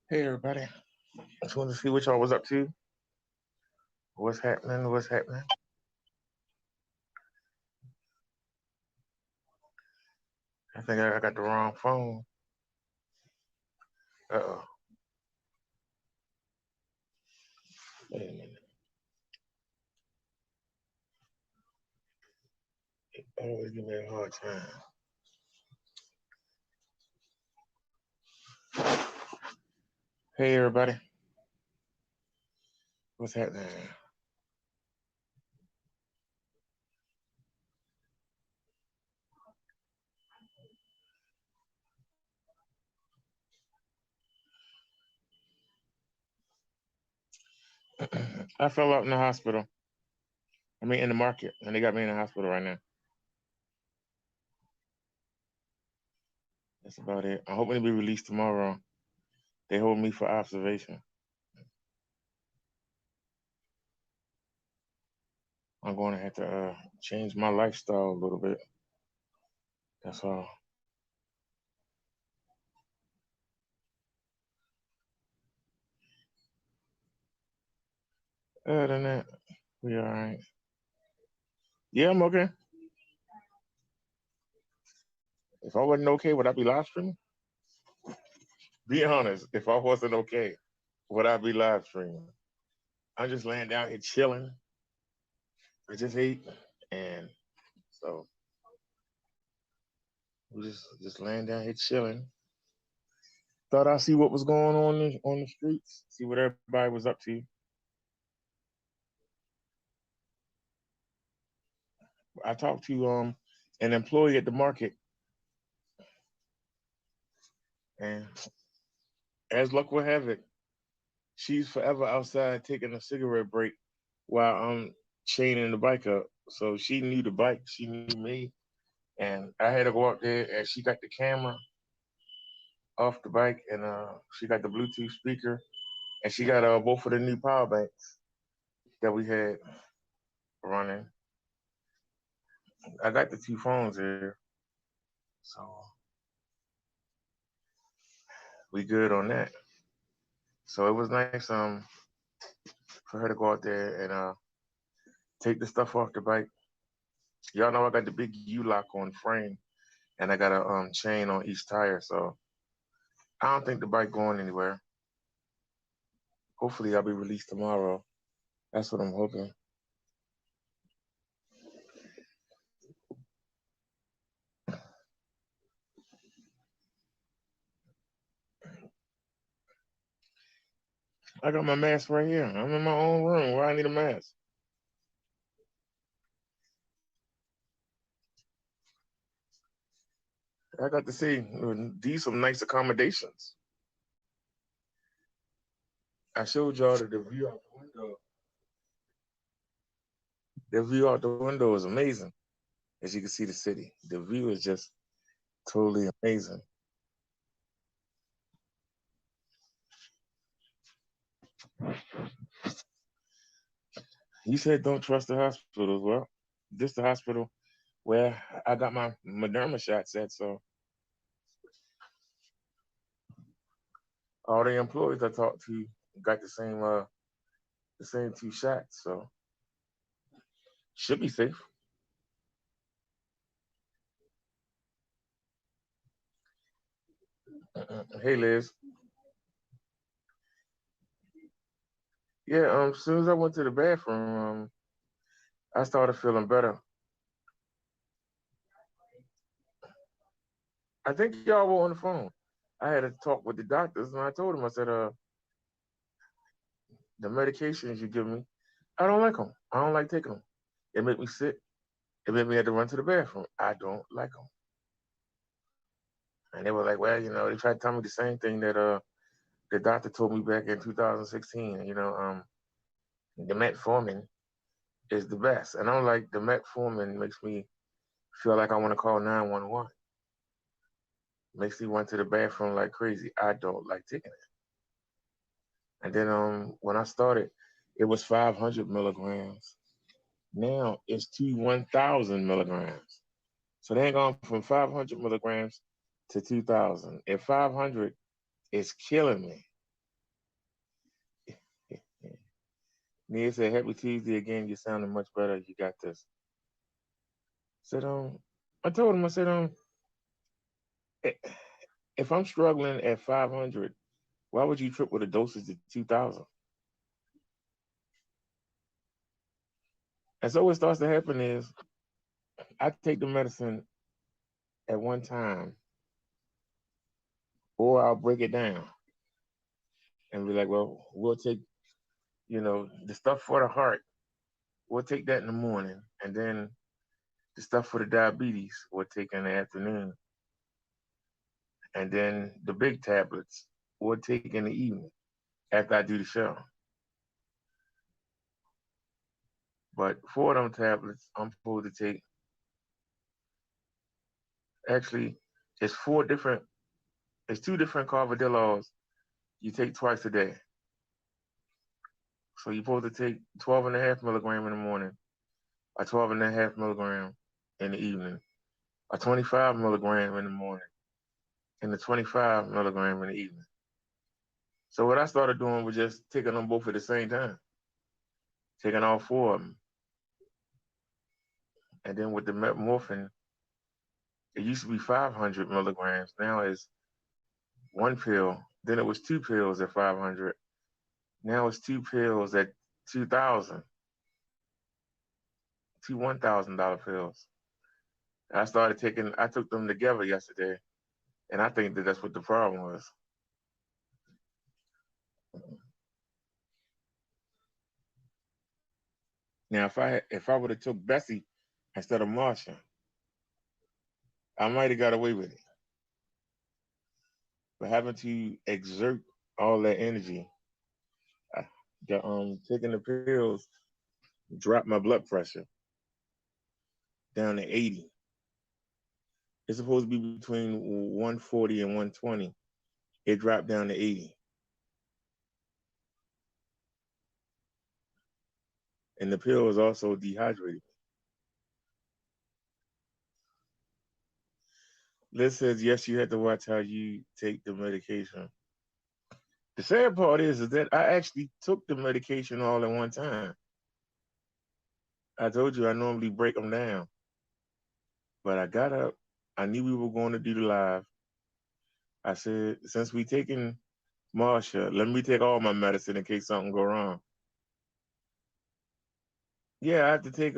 Hey everybody. Just wanted to see what y'all was up to. What's happening? What's happening? I think I got the wrong phone. Uh-oh. Wait a minute. It always give me a hard time. Hey everybody. What's happening? I fell out in the hospital. I mean in the market. And they got me in the hospital right now. That's about it. I'm hoping to be released tomorrow. They hold me for observation. I'm going to have to change my lifestyle a little bit. That's all. Other than that, we all right. Yeah, I'm okay. If I wasn't okay, would I be live streaming? Be honest. If I wasn't okay, would I be live streaming? I'm just laying down here chilling. I just ate, and so we just laying down here chilling. Thought I'd see what was going on the streets, see what everybody was up to. I talked to an employee at the market, and as luck would have it, she's forever outside taking a cigarette break while I'm chaining the bike up. So she knew the bike, she knew me, and I had to go out there, and she got the camera off the bike, and she got the Bluetooth speaker, and she got both of the new power banks that we had running. I got the two phones here, so we good on that. So it was nice for her to go out there and take the stuff off the bike. Y'all know I got the big U lock on frame, and I got a chain on each tire, so I don't think the bike going anywhere. Hopefully, I'll be released tomorrow. That's what I'm hoping. I got my mask right here. I'm in my own room. Why I need a mask? I got to see these some nice accommodations. I showed y'all that the view out the window. The view out the window is amazing. As you can see the city, the view is just totally amazing. You said don't trust the hospitals. Well, this the hospital where I got my Moderna shots at. So all the employees I talked to got the same two shots. So should be safe. Hey Liz. Yeah, as soon as I went to the bathroom, I started feeling better. I think y'all were on the phone. I had a talk with the doctors and I told them, I said, the medications you give me, I don't like them. I don't like taking them. It make me sick. It made me have to run to the bathroom. I don't like them. And they were like, well, they tried to tell me the same thing that the doctor told me back in 2016. The metformin is the best. And I'm like, the metformin makes me feel like I want to call 911. Makes me run to the bathroom like crazy. I don't like taking it. And then when I started, it was 500 milligrams. Now it's to 1,000 milligrams. So they ain't gone from 500 milligrams to 2,000. At 500, it's killing me. Nia said, "Happy Tuesday again. You're sounding much better. You got this." Said, I told him, I said, "I- if I'm struggling at 500, why would you trip with a dosage to 2,000?" And so what starts to happen is I take the medicine at one time, or I'll break it down and be like, well, we'll take, the stuff for the heart, we'll take that in the morning. And then the stuff for the diabetes, we'll take in the afternoon. And then the big tablets, we'll take in the evening after I do the show. But four of them tablets, I'm supposed to take, actually, it's four different, it's two different carvedilol you take twice a day. So you're supposed to take 12 and a half milligram in the morning, a 12 and a half milligram in the evening, a 25 milligram in the morning, and a 25 milligram in the evening. So what I started doing was just taking them both at the same time, taking all four of them. And then with the metmorphin, it used to be 500 milligrams. Now it's one pill. Then it was two pills at 500. Now it's two pills at 2,000, two $1,000 pills. I took them together yesterday, and I think that that's what the problem was. Now, if I would have took Bessie instead of Marsha, I might have got away with it. But having to exert all that energy, taking the pills dropped my blood pressure down to 80. It's supposed to be between 140 and 120. It dropped down to 80. And the pill was also dehydrated. Liz says, yes, you have to watch how you take the medication. The sad part is that I actually took the medication all at one time. I told you I normally break them down. But I got up. I knew we were going to do the live. I said, since we taking Marsha, let me take all my medicine in case something go wrong. Yeah, I have to take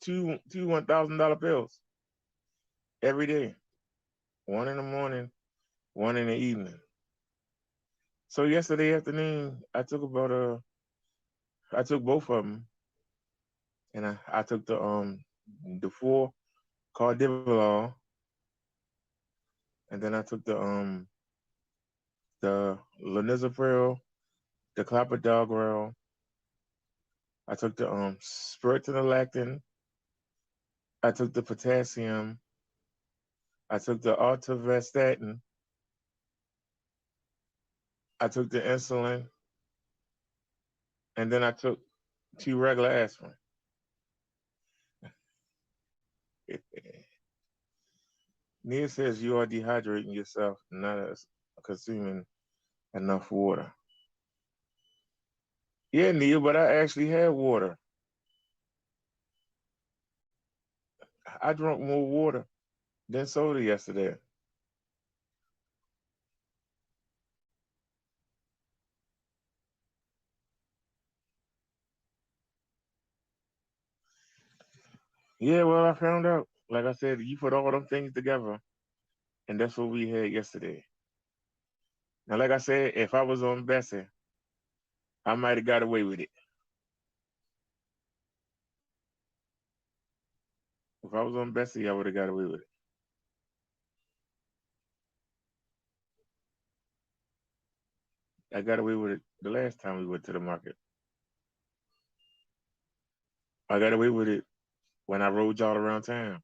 two $1,000 pills every day. One in the morning, one in the evening. So yesterday afternoon, I took both of them, and I took the four cardivolol, and then I took the linezolid, the clopidogrel. I took the spironolactone. I took the potassium. I took the atorvastatin. I took the insulin, and then I took two regular aspirin. Nia says you are dehydrating yourself, not consuming enough water. Yeah, Nia, but I actually had water. I drank more water than soda yesterday. Yeah, well, I found out. Like I said, you put all them things together, and that's what we had yesterday. Now, like I said, if I was on Bessie, I might have got away with it. If I was on Bessie, I would have got away with it. I got away with it the last time we went to the market. I got away with it when I rode y'all around town.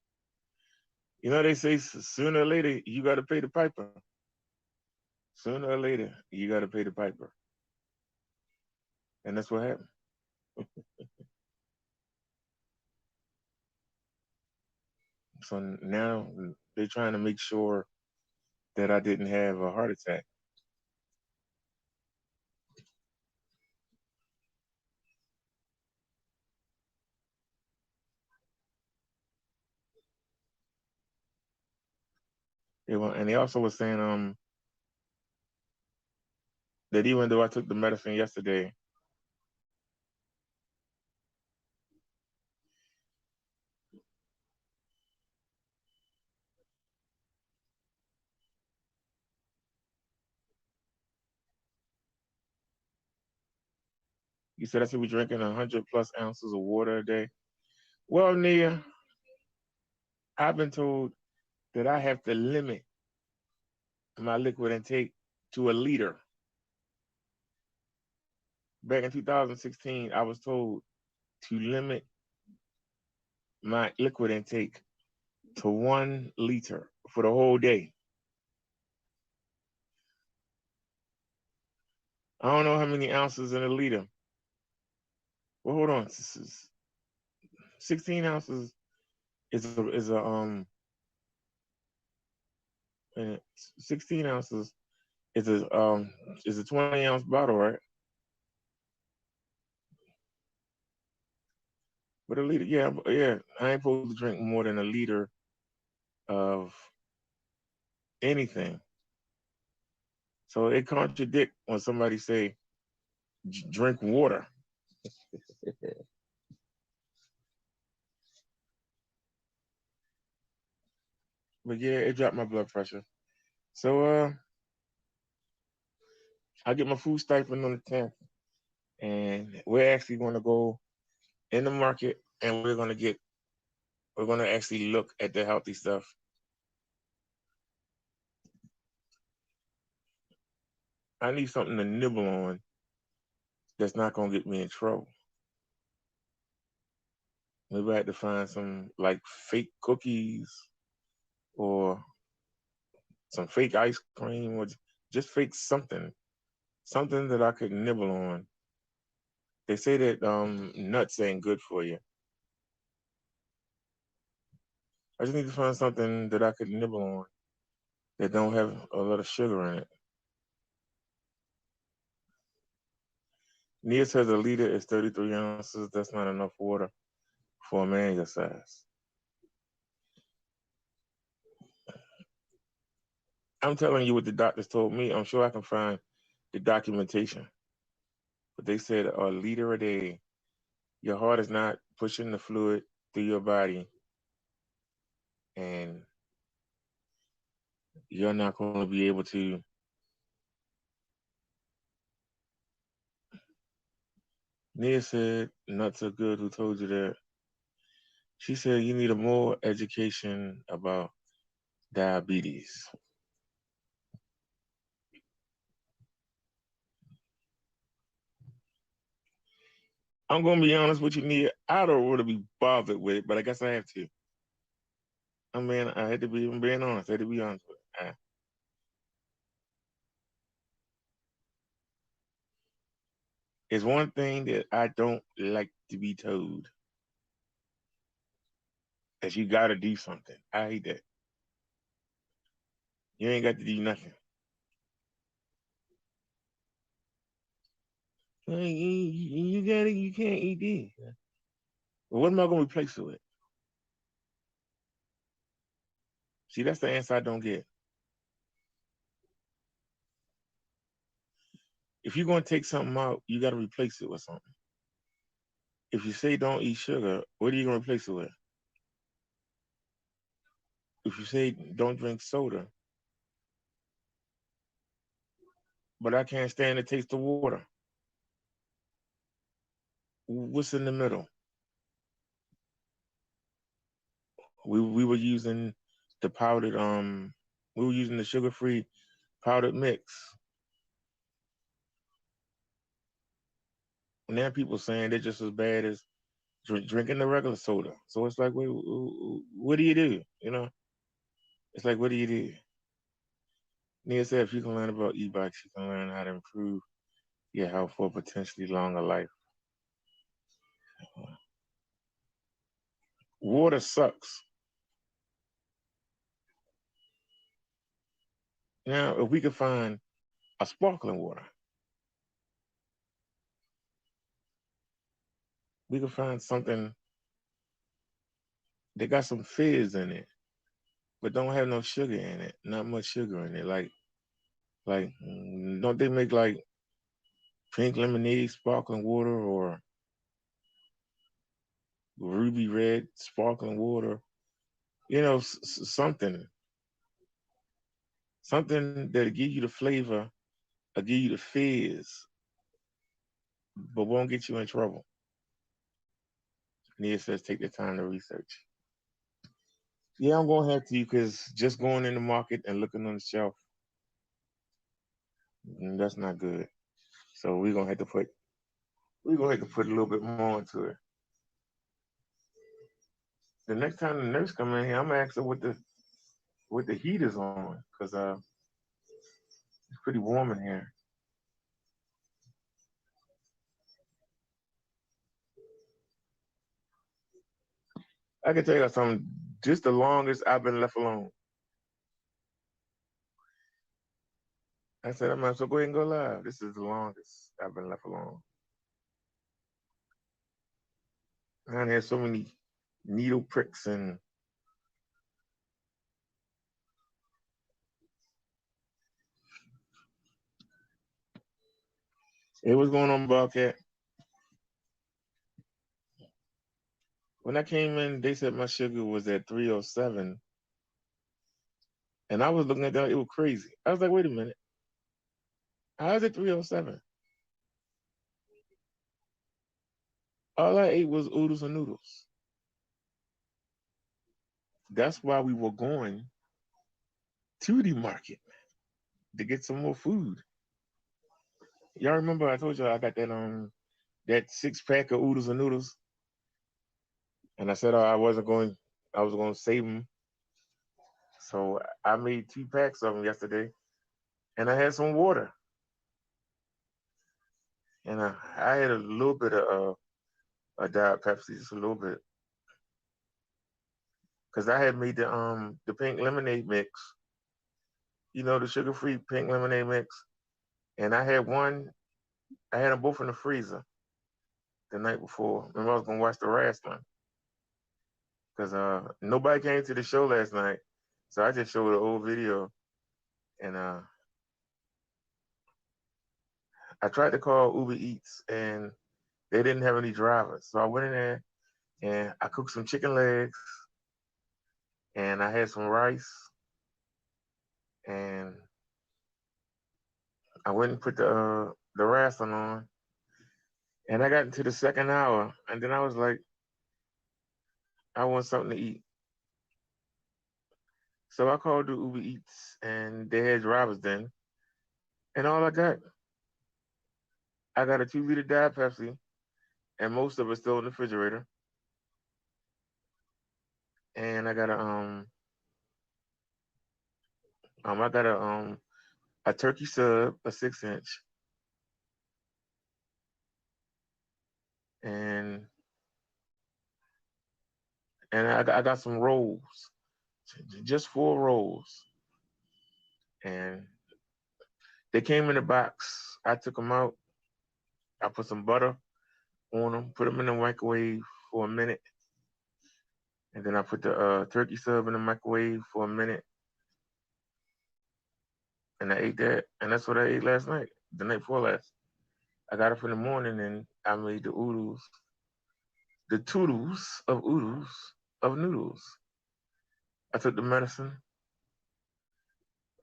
You know, they say sooner or later you got to pay the piper. Sooner or later you got to pay the piper, and that's what happened. So now they're trying to make sure that I didn't have a heart attack. And they also were saying that even though I took the medicine yesterday, you said I should be drinking 100+ ounces of water a day. Well, Nia, I've been told that I have to limit my liquid intake to a liter. Back in 2016, I was told to limit my liquid intake to 1 liter for the whole day. I don't know how many ounces in a liter. Well, hold on. 16 ounces is a 16 ounces is a 20-ounce bottle, right? But a liter, yeah, yeah. I ain't supposed to drink more than a liter of anything. So it contradicts when somebody say drink water. But yeah, it dropped my blood pressure. So I get my food stipend on the 10th, and we're actually going to go in the market, and we're going to actually look at the healthy stuff. I need something to nibble on that's not going to get me in trouble. Maybe I had to find some like fake cookies or some fake ice cream or just fake something that I could nibble on. They say that nuts ain't good for you. I just need to find something that I could nibble on that don't have a lot of sugar in it. Nia says a liter is 33 ounces. That's not enough water for a man your size. I'm telling you what the doctors told me. I'm sure I can find the documentation. But they said a liter a day, your heart is not pushing the fluid through your body, and you're not going to be able to. Nia said nuts are good. Who told you that? She said you need a more education about diabetes. I'm gonna be honest with you, Nia. I don't want to be bothered with it, but I guess I have to. I mean, I had to be. I'm being honest. I had to be honest with it. It's one thing that I don't like to be told that you got to do something. I hate that. You ain't got to do nothing. You got it. You can't eat this. Well, what am I gonna replace it with? See, that's the answer I don't get. If you're gonna take something out, you got to replace it with something. If you say don't eat sugar, what are you gonna replace it with? If you say don't drink soda, but I can't stand the taste of water, what's in the middle? We were using the powdered we were using the sugar-free powdered mix. Now people saying they're just as bad as drinking the regular soda. So it's like, wait, what do you do? You know, it's like, what do you do? Nia said, if you can learn about e-bikes, you can learn how to improve your health for potentially longer life. Water sucks. Now, if we could find a sparkling water, we could find something that got some fizz in it. but don't have no sugar in it. Not much sugar in it. Like, don't they make like pink lemonade, sparkling water, or ruby red sparkling water? You know, something that'll give you the flavor, or give you the fizz, but won't get you in trouble. Nia says, take the time to research. Yeah, I'm gonna have to because just going in the market and looking on the shelf, that's not good. So we're gonna have to put a little bit more into it. The next time the nurse come in here, I'm gonna ask her what the heat is on because it's pretty warm in here. I can tell you something. Just the longest I've been left alone. I said, I might as well go ahead and go live. This is the longest I've been left alone. I had so many needle pricks and it was going on, Bobcat. When I came in, they said my sugar was at 307, and I was looking at that. It was crazy. I was like, wait a minute, how is it 307? All I ate was oodles and noodles. That's why we were going to the market to get some more food. Y'all remember I told you I got that 6 pack of oodles and noodles, and I said I was going to save them. So I made 2 packs of them yesterday, and I had some water, and I had a little bit of a Diet Pepsi, just a little bit, because I had made the pink lemonade mix, the sugar-free pink lemonade mix, and I had them both in the freezer the night before. Remember, I was gonna watch the wrestling because nobody came to the show last night, so I just showed an old video, and I tried to call Uber Eats, and they didn't have any drivers, so I went in there and I cooked some chicken legs, and I had some rice, and I went and put the wrestling on, and I got into the second hour, and then I was like, I want something to eat. So I called the Uber Eats, and they had drivers then. And all I got a 2 liter Diet Pepsi, and most of it's still in the refrigerator. And I got a turkey sub, a 6 inch, and I got some rolls, just 4 rolls, and they came in a box. I took them out. I put some butter on them, put them in the microwave for a minute, and then I put the turkey sub in the microwave for a minute, and I ate that, and that's what I ate last night, the night before last. I got up in the morning and I made the oodles of noodles. I took the medicine.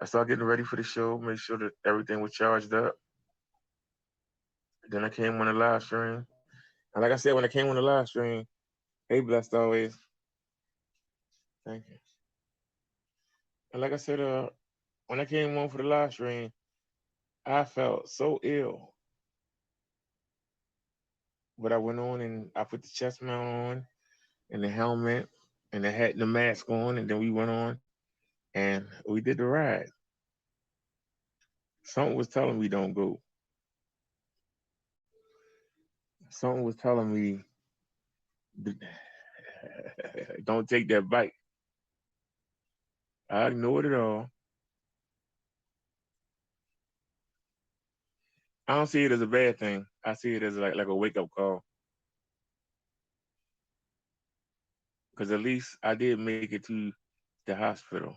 I started getting ready for the show, made sure that everything was charged up. Then I came on the live stream. And like I said, when I came on the live stream, hey, blessed always. Thank you. And like I said, when I came on for the live stream, I felt so ill. But I went on and I put the chest mount on and the helmet and the mask on, and then we went on and we did the ride. Something was telling me don't go. Something was telling me don't take that bike. I ignored it all. I don't see it as a bad thing. I see it as like a wake up call. Because at least I did make it to the hospital,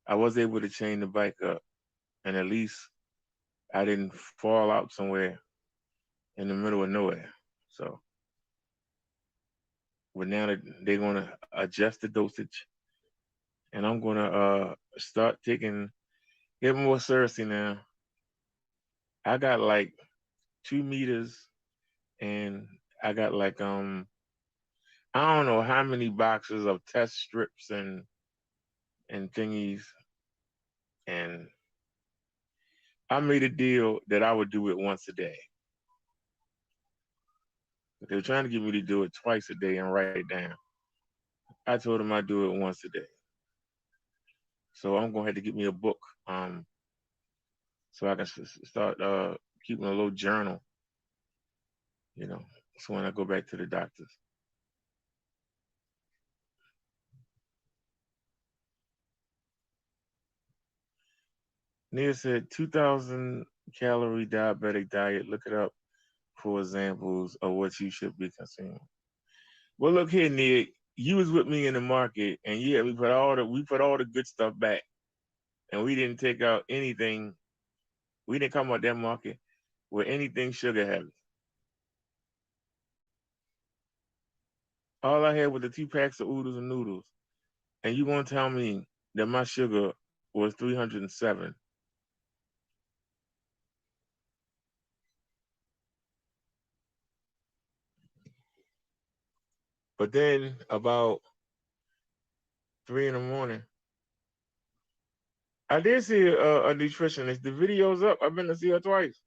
I was able to chain the bike up, and at least I didn't fall out somewhere in the middle of nowhere. So, but now that they're gonna adjust the dosage, and I'm gonna start taking it more seriously now. I got like 2 meters, and I got like I don't know how many boxes of test strips and thingies, and I made a deal that I would do it once a day. They were trying to get me to do it twice a day and write it down. I told them I'd do it once a day. So I'm gonna have to get me a book, so I can start keeping a little journal, you know. So when I go back to the doctors. Nia said 2,000 calorie diabetic diet. Look it up for examples of what you should be consuming. Well, look here, Nia. You was with me in the market, and yeah, we put all the good stuff back, and we didn't take out anything. We didn't come out that market with anything sugar heavy. All I had was the 2 packs of oodles and noodles, and you gonna tell me that my sugar was 307? But then about 3 in the morning, I did see a nutritionist. The video's up. I've been to see her twice.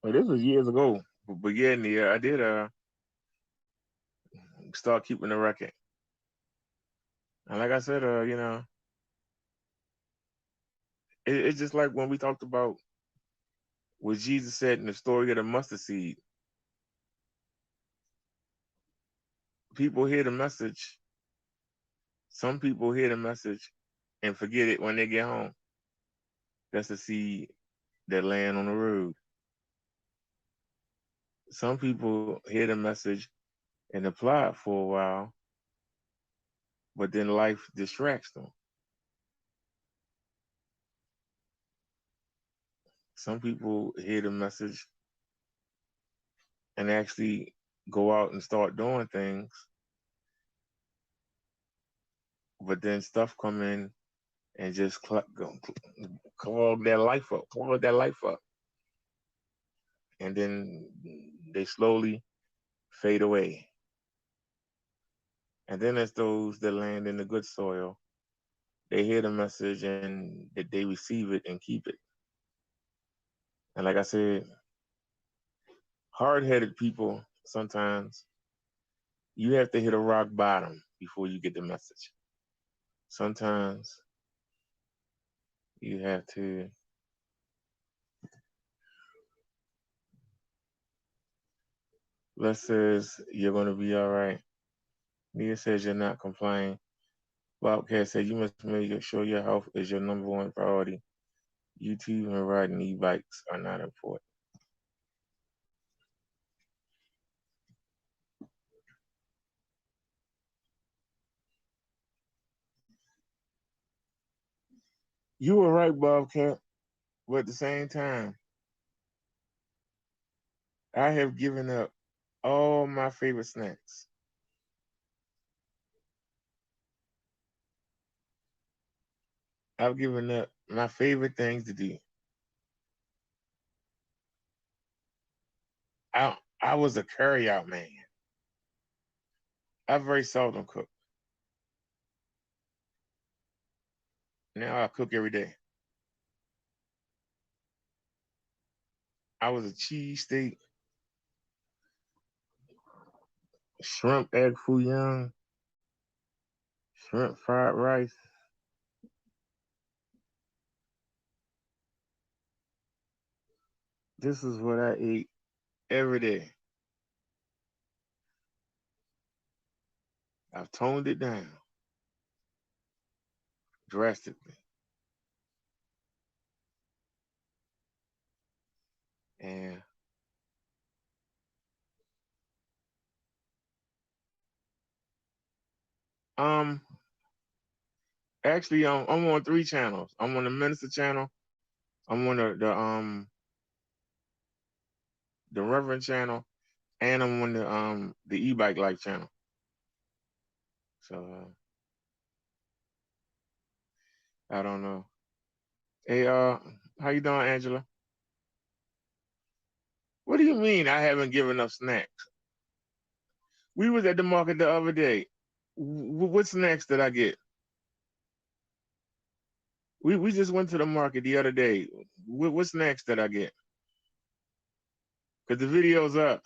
Well, this was years ago. But yeah, Nia, I did start keeping the record. And like I said, it's just like when we talked about what Jesus said in the story of the mustard seed. People hear the message. Some people hear the message and forget it when they get home. That's the seed that land on the road. Some people hear the message and apply it for a while, but then life distracts them. Some people hear the message and actually go out and start doing things, but then stuff come in and just clog their life up, and then they slowly fade away. And then there's those that land in the good soil. They hear the message and that they receive it and keep it. And like I said, hard-headed people sometimes you have to hit a rock bottom before you get the message. Sometimes you have to Les says you're gonna be all right. Nia says you're not complying. Bobcat said you must make sure your health is your number one priority. YouTube and riding e-bikes are not important. You were right, Bobcat, but at the same time, I have given up all my favorite snacks. I've given up my favorite things to do. I was a carry out man. I very seldom cook. Now I cook every day. I was a cheesesteak, shrimp egg foo young, shrimp fried rice. This is what I ate every day. I've toned it down drastically. And um, actually, I'm on three channels. I'm on the Minister channel. I'm on the Reverend channel, and I'm on the E-Bike Life channel. So I don't know. Hey, how you doing, Angela? What do you mean I haven't given up snacks? We was at the market the other day. What snacks did I get? We just went to the market the other day. What snacks did I get? Cause the video's up.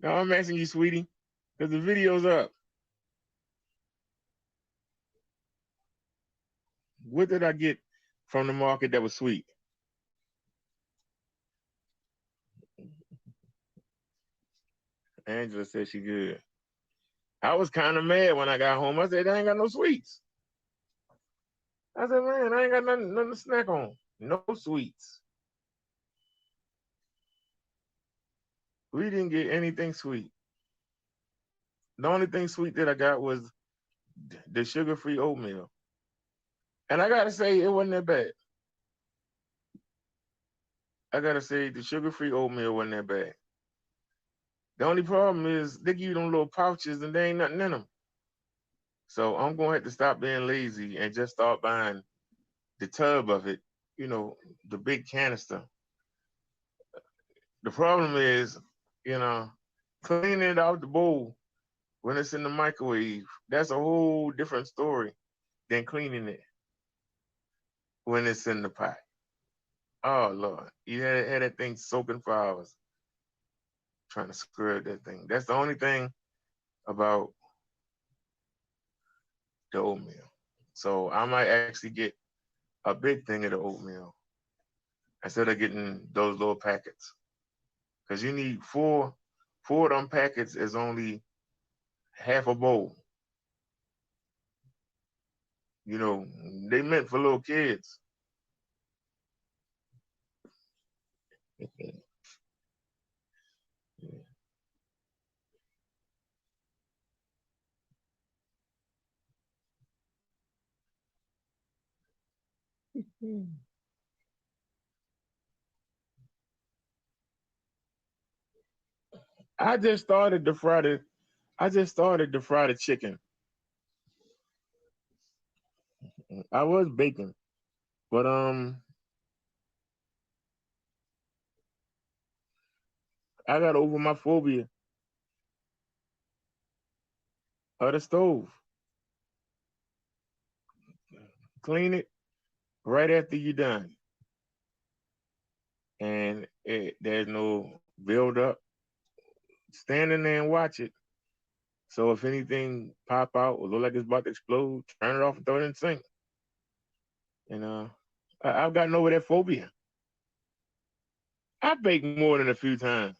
No, I'm asking you, sweetie. Cause the video's up. What did I get from the market that was sweet? Angela said she good. I was kind of mad when I got home. I said, I ain't got no sweets. I said, man, I ain't got nothing to snack on. No sweets. We didn't get anything sweet. The only thing sweet that I got was the sugar-free oatmeal. And I gotta say, it wasn't that bad. I gotta say, the sugar-free oatmeal wasn't that bad. The only problem is they give you them little pouches and there ain't nothing in them. So I'm gonna have to stop being lazy and just start buying the tub of it, the big canister. The problem is, you know, cleaning it out the bowl when it's in the microwave, that's a whole different story than cleaning it when it's in the pot. Oh Lord, you had that thing soaking for hours trying to scrub that thing. That's the only thing about the oatmeal. So I might actually get a big thing of the oatmeal instead of getting those little packets. Because you need four of them packets is only half a bowl. You know, they meant for little kids. I just started to fry the I just started to fry the chicken. I was baking, but I got over my phobia of the stove. Clean it right after you're done, and there's no build up. Stand in there and watch it. So if anything pop out or look like it's about to explode, turn it off and throw it in the sink. And I've gotten over that phobia. I baked more than a few times.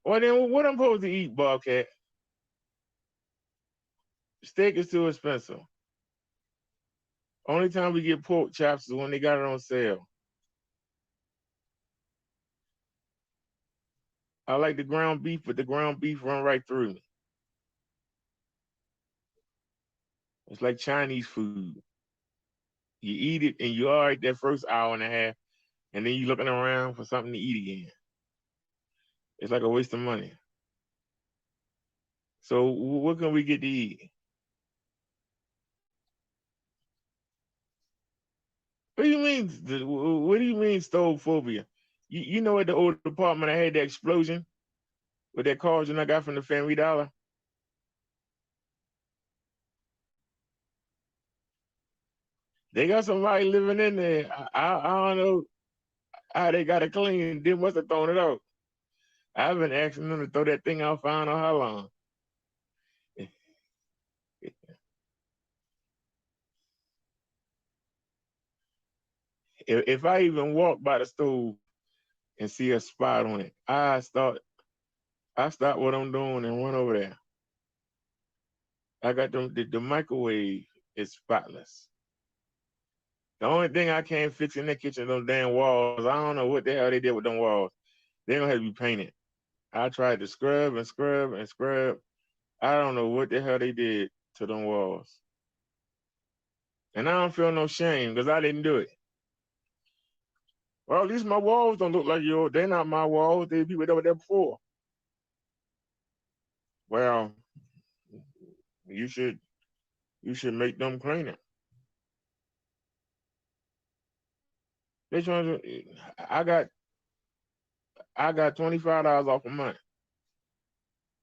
Well, then what I'm supposed to eat, Bobcat? Steak is too expensive. Only time we get pork chops is when they got it on sale. I like the ground beef, but the ground beef run right through me. It's like Chinese food. You eat it and you're all right that first hour and a half, and then you're looking around for something to eat again. It's like a waste of money. So what can we get to eat? What do you mean? What do you mean stove phobia? You know at the old apartment I had that explosion with that cauldron I got from the Family Dollar. They got somebody living in there. I don't know how they got it clean. They must have thrown it out. I've been asking them to throw that thing out for I don't know how long. If I even walk by the stove and see a spot on it, I stop what I'm doing and run over there. I got the microwave is spotless. The only thing I can't fix in the kitchen is those damn walls. I don't know what the hell they did with them walls. They're gonna have to be painted. I tried to scrub and scrub and scrub. I don't know what the hell they did to them walls. And I don't feel no shame because I didn't do it. Well, at least my walls don't look like yours. They're not my walls. They people that were there before. Well, you should you should make them clean it. They trying to. I got I got $25 off a month.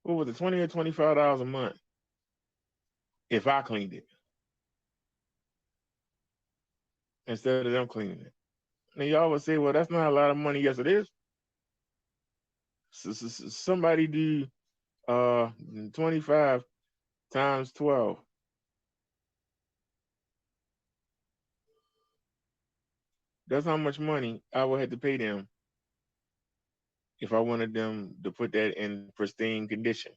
What was it, $20 or $25 a month if I cleaned it instead of them cleaning it? And y'all would say, well, that's not a lot of money. Yes, it is. Somebody do 25 times 12. That's how much money I would have to pay them if I wanted them to put that in pristine condition.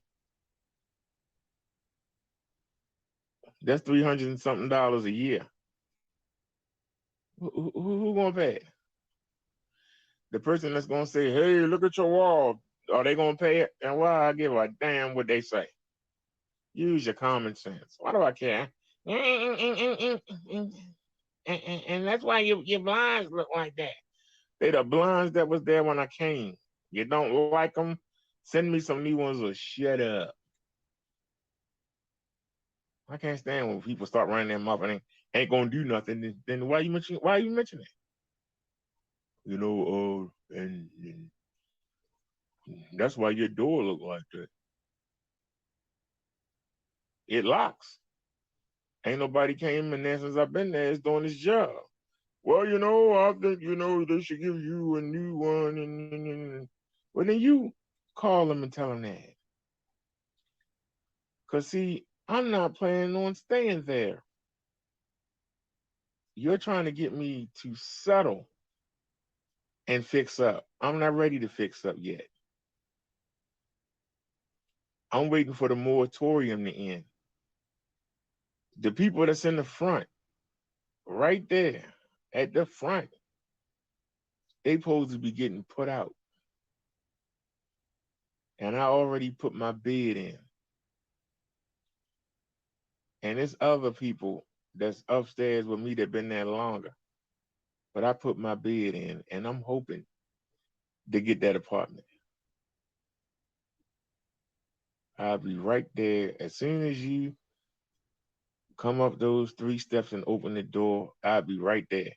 That's 300 and something dollars a year. Who gonna pay it? The person that's gonna say, "Hey, look at your wall," are they gonna pay it? And why I give a damn what they say? Use your common sense. Why do I care? And that's why your blinds look like that. They the blinds that was there when I came. You don't like them? Send me some new ones or shut up. I can't stand when people start running their mouth and ain't gonna do nothing. Then why you mention it? And that's why your door look like that. It locks. Ain't nobody came in there since I've been there. It's doing its job. Well, I think they should give you a new one, and well, then you call them and tell them that. Cause see, I'm not planning on staying there. You're trying to get me to settle and fix up. I'm not ready to fix up yet. I'm waiting for the moratorium to end. The people that's in the front, right there at the front, they supposed to be getting put out. And I already put my bid in. And there's other people that's upstairs with me that been there longer. But I put my bid in and I'm hoping to get that apartment. I'll be right there. As soon as you come up those 3 steps and open the door, I'll be right there.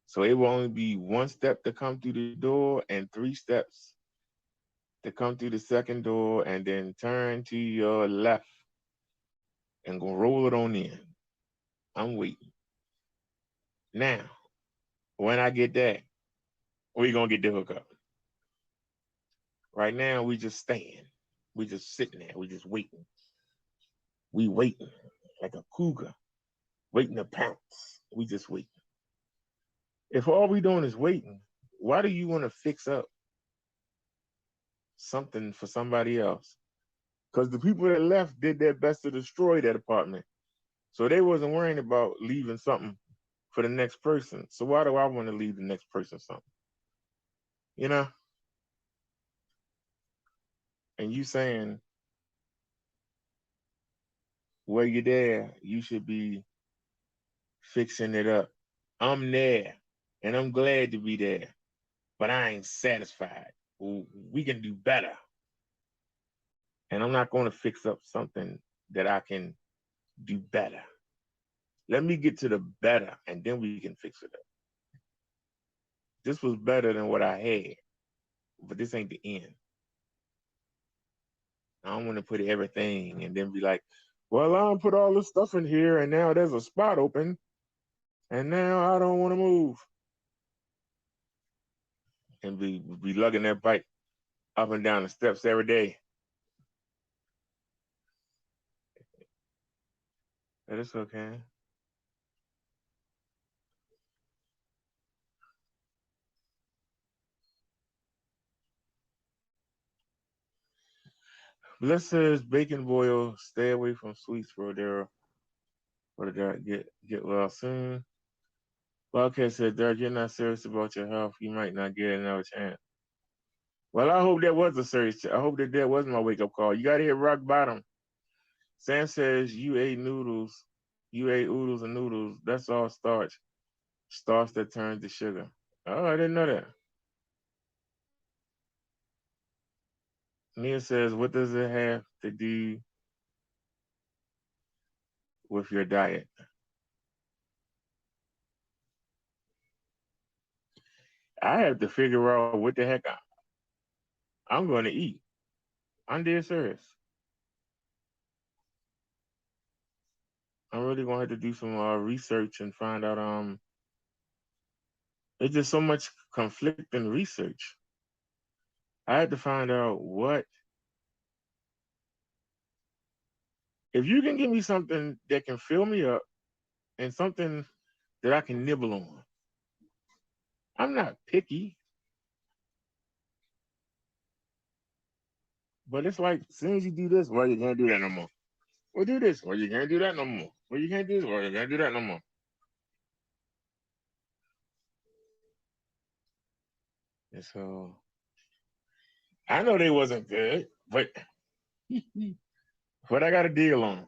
So it will only be 1 step to come through the door and 3 steps to come through the second door and then turn to your left and go roll it on in. I'm waiting. Now, when I get that, we gonna get the hookup. Right now, we just staying. We just sitting there. We just waiting. We waiting like a cougar, waiting to pounce. We just waiting. If all we doing is waiting, why do you want to fix up something for somebody else? Because the people that left did their best to destroy that apartment. So they wasn't worrying about leaving something for the next person. So why do I want to leave the next person something? You know? And you saying where you're there, you should be fixing it up. I'm there and I'm glad to be there, but I ain't satisfied. We can do better. And I'm not going to fix up something that I can do better. Let me get to the better and then we can fix it up. This was better than what I had, but this ain't the end. I don't want to put everything and then be like, well, I put all this stuff in here and now there's a spot open and now I don't want to move. And be lugging that bike up and down the steps every day. But it's okay. Bliss says bacon boil. Stay away from sweets, bro. There, but get well soon. Wildcat said, Derek, you're not serious about your health. You might not get another chance. Well, I hope that was a serious. I hope that was my wake up call. You got to hit rock bottom. Sam says you ate noodles. You ate oodles and noodles. That's all starch. Starch that turns to sugar. Oh, I didn't know that. Nia says, what does it have to do with your diet? I have to figure out what the heck I'm going to eat. I'm dead serious. I'm really going to have to do some research and find out. There's just so much conflicting research. I had to find out what. If you can give me something that can fill me up and something that I can nibble on, I'm not picky. But it's like, as soon as you do this, well, you can't do that no more. Well, do this, well, you can't do that no more. Well, you can't do this, well, you can't do that no more. And so I know they wasn't good, but I got a deal on.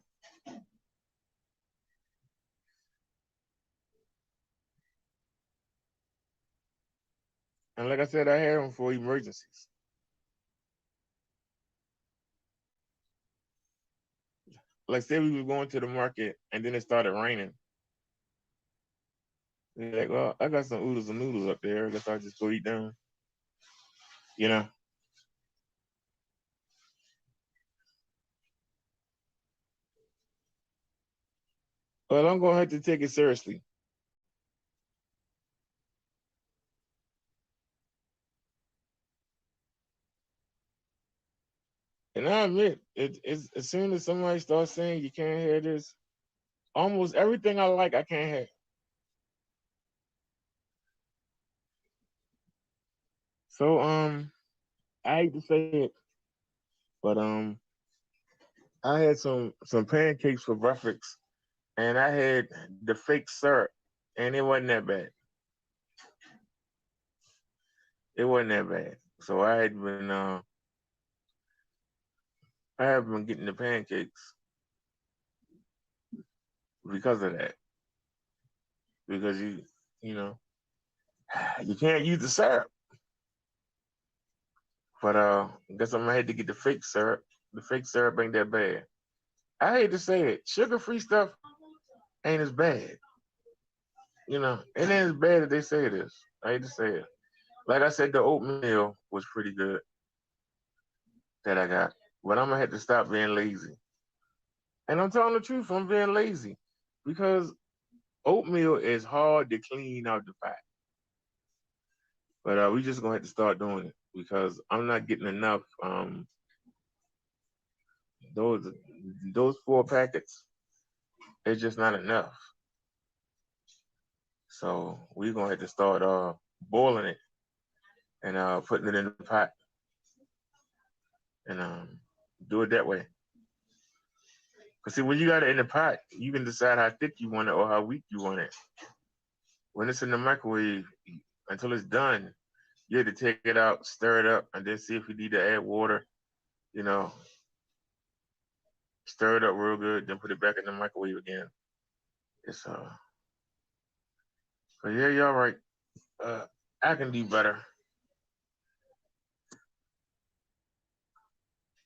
And like I said, I had them for emergencies. Like say we was going to the market and then it started raining. They're like, well, I got some oodles and noodles up there. I guess I'll just go eat them. You know. But I'm gonna have to take it seriously. And I admit, it's as soon as somebody starts saying you can't have this, almost everything I like I can't have. So I hate to say it, but I had some pancakes for breakfast, and I had the fake syrup, and it wasn't that bad. It wasn't that bad. So I have been getting the pancakes because of that. Because you know you can't use the syrup. But I guess I'm gonna have to get the fake syrup. The fake syrup ain't that bad. I hate to say it, sugar free stuff ain't as bad. It ain't as bad as they say it is. I hate to say it. Like I said, the oatmeal was pretty good that I got. But I'm gonna have to stop being lazy. And I'm telling the truth, I'm being lazy. Because oatmeal is hard to clean out the fat. But we just gonna have to start doing it because I'm not getting enough. Those those 4 packets, it's just not enough. So we're gonna have to start boiling it and putting it in the pot and do it that way. Cause see, when you got it in the pot, you can decide how thick you want it or how weak you want it. When it's in the microwave, until it's done, you have to take it out, stir it up, and then see if you need to add water. You know, stir it up real good, then put it back in the microwave again. It's but yeah, you're right. Uh, I can do better.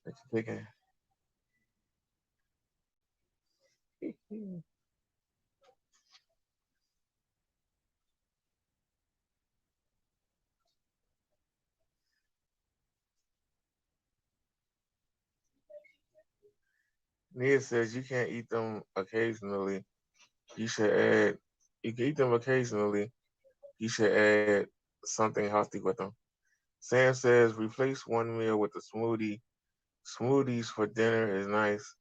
It's taking. Nia says you can't eat them occasionally. You should add. You can eat them occasionally. You should add something healthy with them. Sam says replace one meal with a smoothie. Smoothies for dinner is nice.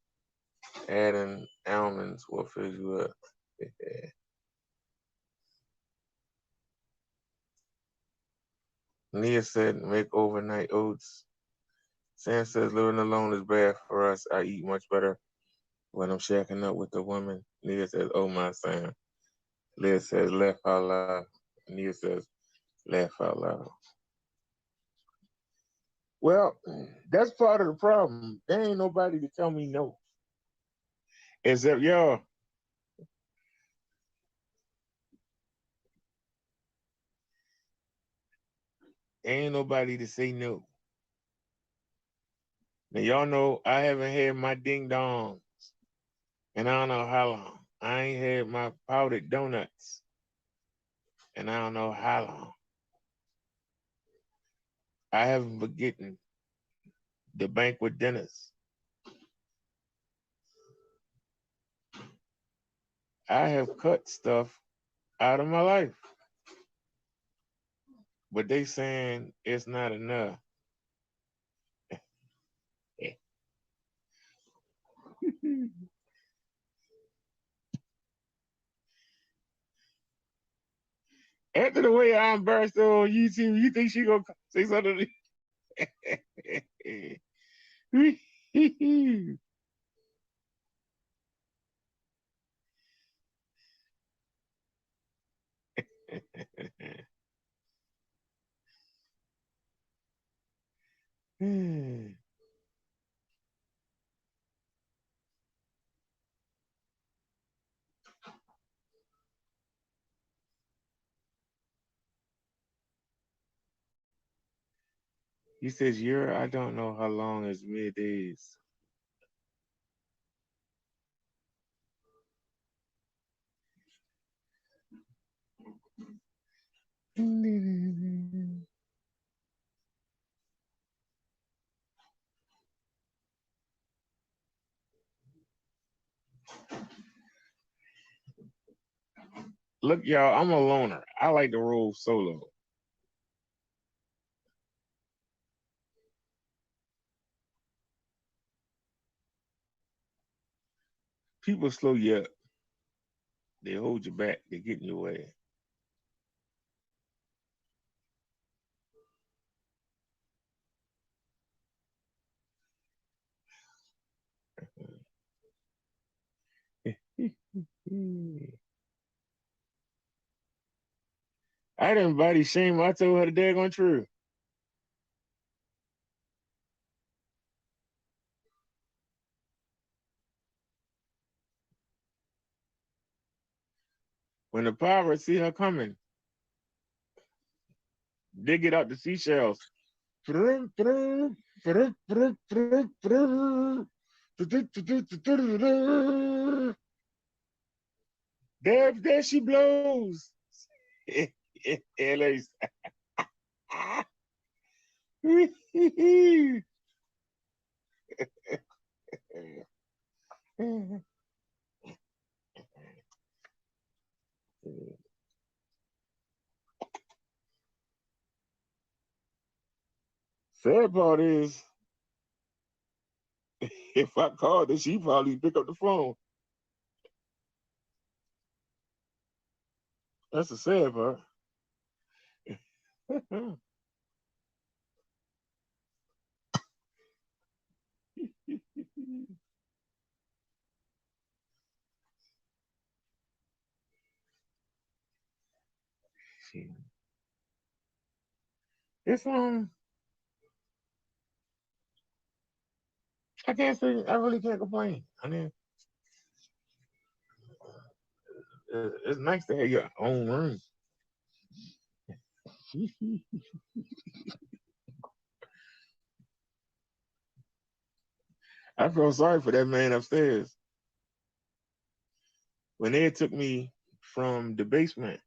Adding almonds will fill you up. Nia said make overnight oats. Sam says living alone is bad for us. I eat much better when I'm shacking up with a woman. Nia says, oh my Sam. Liz says, laugh out loud. Nia says, laugh out loud. Well, that's part of the problem. There ain't nobody to tell me no. Except y'all. There ain't nobody to say no. Now y'all know I haven't had my ding dongs and I don't know how long. I ain't had my powdered donuts and I don't know how long. I haven't forgotten the banquet dinners. I have cut stuff out of my life. But they saying it's not enough. After the way I embarrassed her on YouTube, you think she gonna say something to me? He says, I don't know how long is middays. Look, y'all, I'm a loner. I like to roll solo. People slow you up. They hold you back. They get in your way. I didn't body shame. I told her the daggone truth. When the pirates see her coming, they get out the seashells. There she blows. Sad part is, if I called her, she'd probably pick up the phone. That's the sad part. It's I can't say I really can't complain. I mean, it's nice to have your own room. I feel sorry for that man upstairs. When they took me from the basement,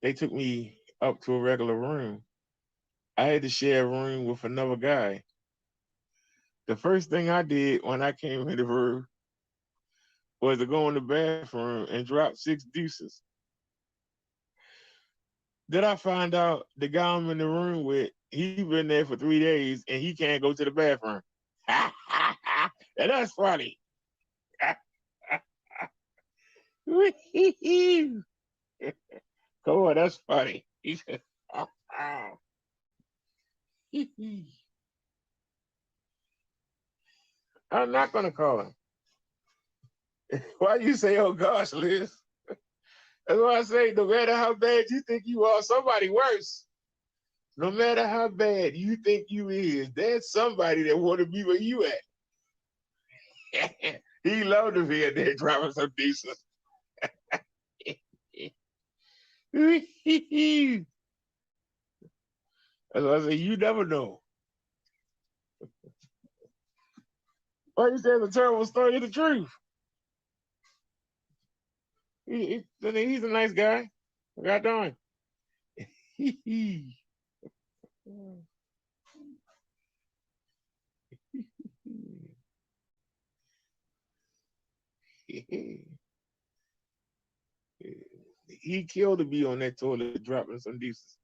they took me up to a regular room. I had to share a room with another guy. The first thing I did when I came in the room was to go in the bathroom and drop 6 deuces. Then I find out the guy I'm in the room with, he been there for 3 days and he can't go to the bathroom. And that's funny. Come on, that's funny. I'm not gonna call him. Why you say, oh gosh, Liz? That's why I say, no matter how bad you think you are, somebody worse. No matter how bad you think you is, there's somebody that want to be where you at. He loved to be in there driving some diesel. That's why I say, you never know. Why you say it's a terrible story of the truth? He's a nice guy. God darn. He killed to be on that toilet dropping some deuces.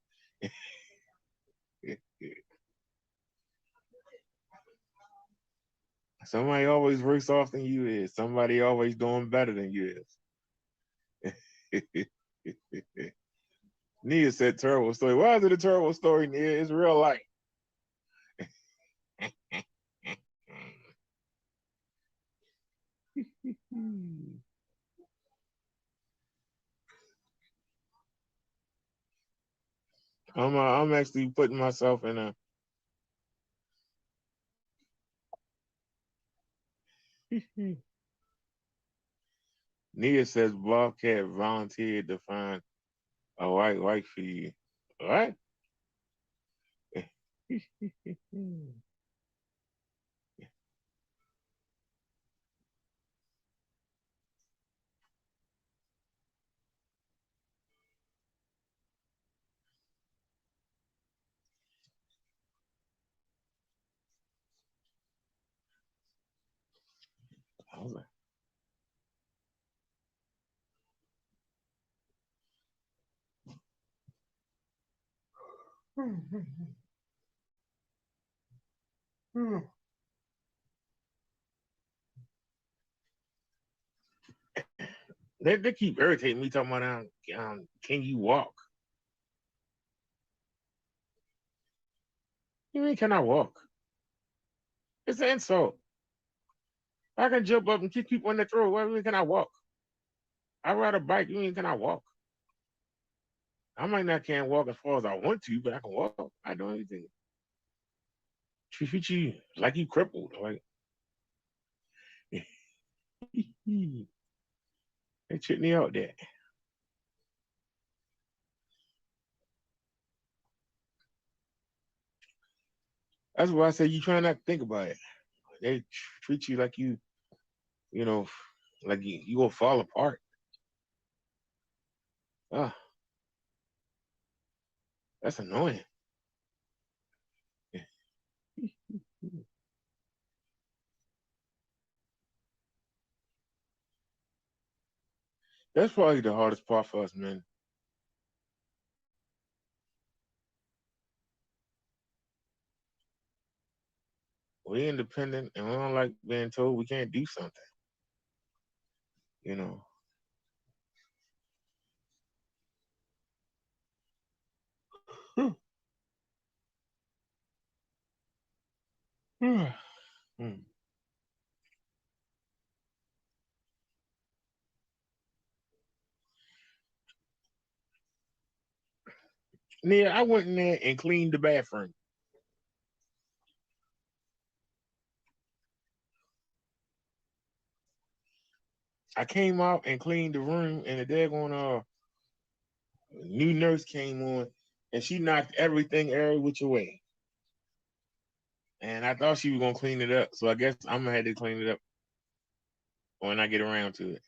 Somebody always worse off than you is. Somebody always doing better than you is. Nia said terrible story. Why is it a terrible story, Nia? It's real life. I'm actually putting myself in a Nia says Bobcat volunteered to find a white wife for you. What? I was like, they keep irritating me talking about can you walk? You mean can I walk? It's an insult. I can jump up and kick people in the throat. What do you mean can I walk? I ride a bike. You mean can I walk? I might not can't walk as far as I want to, but I can walk. I do anything. Treat you like you crippled. Like they tripped me out there. That's why I say you try not to think about it. They treat you like you know, like you gonna fall apart. Ah, that's annoying. That's probably the hardest part for us, man. We're independent and we don't like being told we can't do something, you know. Hmm. Yeah, I went in there and cleaned the bathroom. I came out and cleaned the room, and the daggone new nurse came on, and she knocked everything every which way. And I thought she was gonna clean it up, so I guess I'm gonna have to clean it up when I get around to it.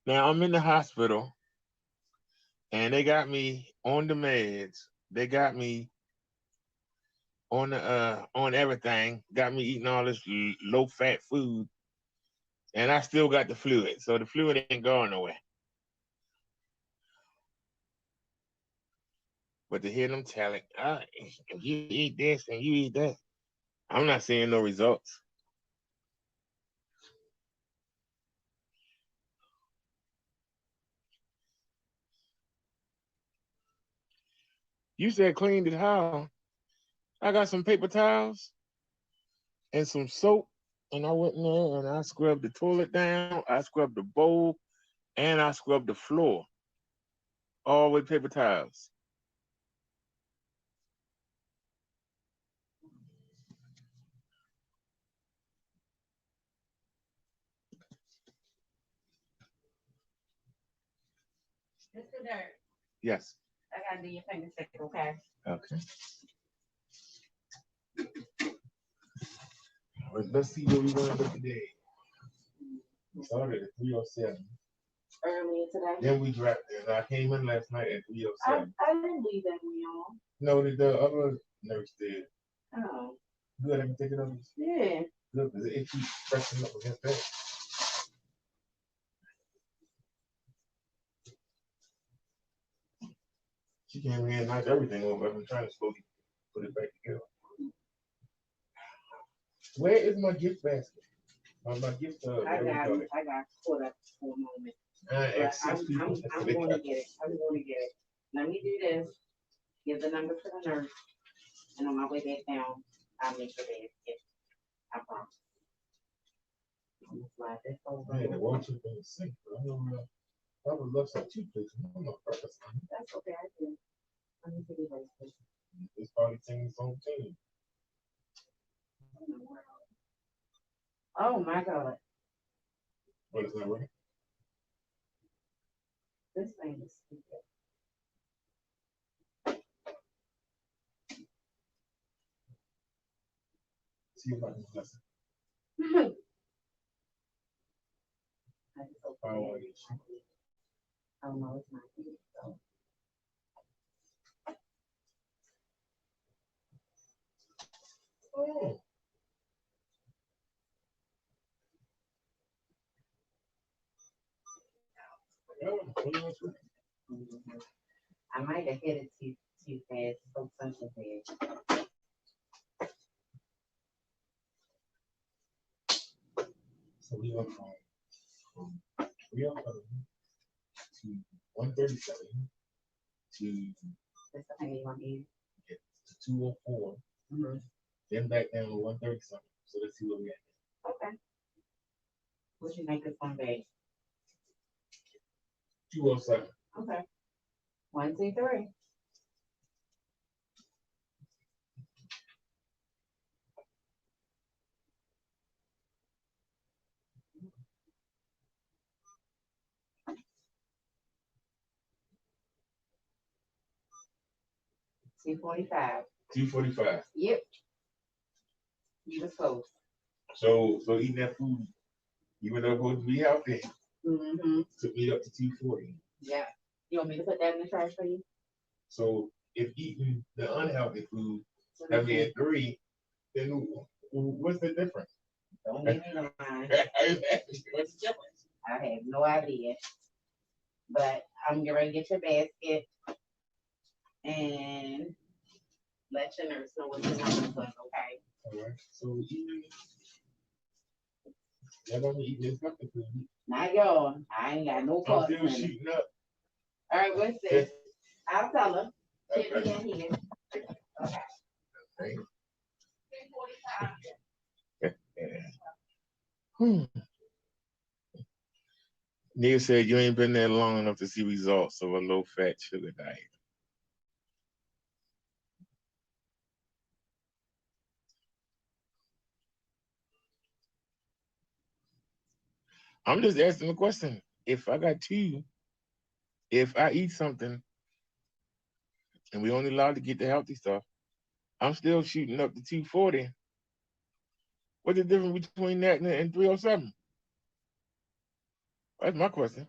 Now I'm in the hospital, and they got me on the meds. They got me on everything. Got me eating all this low fat food, and I still got the fluid. So the fluid ain't going nowhere. But to hear them telling, if you eat this and you eat that, I'm not seeing no results. You said cleaned it how? I got some paper towels. and some soap, and I went in there and I scrubbed the toilet down, I scrubbed the bowl, and I scrubbed the floor, all with paper towels. Mr. Dirt, Yes. I gotta do your finger stick, okay? Okay. Let's see where we wound up today. We started at 3:07. Earlier today. Then we dropped it. I came in last night at 3:07. I didn't leave that one on. No, the other nurse did. Oh. Good, I can take it over. Yeah. Good, because it keeps pressing up against that. She came in and knocked everything over. I've been trying to slowly put it back together. Where is my gift basket? My gift. I got caught up for a moment. I'm going to get it. I'm going to get it. Let me do this. Give the number to the nurse, and on my way back down, I'll make sure they get. I promise. I'm gonna slide this over. Man, the water in the sink. I know. I would love some toothpaste. I don't know purpose. That's okay. I do. Let me see this. It's probably taking its own team. Oh my God. What is that right? This thing is stupid. See if I can bless it. Oh no, it's not here. So. Oh. I might have hit it too fast. So something there. So we went from 3:11 to 1:37 to That's the thing you want to get to 2:04. Mm-hmm. Then back down to 1:37. So let's see where we at. Okay. What you make this one big? 2:07. Okay. 1, 2, 3. $2.45. 2:45. Yep. You was close. So eating that food, even though it's supposed to be healthy, took me up to 2:40. Yeah. You want me to put that in the trash for you? So if eating the unhealthy food have me at 3, then what's the difference? Don't give me no mind. What's the difference? I have no idea. But I'm going to get your basket and let your nurse know what the number was, okay? All right. So y'all gonna eat this healthy food. Not yours. I ain't got no I'm cause. still shooting up. All right, what's this? I'll tell her. Okay. Get me in here. Okay. Okay. 3:45. Neil said you ain't been there long enough to see results of a low-fat sugar diet. I'm just asking the question. If I got 2, if I eat something and we only allowed to get the healthy stuff, I'm still shooting up to 240. What's the difference between that and 3:07? That's my question.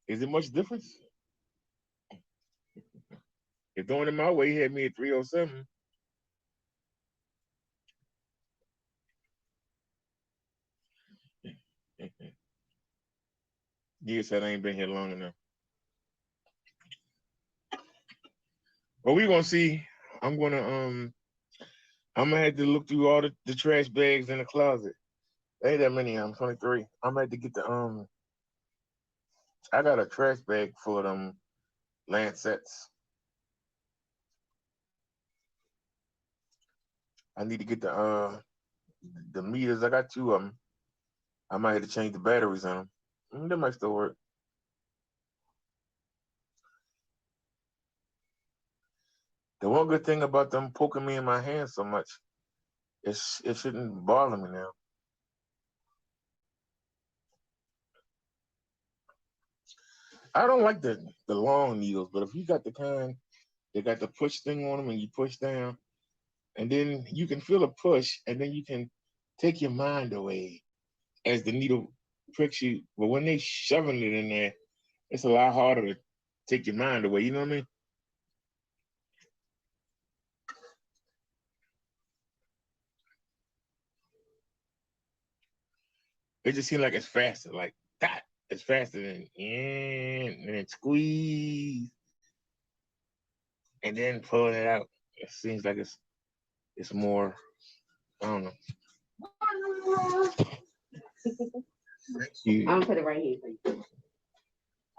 Is it much difference? If throwing it my way had me at 3:07. You said I ain't been here long enough. But we gonna see. I'm gonna have to look through all the trash bags in the closet. There ain't that many. I'm 23. I'm gonna have to get the I got a trash bag full of them Lancets. I need to get the meters. I got two of them. I might have to change the batteries on them. That might still work. The one good thing about them poking me in my hand so much, it shouldn't bother me now. I don't like the long needles, but if you got the kind that got the push thing on them and you push down, and then you can feel a push, and then you can take your mind away as the needle pricks you. But when they shoving it in there, it's a lot harder to take your mind away. You know what I mean? It just seems like it's faster, like that. It's faster than and then squeeze and then pulling it out. It seems like it's more. I don't know. Thank you. I'm gonna put it right here for you.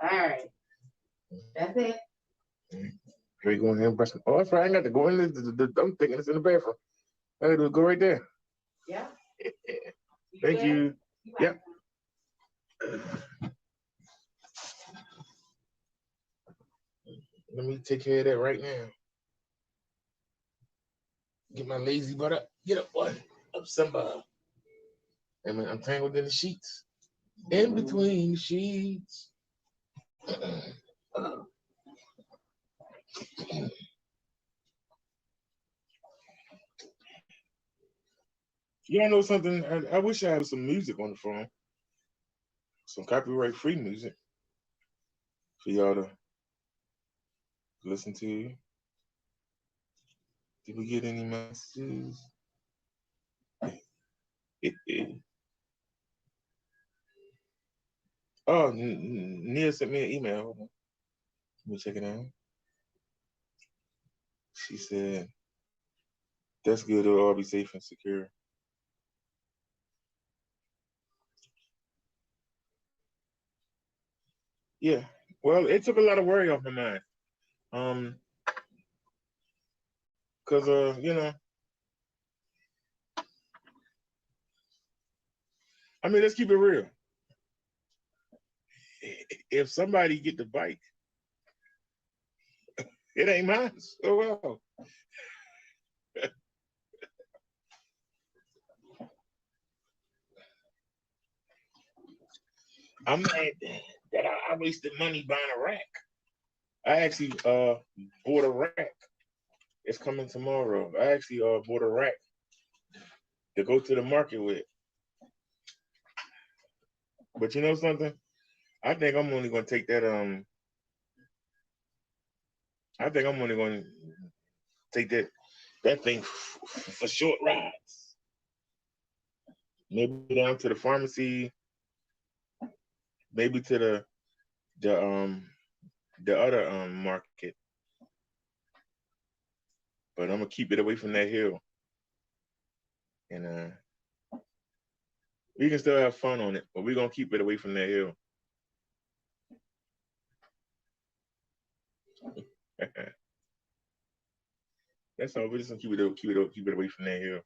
All right. That's it. Here you go in here and brush. Oh, that's right. I got to go in there. I'm thinking it's in the bathroom. I got to go right there. Yeah. Thank you. Yep. Let me take care of that right now. Get my lazy butt up. Get up, boy. Up, somebody. I'm tangled in the sheets. In between the sheets. You know something? I wish I had some music on the phone. Some copyright-free music for y'all to listen to. Did we get any messages? Oh, Nia sent me an email. Hold on. Let me check it out. She said, that's good. It'll all be safe and secure. Yeah. Well, it took a lot of worry off my mind. Because, I mean, let's keep it real. If somebody get the bike, it ain't mine. Oh, well. I'm mad that I wasted money buying a rack. I actually bought a rack. It's coming tomorrow. I actually bought a rack to go to the market with. But you know something? I think I'm only gonna take that I think I'm only gonna take that thing for short rides. Maybe down to the pharmacy, maybe to the other market. But I'm gonna keep it away from that hill. And we can still have fun on it, but we're gonna keep it away from that hill. That's all. We're just gonna keep it away from that hill.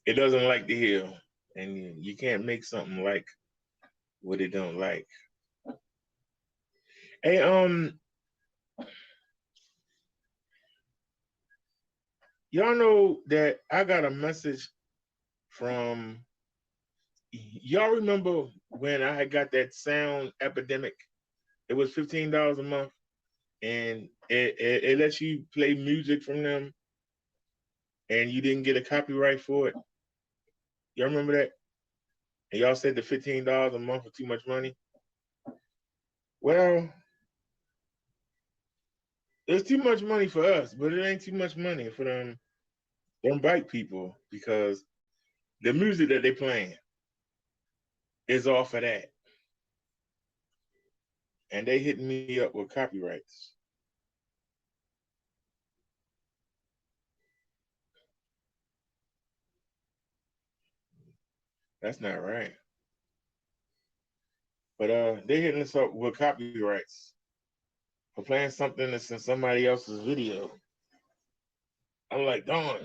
It doesn't like the hill, and you can't make something like what it don't like. Hey, y'all know that I got a message from. Y'all remember when I had got that sound epidemic? It was $15 a month, and it lets you play music from them, and you didn't get a copyright for it. Y'all remember that? And y'all said the $15 a month was too much money. Well, it's too much money for us, but it ain't too much money for them bike people, because the music that they playing is off of that. And they hitting me up with copyrights. That's not right. But they hitting us up with copyrights for playing something that's in somebody else's video. I'm like, darn,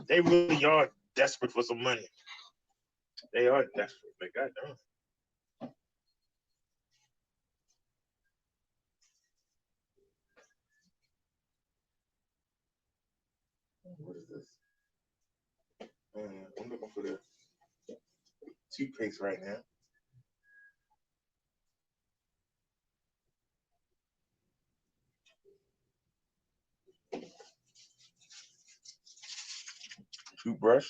they really are desperate for some money. They are desperate. Like, God darn. What is this? I'm looking for the toothpaste right now. Toothbrush.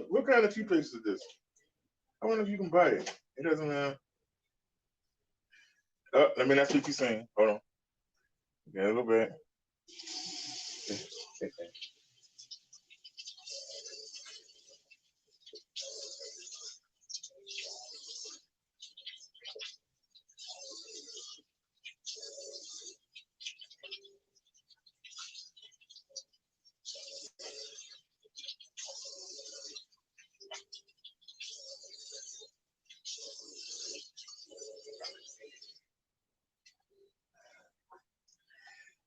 What kind of toothpaste is this? I wonder if you can buy it. It doesn't. I mean, that's what you're saying. Hold on. Yeah, a little bit.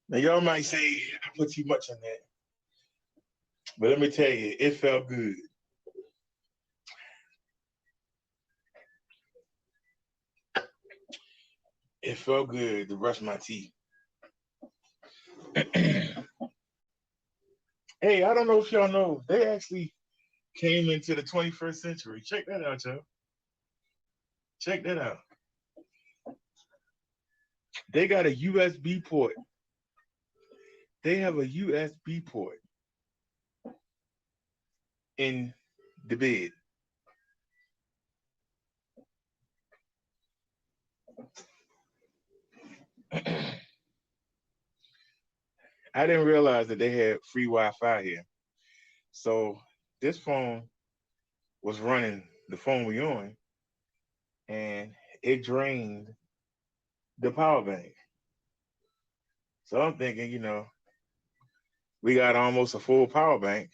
Now, y'all might say I put too much in that, but let me tell you, it felt good. It felt good to brush my teeth. Hey, I don't know if y'all know, they actually came into the 21st century. Check that out, y'all. Check that out. They got a USB port. They have a USB port in the bed. I didn't realize that they had free Wi-Fi here. So this phone was running the phone we on, and it drained the power bank. So I'm thinking, we got almost a full power bank.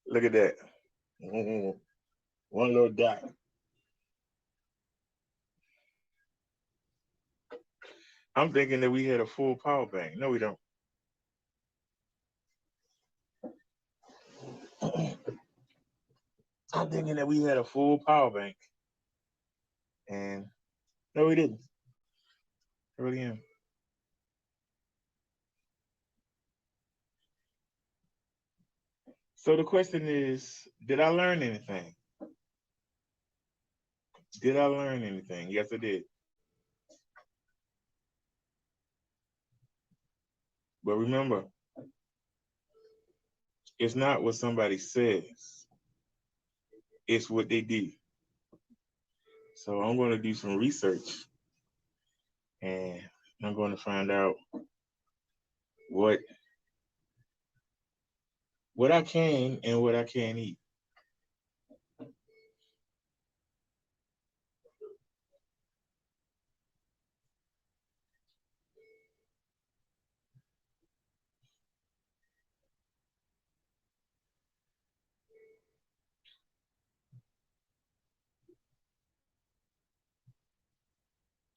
Look at that. One little dot. I'm thinking that we had a full power bank. No, we don't. I'm thinking that we had a full power bank. And no, we didn't. I really am. So the question is, did I learn anything? Did I learn anything? Yes, I did. But remember, it's not what somebody says, it's what they do. So I'm going to do some research and I'm going to find out what I can and what I can't eat.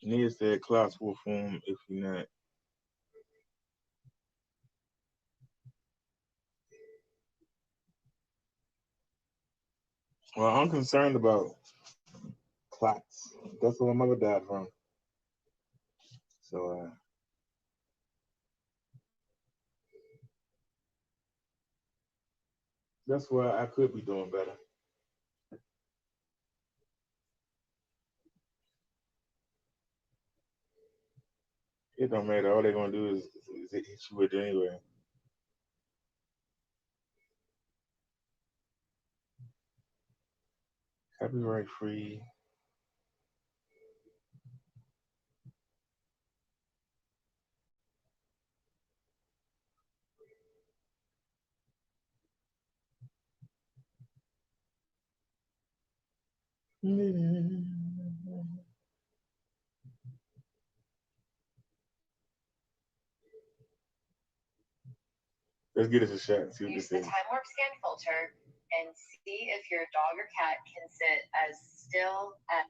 Nia said class will form if you're not. Well, I'm concerned about clots. That's what my mother died from. So that's why I could be doing better. It don't matter. All they're gonna do is hit you with it anyway. Copyright free. Let's get us a shot. See what Use this the is. time warp scan filter and see if your dog or cat can sit as still as.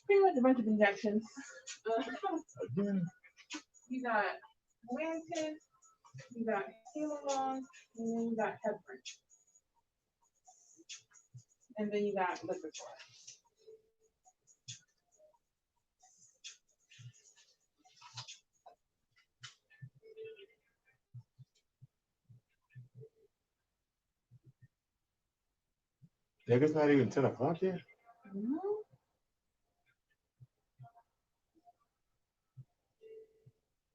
Pretty much a bunch of injections. Again. You got Lantus, you got Halon, and then you got heparin. And then you got Lipitor. Nigga, it's not even 10 o'clock yet.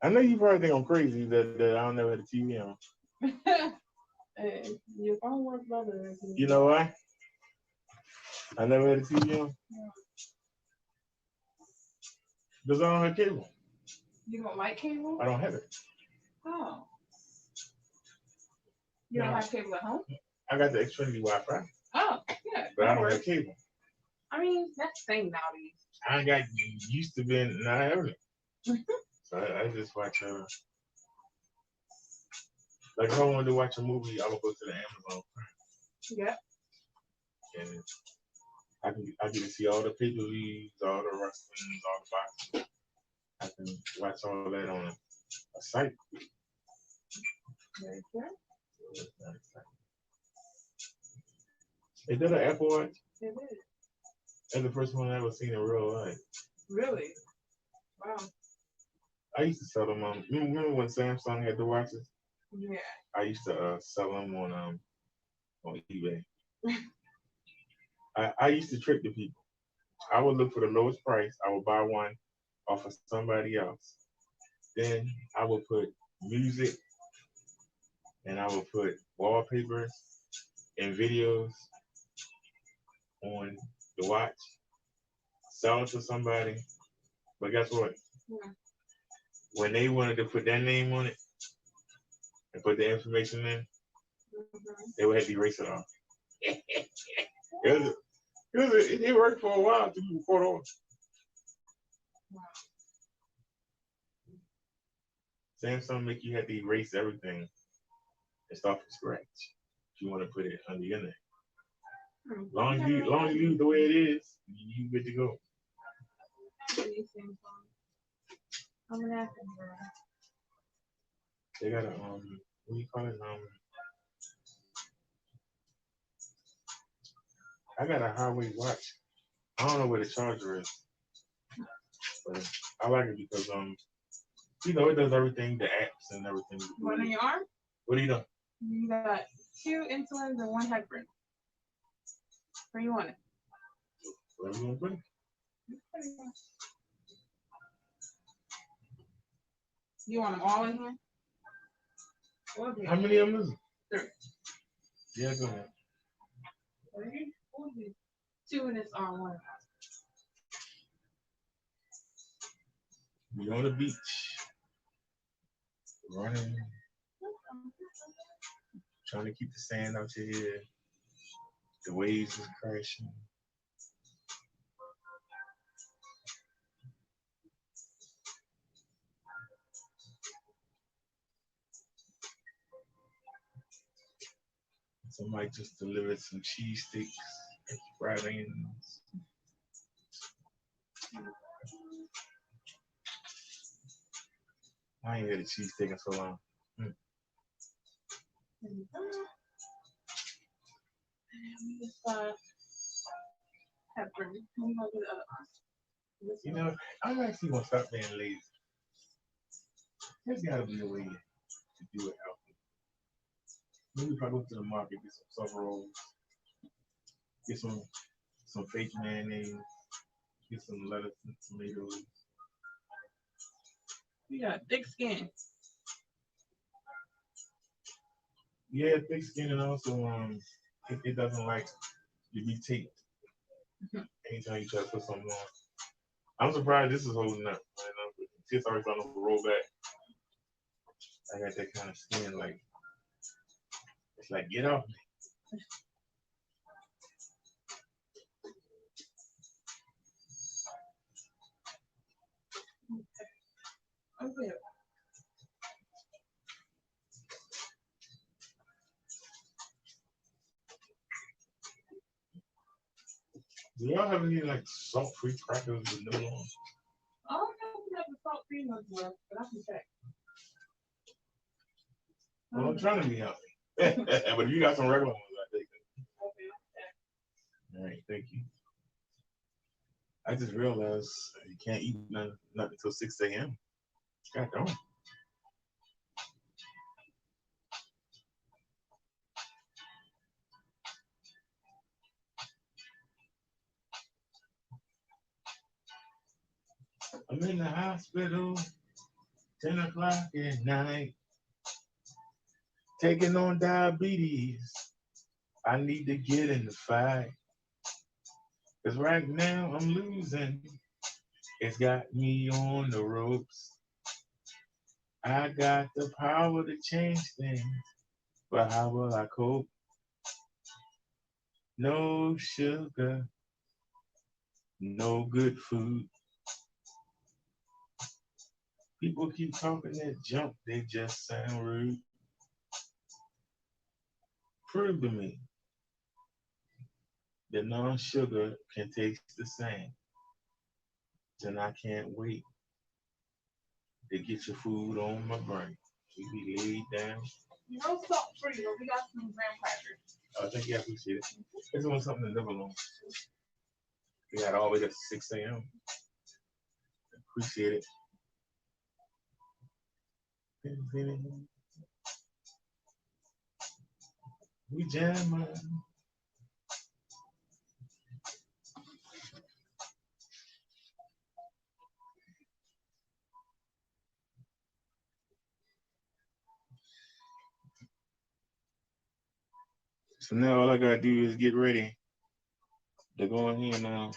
I know you probably think I'm crazy that I don't never have the TV on. Hey, your phone works better. You know why? I never had the TV on. Because I don't have cable. You don't like cable? I don't have it. Oh. You don't have cable at home? I got the Xfinity Wi-Fi. Oh, yeah. But I don't have cable. I mean, that's the thing nowadays. I got used to being not having it. So I just watch like if I wanted to watch a movie, I would go to the Amazon. Yeah. And I get to see all the pay-per-views, all the wrestling, all the boxing. I can watch all that on a site. Very good. Is that an Apple Watch? It is. That's the first one I ever seen in real life. Really? Wow. I used to sell them on. Remember when Samsung had the watches? Yeah. I used to sell them on eBay. I used to trick the people. I would look for the lowest price. I would buy one off of somebody else. Then I would put music and I would put wallpapers and videos on the watch. Sell it to somebody. But guess what? Yeah. When they wanted to put their name on it and put the information in, they would have to erase it off. It worked for a while to be caught on. Wow. Samsung make you have to erase everything and start from scratch if you want to put it under your name. Long as you leave it the way it is, you good to go. They got a what do you call it? I got a Huawei watch. I don't know where the charger is, but I like it because it does everything, the apps and everything. One on your arm? What do you know? You got 2 insulins and 1 heparin. Where you want it? Where we gonna put it? You want them all in here? How many of them is it? 3. Yeah, go ahead. 2 in this arm, 1 in We on the beach. Running. Trying to keep the sand out your head. The waves is crashing. Somebody just delivered some cheesesteaks and fried onions. I ain't had a cheesesteak in so long. You know, I'm actually gonna stop being lazy. There's gotta be a way to do it healthy. Maybe if I go to the market, get some summer rolls, get some fake mayonnaise, get some lettuce and tomatoes. You got thick skin. Yeah, thick skin, and also it doesn't like to be taped anytime you try to put something on. I'm surprised this is holding up. It's already starting to roll back. I got that kind of skin, like it's like get off me. Okay. Do y'all have any like salt-free crackers with no on? I don't know if we have the salt cream as well, but I can check. Well, I'm trying to be healthy. But if you got some regular ones, I take them. Okay. All right, thank you. I just realized you can't eat nothing until 6 a.m. God darn. I'm in the hospital, 10 o'clock at night, taking on diabetes. I need to get in the fight. Because right now I'm losing. It's got me on the ropes. I got the power to change things, but how will I cope? No sugar, no good food. People keep talking that junk, they just sound rude. Prove to me that non-sugar can taste the same. Then I can't wait to get your food on my brain. We be laid down. No salt free, but we got some graham crackers. I think you appreciate it. It's on something to live alone. We got all the way to 6 a.m. Appreciate it. We jam. So now all I gotta do is get ready to go in here now.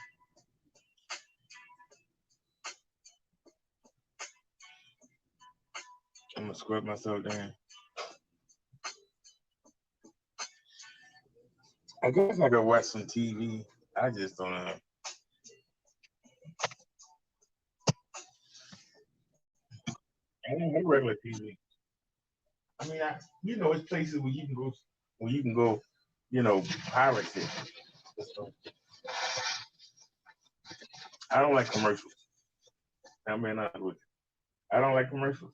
I'm gonna scrub myself down. I guess I could watch some TV. I just don't know. I don't have regular TV. I mean, it's places where you can go, pirate it. I don't like commercials. I mean, I don't like commercials.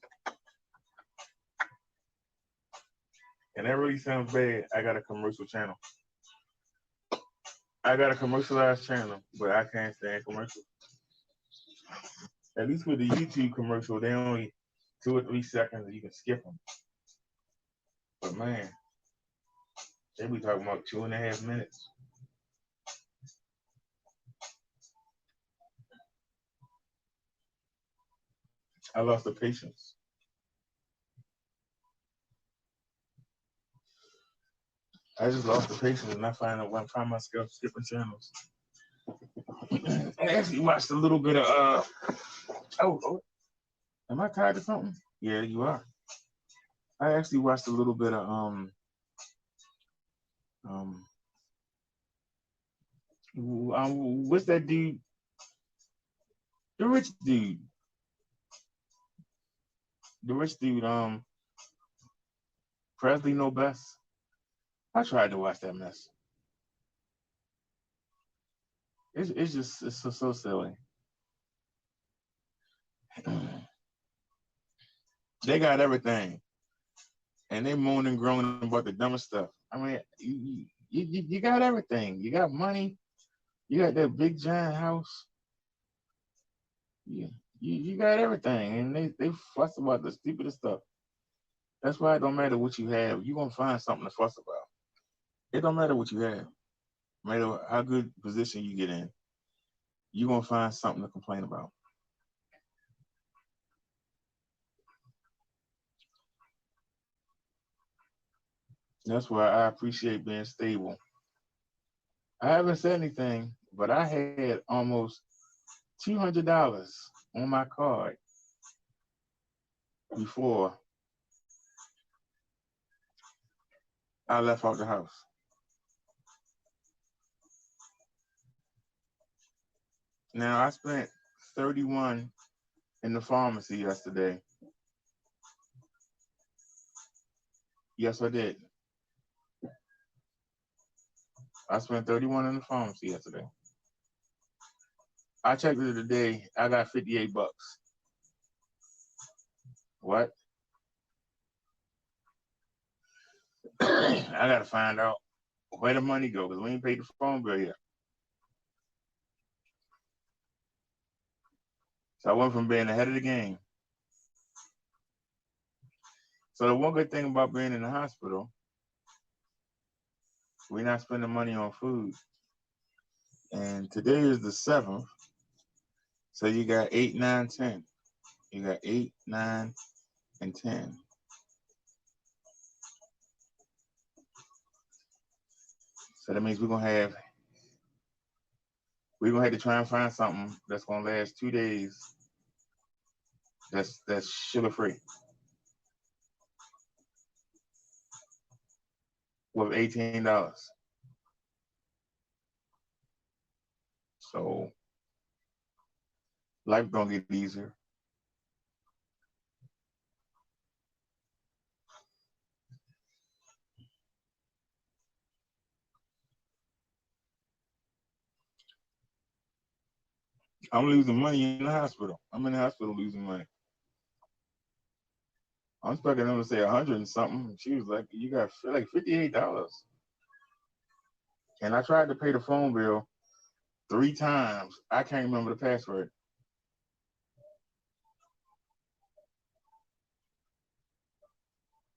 And that really sounds bad. I got a commercial channel. I got a commercialized channel, but I can't stand commercials. At least with the YouTube commercial, they only 2 or 3 seconds, you can skip them. But man, they be talking about 2.5 minutes. I lost the patience. I just lost the patience, and I find myself skipping channels. I actually watched a little bit of oh, am I tired of something? Yeah, you are. I actually watched a little bit of um what's that dude? The rich dude. The rich dude, Presley No Best. I tried to watch that mess. It's just it's so silly. They got everything, and they moan and groan about the dumbest stuff. I mean, you got everything. You got money. You got that big giant house. Yeah, you got everything, and they fuss about the stupidest stuff. That's why it don't matter what you have. You're gonna find something to fuss about. It don't matter what you have. No matter how good position you get in, you're gonna find something to complain about. That's why I appreciate being stable. I haven't said anything, but I had almost $200 on my card before I left out the house. Now I spent 31 in the pharmacy yesterday. Yes, I did. I spent 31 in the pharmacy yesterday. I checked it today. I got 58 bucks. What? I gotta find out where the money go because we ain't paid the phone bill yet. So I went from being ahead of the game. So the one good thing about being in the hospital, we're not spending money on food. And today is the 7th. So you got 8, 9, 10. You got 8, 9, and 10. So that means we're gonna have to try and find something that's gonna last 2 days. That's sugar free with $18. So life gonna get easier. I'm losing money in the hospital. I'm in the hospital losing money. I'm expecting them to say 100 and something. She was like, "You got like $58." And I tried to pay the phone bill 3 times. I can't remember the password.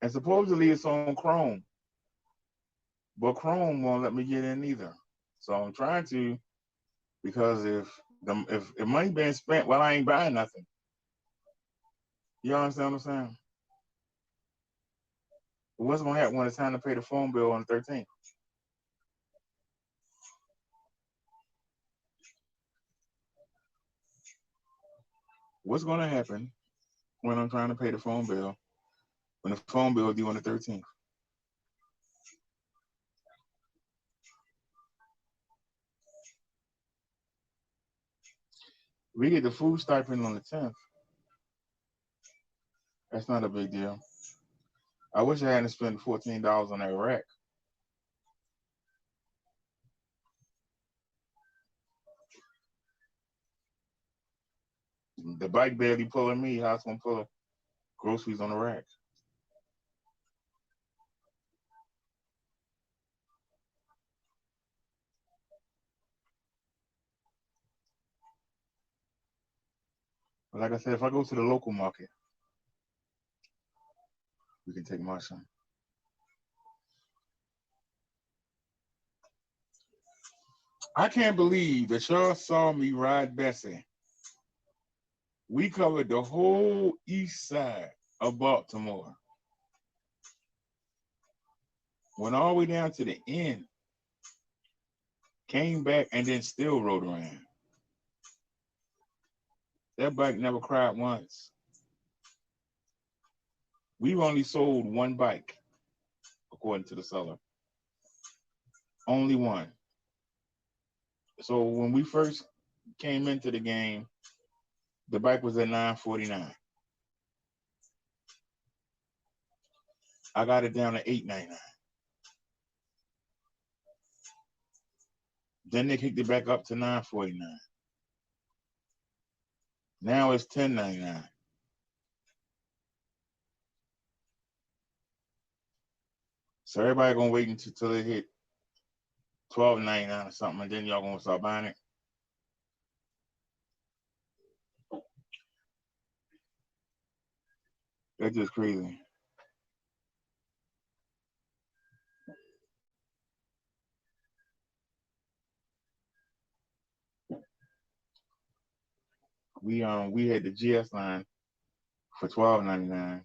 And supposedly it's on Chrome, but Chrome won't let me get in either. So I'm trying to, because if money being spent, well, I ain't buying nothing. You understand what I'm saying? What's gonna happen when it's time to pay the phone bill on the 13th? What's gonna happen when I'm trying to pay the phone bill when the phone bill is due on the 13th? We get the food stipend on the 10th. That's not a big deal. I wish I hadn't spent $14 on that rack. The bike barely pulling me. How's gonna pull groceries on the rack? But like I said, if I go to the local market, we can take my son. I can't believe that y'all saw me ride Bessie. We covered the whole east side of Baltimore. Went all the way down to the end. Came back and then still rode around. That bike never cried once. We've only sold one bike, according to the seller. Only one. So when we first came into the game, the bike was at $949. I got it down to $899. Then they kicked it back up to $949. Now it's $1099. So everybody gonna wait until it hit $12.99 or something, and then y'all gonna start buying it. That's just crazy. We had the GS line for $12.99.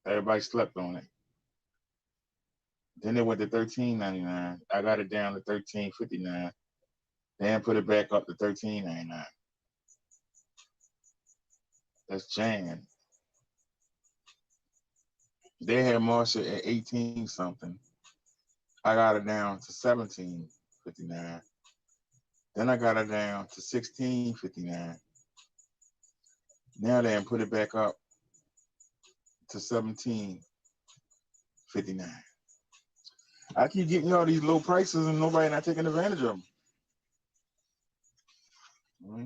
Everybody slept on it. Then it went to $13.99. I got it down to $13.59. Then put it back up to $13.99. That's Jan. They had Marshall at 18 something. I got it down to $17.59. Then I got it down to $16.59. Now they put it back up to $17.59. I keep getting all these low prices and nobody not taking advantage of them. Mm-hmm.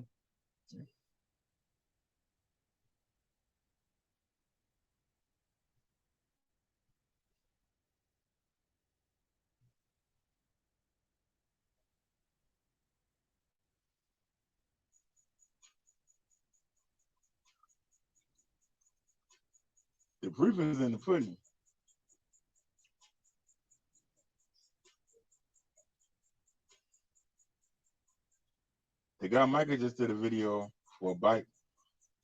The proof is in the pudding. The guy Michael just did a video for a bike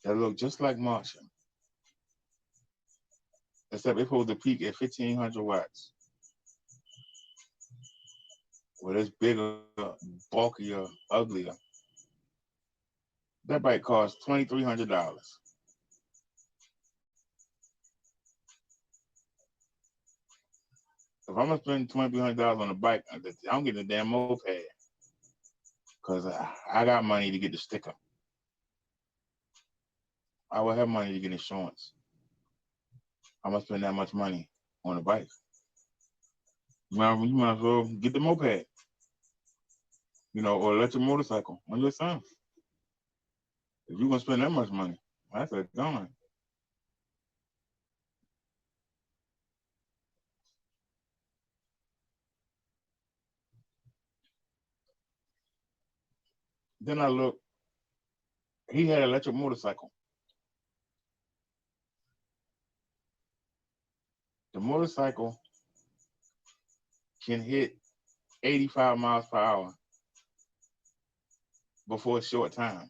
that looked just like Marshall, except it supposed to peak at 1,500 watts. Well, it's bigger, bulkier, uglier. That bike costs $2,300. If I'm gonna spend $2,300 on a bike, I'm getting a damn moped because I got money to get the sticker. I will have money to get insurance. I'm gonna spend that much money on a bike. You might as well get the moped, or electric motorcycle on your son. If you're gonna spend that much money, that's a gun. Then I look, he had an electric motorcycle. The motorcycle can hit 85 miles per hour before a short time.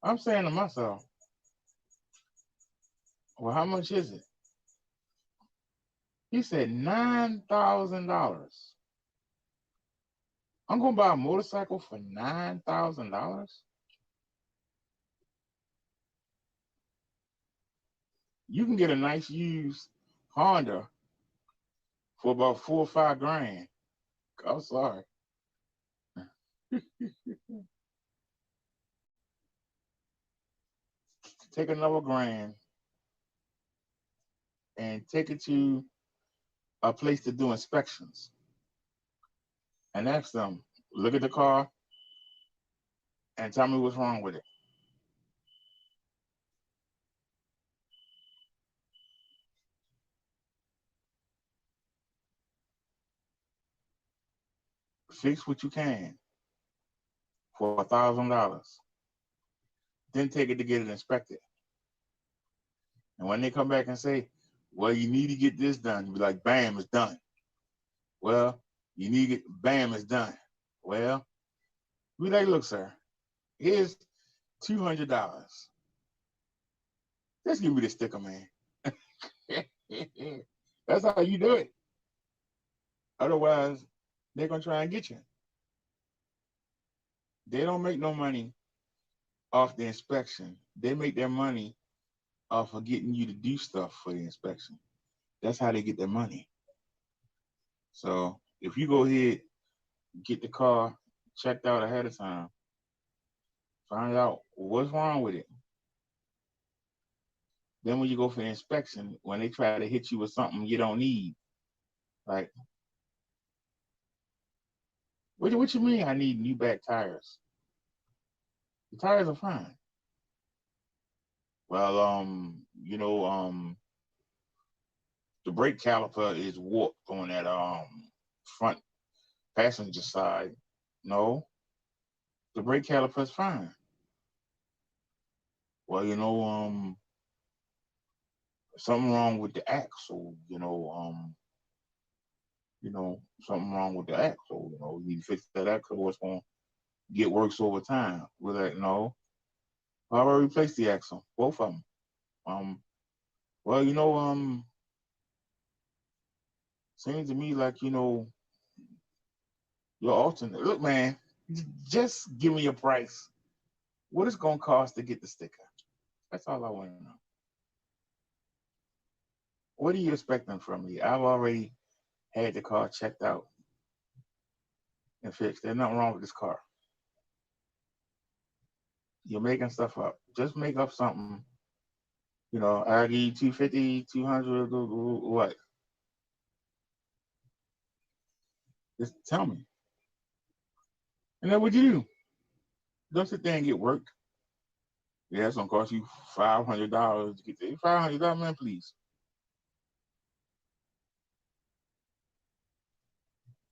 I'm saying to myself, well, how much is it? He said $9,000. I'm gonna buy a motorcycle for $9,000. You can get a nice used Honda for about $4 or $5 grand. I'm sorry. Take another grand and take it to a place to do inspections and ask them, look at the car and tell me what's wrong with it. Fix what you can for $1,000. Then take it to get it inspected. And when they come back and say, well, you need to get this done, you be like, bam, it's done. Well, you need to get, bam, it's done. Well, be like, look, sir, here's $200. Just give me the sticker, man. That's how you do it. Otherwise, they're going to try and get you. They don't make no money off the inspection. They make their money off of getting you to do stuff for the inspection. That's how they get their money. So if you go ahead, get the car checked out ahead of time, find out what's wrong with it. Then when you go for the inspection, when they try to hit you with something you don't need, like, what you mean I need new back tires? The tires are fine. Well, the brake caliper is warped on that front passenger side. No, the brake caliper is fine. Well, something wrong with the axle. Something wrong with the axle. You need to fix that axle. What's going to get worse over time? We're like, no, I already replaced the axle, both of them. Well, seems to me like your alternate. Look, man, just give me a price. What it's gonna cost to get the sticker? That's all I want to know. What are you expecting from me? I've already had the car checked out and fixed. There's nothing wrong with this car. You're making stuff up. Just make up something. I give you 250, 200, what? Just tell me. And then what you do? Don't sit there and get work. Yeah, it's gonna cost you $500 to get there. $500, man, please.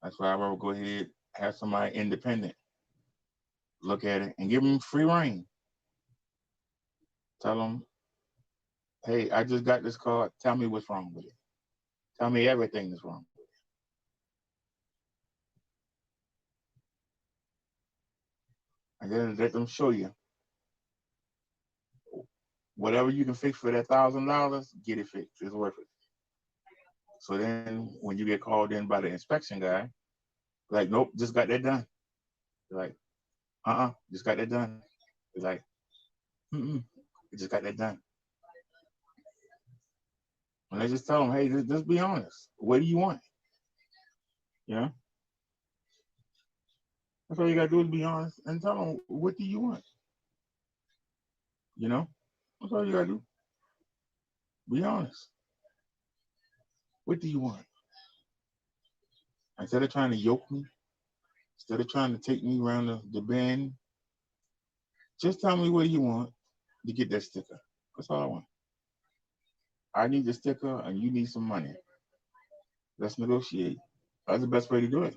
That's why I would go ahead, have somebody independent look at it and give them free reign. Tell them, hey, I just got this car. Tell me what's wrong with it. Tell me everything that's wrong with it. And then let them show you. Whatever you can fix for that $1,000, get it fixed. It's worth it. So then when you get called in by the inspection guy, like, nope, just got that done. You're like, just got that done. You're like, just got that done. And I just tell them, hey, just be honest. What do you want? That's all you gotta do is be honest and tell them, what do you want? That's all you gotta do. Be honest. What do you want? Instead of trying to yoke me, instead of trying to take me around the bend, just tell me what you want to get that sticker. That's all I want. I need the sticker and you need some money. Let's negotiate. That's the best way to do it.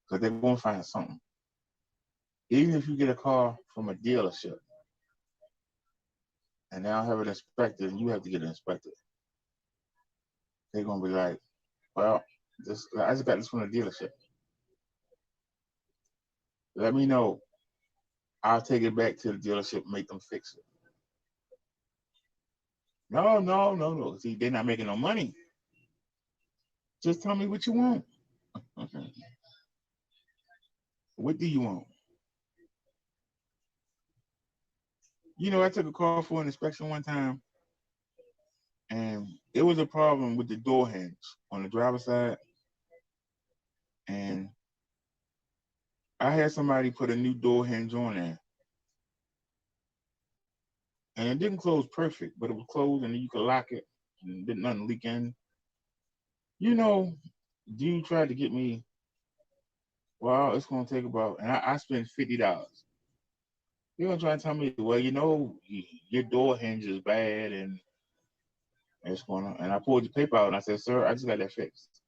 Because they're going to find something. Even if you get a car from a dealership and they don't have it inspected and you have to get it inspected, they're going to be like, well, I just got this from the dealership. Let me know. I'll take it back to the dealership and make them fix it. No. See, they're not making no money. Just tell me what you want. What do you want? I took a car for an inspection one time, and it was a problem with the door hinge on the driver's side. And I had somebody put a new door hinge on there. And it didn't close perfect, but it was closed and you could lock it and didn't nothing leak in. Dude tried to get me, well, it's going to take about, and I spent $50. You're going to try and tell me, well, your door hinge is bad and it's going to, and I pulled the paper out and I said, sir, I just got that fixed.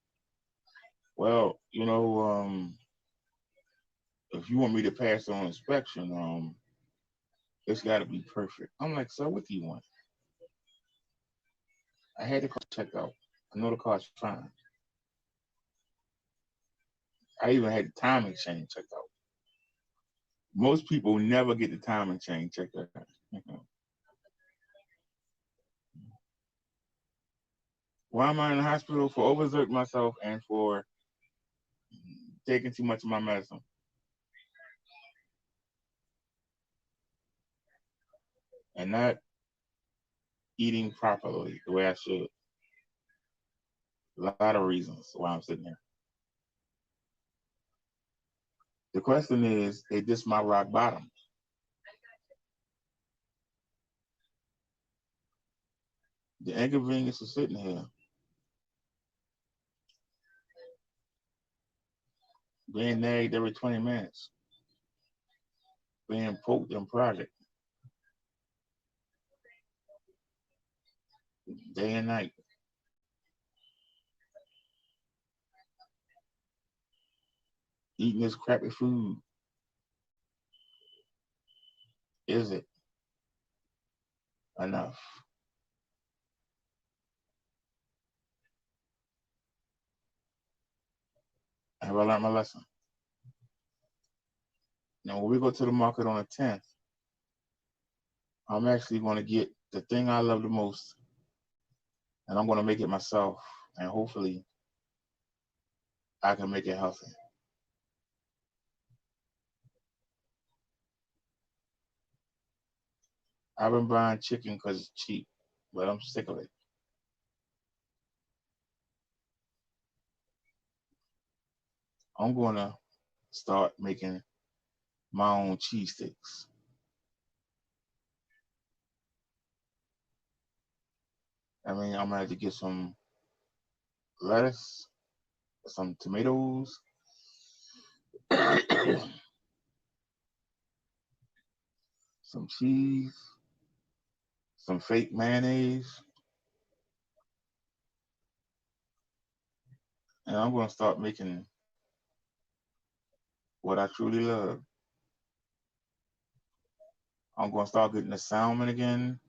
Well, if you want me to pass on inspection, it's got to be perfect. I'm like, sir, what do you want? I had the car checked out. I know the car's fine. I even had the timing chain checked out. Most people never get the timing chain checked out. Why am I in the hospital? For overexerting myself and for taking too much of my medicine. and not eating properly the way I should. A lot of reasons why I'm sitting here. The question is this my rock bottom? The inconvenience of sitting here, being nagged every 20 minutes, being poked and prodded day and night. Eating this crappy food. Is it enough? Have I learned my lesson? Now, when we go to the market on the 10th, I'm actually going to get the thing I love the most, and I'm going to make it myself, and hopefully I can make it healthy. I've been buying chicken because it's cheap, but I'm sick of it. I'm going to start making my own cheese sticks. I mean, I'm going to have to get some lettuce, some tomatoes, some cheese, some fake mayonnaise, and I'm going to start making what I truly love. I'm going to start getting the salmon again,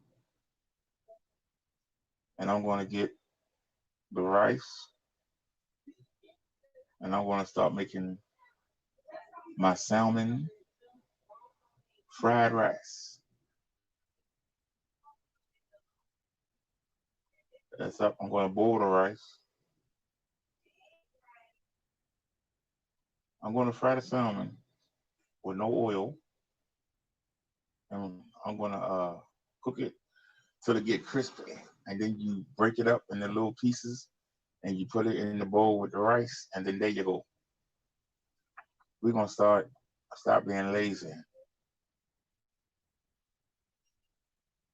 and I'm going to get the rice, and I'm going to start making my salmon fried rice. That's up. I'm going to boil the rice. I'm going to fry the salmon with no oil, and I'm going to cook it till it get crispy, and then you break it up into little pieces, and you put it in the bowl with the rice, and then there you go. We're going to stop being lazy.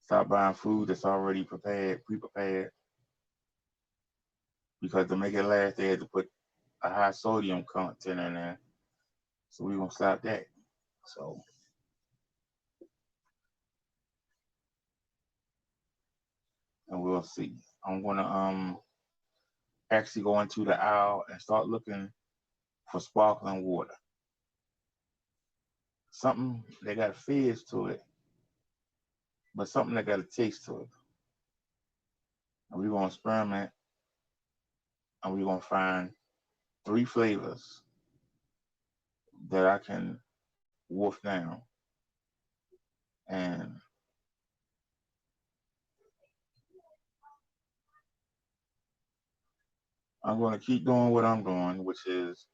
Stop buying food that's already pre-prepared, because to make it last, they had to put a high sodium content in there. So we're going to stop that. So and we'll see. I'm going to actually go into the aisle and start looking for sparkling water. Something that got fizz to it, but something that got a taste to it. And we're going to experiment, and we're going to find 3 flavors that I can wolf down. And I'm going to keep doing what I'm doing, which is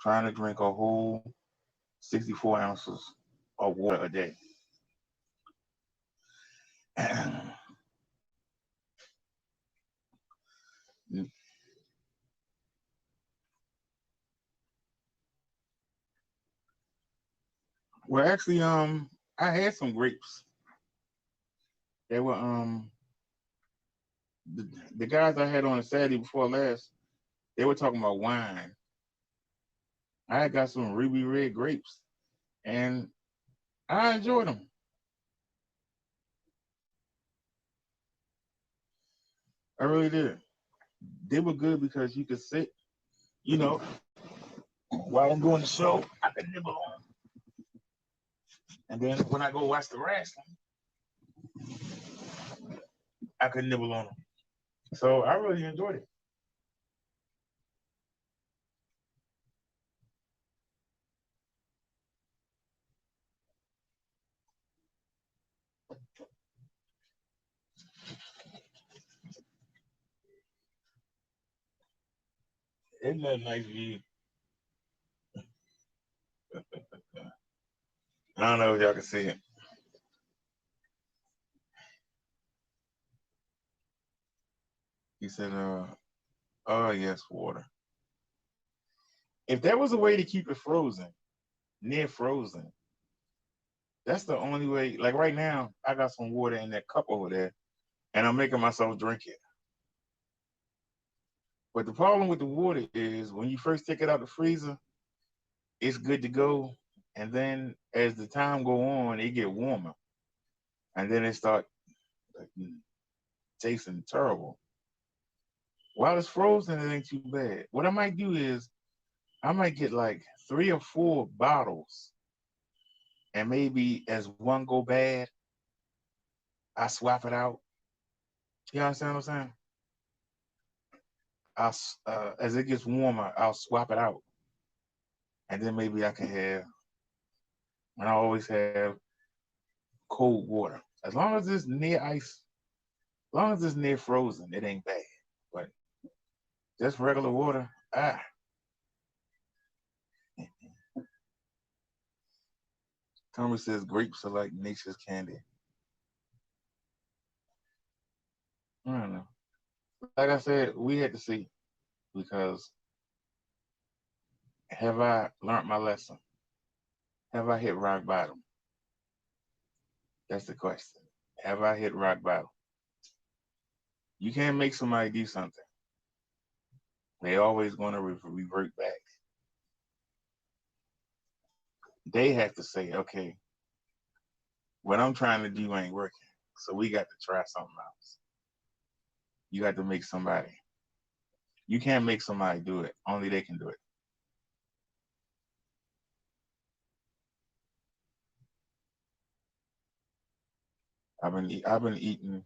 trying to drink a whole 64 ounces of water a day. Well, actually, I had some grapes. They were the guys I had on the Saturday before last. They were talking about wine. I had got some ruby red grapes, and I enjoyed them. I really did. They were good because you could sit, while I'm doing the show, I could nibble on them. And then when I go watch the wrestling, I could nibble on them. So I really enjoyed it. Isn't that a nice view? I don't know if y'all can see it. He said, oh yes, water. If there was a way to keep it frozen, near frozen, that's the only way. Like right now, I got some water in that cup over there, and I'm making myself drink it. But the problem with the water is when you first take it out the freezer, it's good to go. And then as the time go on, it get warmer. And then it start like, tasting terrible. While it's frozen, it ain't too bad. What I might do is I might get like 3 or 4 bottles, and maybe as one go bad, I swap it out. You understand what I'm saying? As it gets warmer, I'll swap it out, and then maybe I can have. And I always have cold water. As long as it's near ice, as long as it's near frozen, it ain't bad. But just regular water, Tommy says grapes are like nature's candy. I don't know. Like I said, we had to see, because have I learned my lesson? Have I hit rock bottom? That's the question. Have I hit rock bottom? You can't make somebody do something. They always going to revert back. They have to say, okay, what I'm trying to do ain't working, so we got to try something else. You got to make somebody. You can't make somebody do it. Only they can do it. I've been eating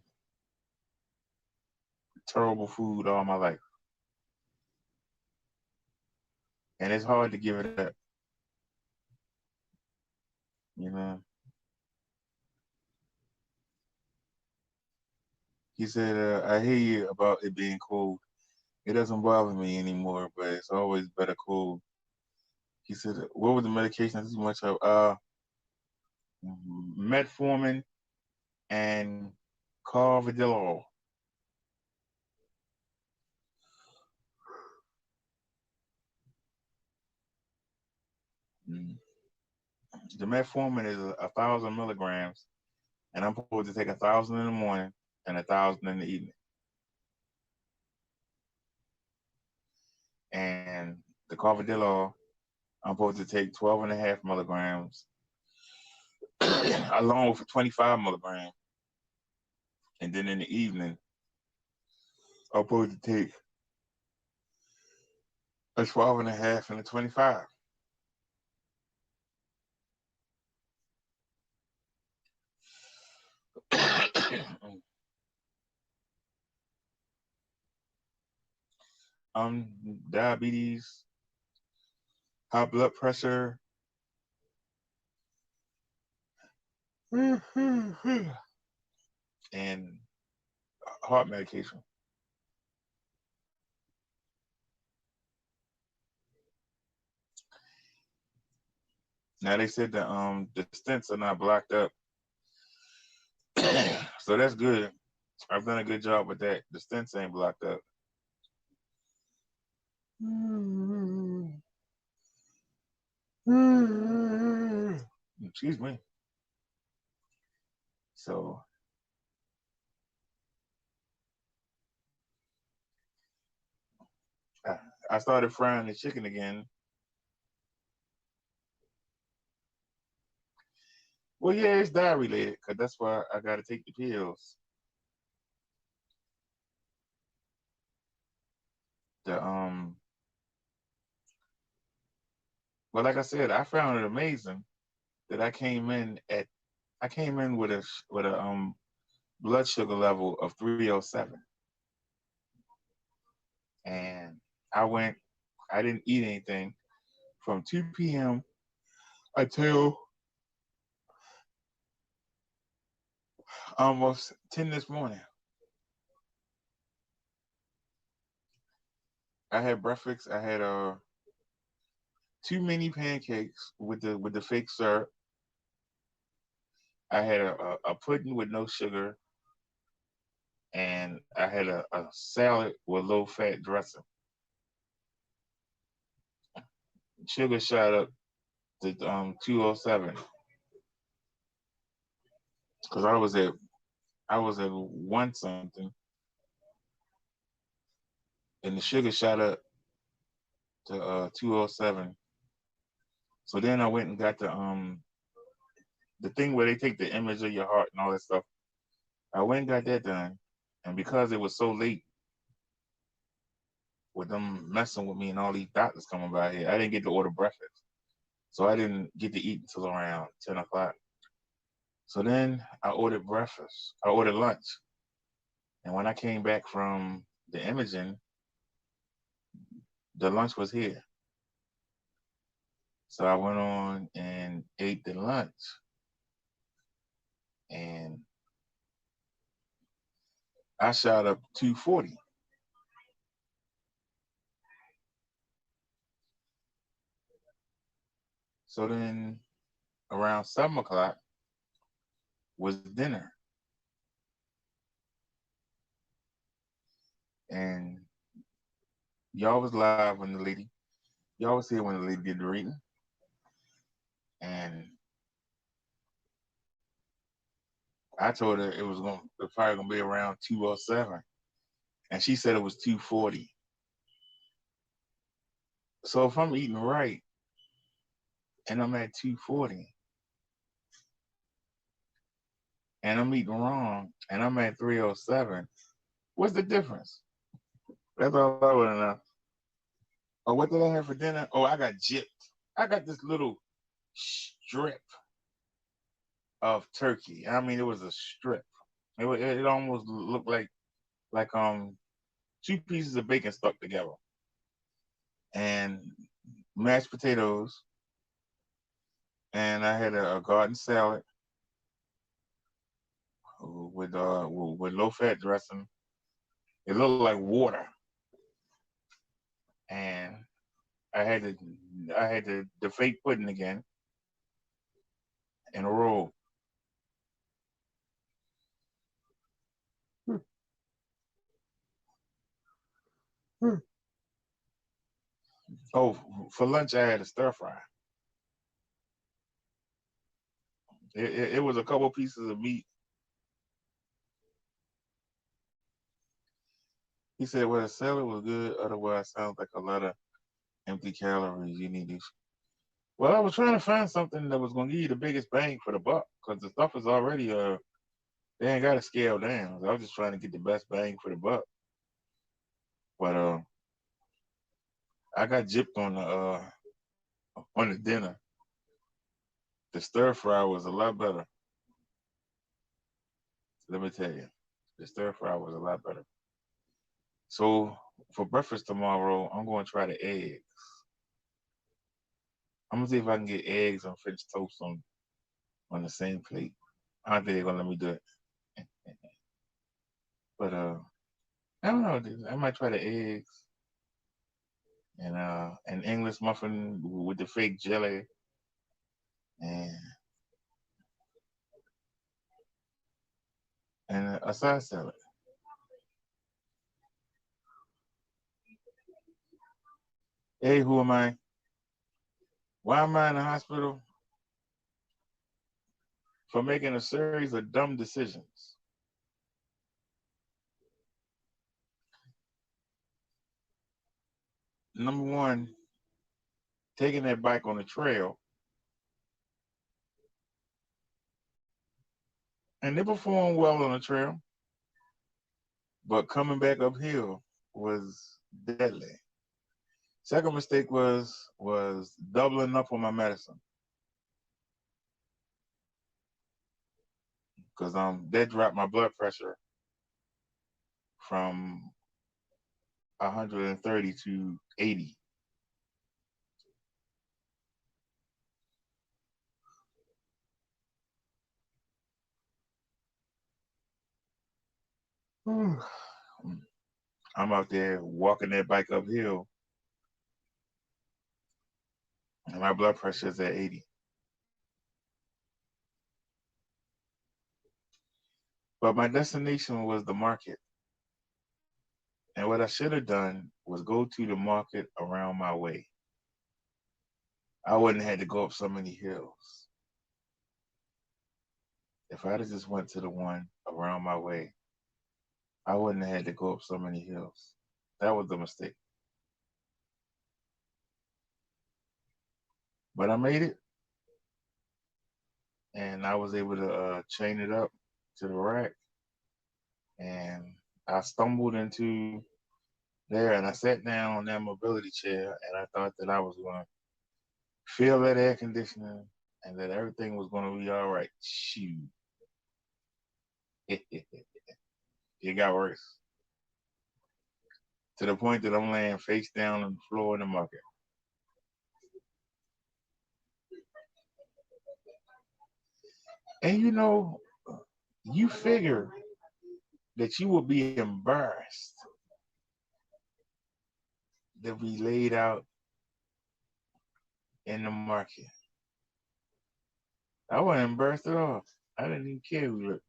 terrible food all my life, and it's hard to give it up. You know. He said, "I hear you about it being cold. It doesn't bother me anymore, but it's always better cold." He said, "What was the medication? Too much of metformin and carvedilol." Mm. The metformin is 1,000 milligrams, and I'm supposed to take 1,000 in the morning and 1,000 in the evening. And the carvedilol, I'm supposed to take 12.5 milligrams along with 25 milligrams. And then in the evening, I'm supposed to take a 12.5 and a 25. Diabetes, high blood pressure, and heart medication. Now they said that the stents are not blocked up, so that's good. I've done a good job with that. The stents ain't blocked up. Excuse me. So I started frying the chicken again. Well, yeah, it's diet related, because that's why I got to take the pills. The Well, like I said, I found it amazing that I came in with a blood sugar level of 307, and I didn't eat anything from 2 p.m. until almost 10 this morning. I had breakfast. I had 2 mini pancakes with the fake syrup. I had a pudding with no sugar, and I had a salad with low-fat dressing. Sugar shot up to 207 because I was at 1 something, and the sugar shot up to 207. So then I went and got the thing where they take the image of your heart and all that stuff. I went and got that done, and because it was so late with them messing with me and all these doctors coming by here, I didn't get to order breakfast. So I didn't get to eat until around 10 o'clock. So then I ordered breakfast. I ordered lunch. And when I came back from the imaging, the lunch was here. So I went on and ate the lunch. And I shot up 240. So then around 7 o'clock was dinner. And y'all was live when y'all was here when the lady did the reading. And I told her it was probably gonna be around 207. And she said it was 240. So if I'm eating right and I'm at 240, and I'm eating wrong and I'm at 307, what's the difference? That's all I want to know. Oh, what did I have for dinner? Oh, I got gypped. I got this little strip of turkey. I mean, it was a strip. It almost looked like 2 pieces of bacon stuck together, and mashed potatoes, and I had a garden salad with low-fat dressing. It looked like water, and I had the fake pudding again, and a roll. Oh, for lunch I had a stir fry. It was a couple pieces of meat. He said, well, the salad was good. Otherwise, sounds like a lot of empty calories. You need these. Well, I was trying to find something that was going to give you the biggest bang for the buck, because the stuff is already, they ain't got to scale down. So I was just trying to get the best bang for the buck. But I got gypped on the dinner. The stir fry was a lot better. Let me tell you, the stir fry was a lot better. So for breakfast tomorrow, I'm going to try the eggs. I'm gonna see if I can get eggs and French toast on the same plate. I don't think they're gonna let me do it. But I don't know. I might try the eggs and an English muffin with the fake jelly and a side salad. Hey, who am I? Why am I in the hospital? For making a series of dumb decisions. Number one, taking that bike on the trail. And they performed well on the trail. But coming back uphill was deadly. Second mistake was doubling up on my medicine. Because that dropped my blood pressure from 130 to 80. I'm out there walking that bike uphill, and my blood pressure is at 80. But my destination was the market. And what I should have done was go to the market around my way. I wouldn't have had to go up so many hills. If I'd have just went to the one around my way, I wouldn't have had to go up so many hills. That was the mistake. But I made it, and I was able to chain it up to the rack. And I stumbled into there, and I sat down on that mobility chair, and I thought that I was going to feel that air conditioning and that everything was going to be all right. Shoot. It got worse. To the point that I'm laying face down on the floor in the market. And you know, you figure that you will be embarrassed to be laid out in the market. I wasn't embarrassed at all. I didn't even care who looked.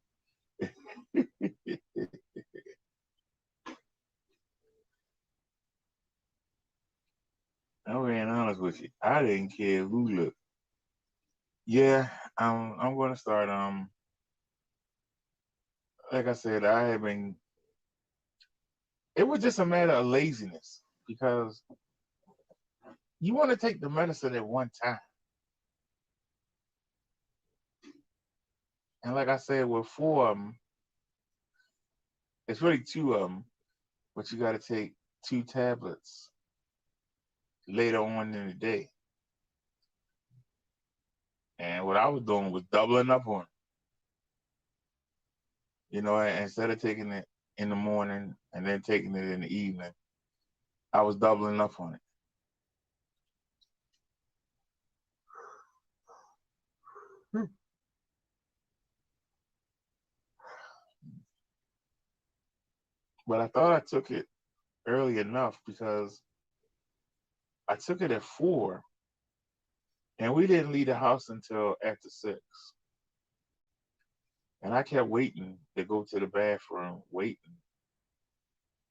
I'm being honest with you. I didn't care who looked. Yeah, I'm gonna start like I said, it was just a matter of laziness because you want to take the medicine at one time. And like I said, with 4 of them, it's really 2 of them, but you got to take 2 tablets later on in the day. And what I was doing was doubling up on it. You know, instead of taking it in the morning and then taking it in the evening, I was doubling up on it. But I thought I took it early enough because I took it at 4 and we didn't leave the house until after 6. And I kept waiting to go to the bathroom, waiting,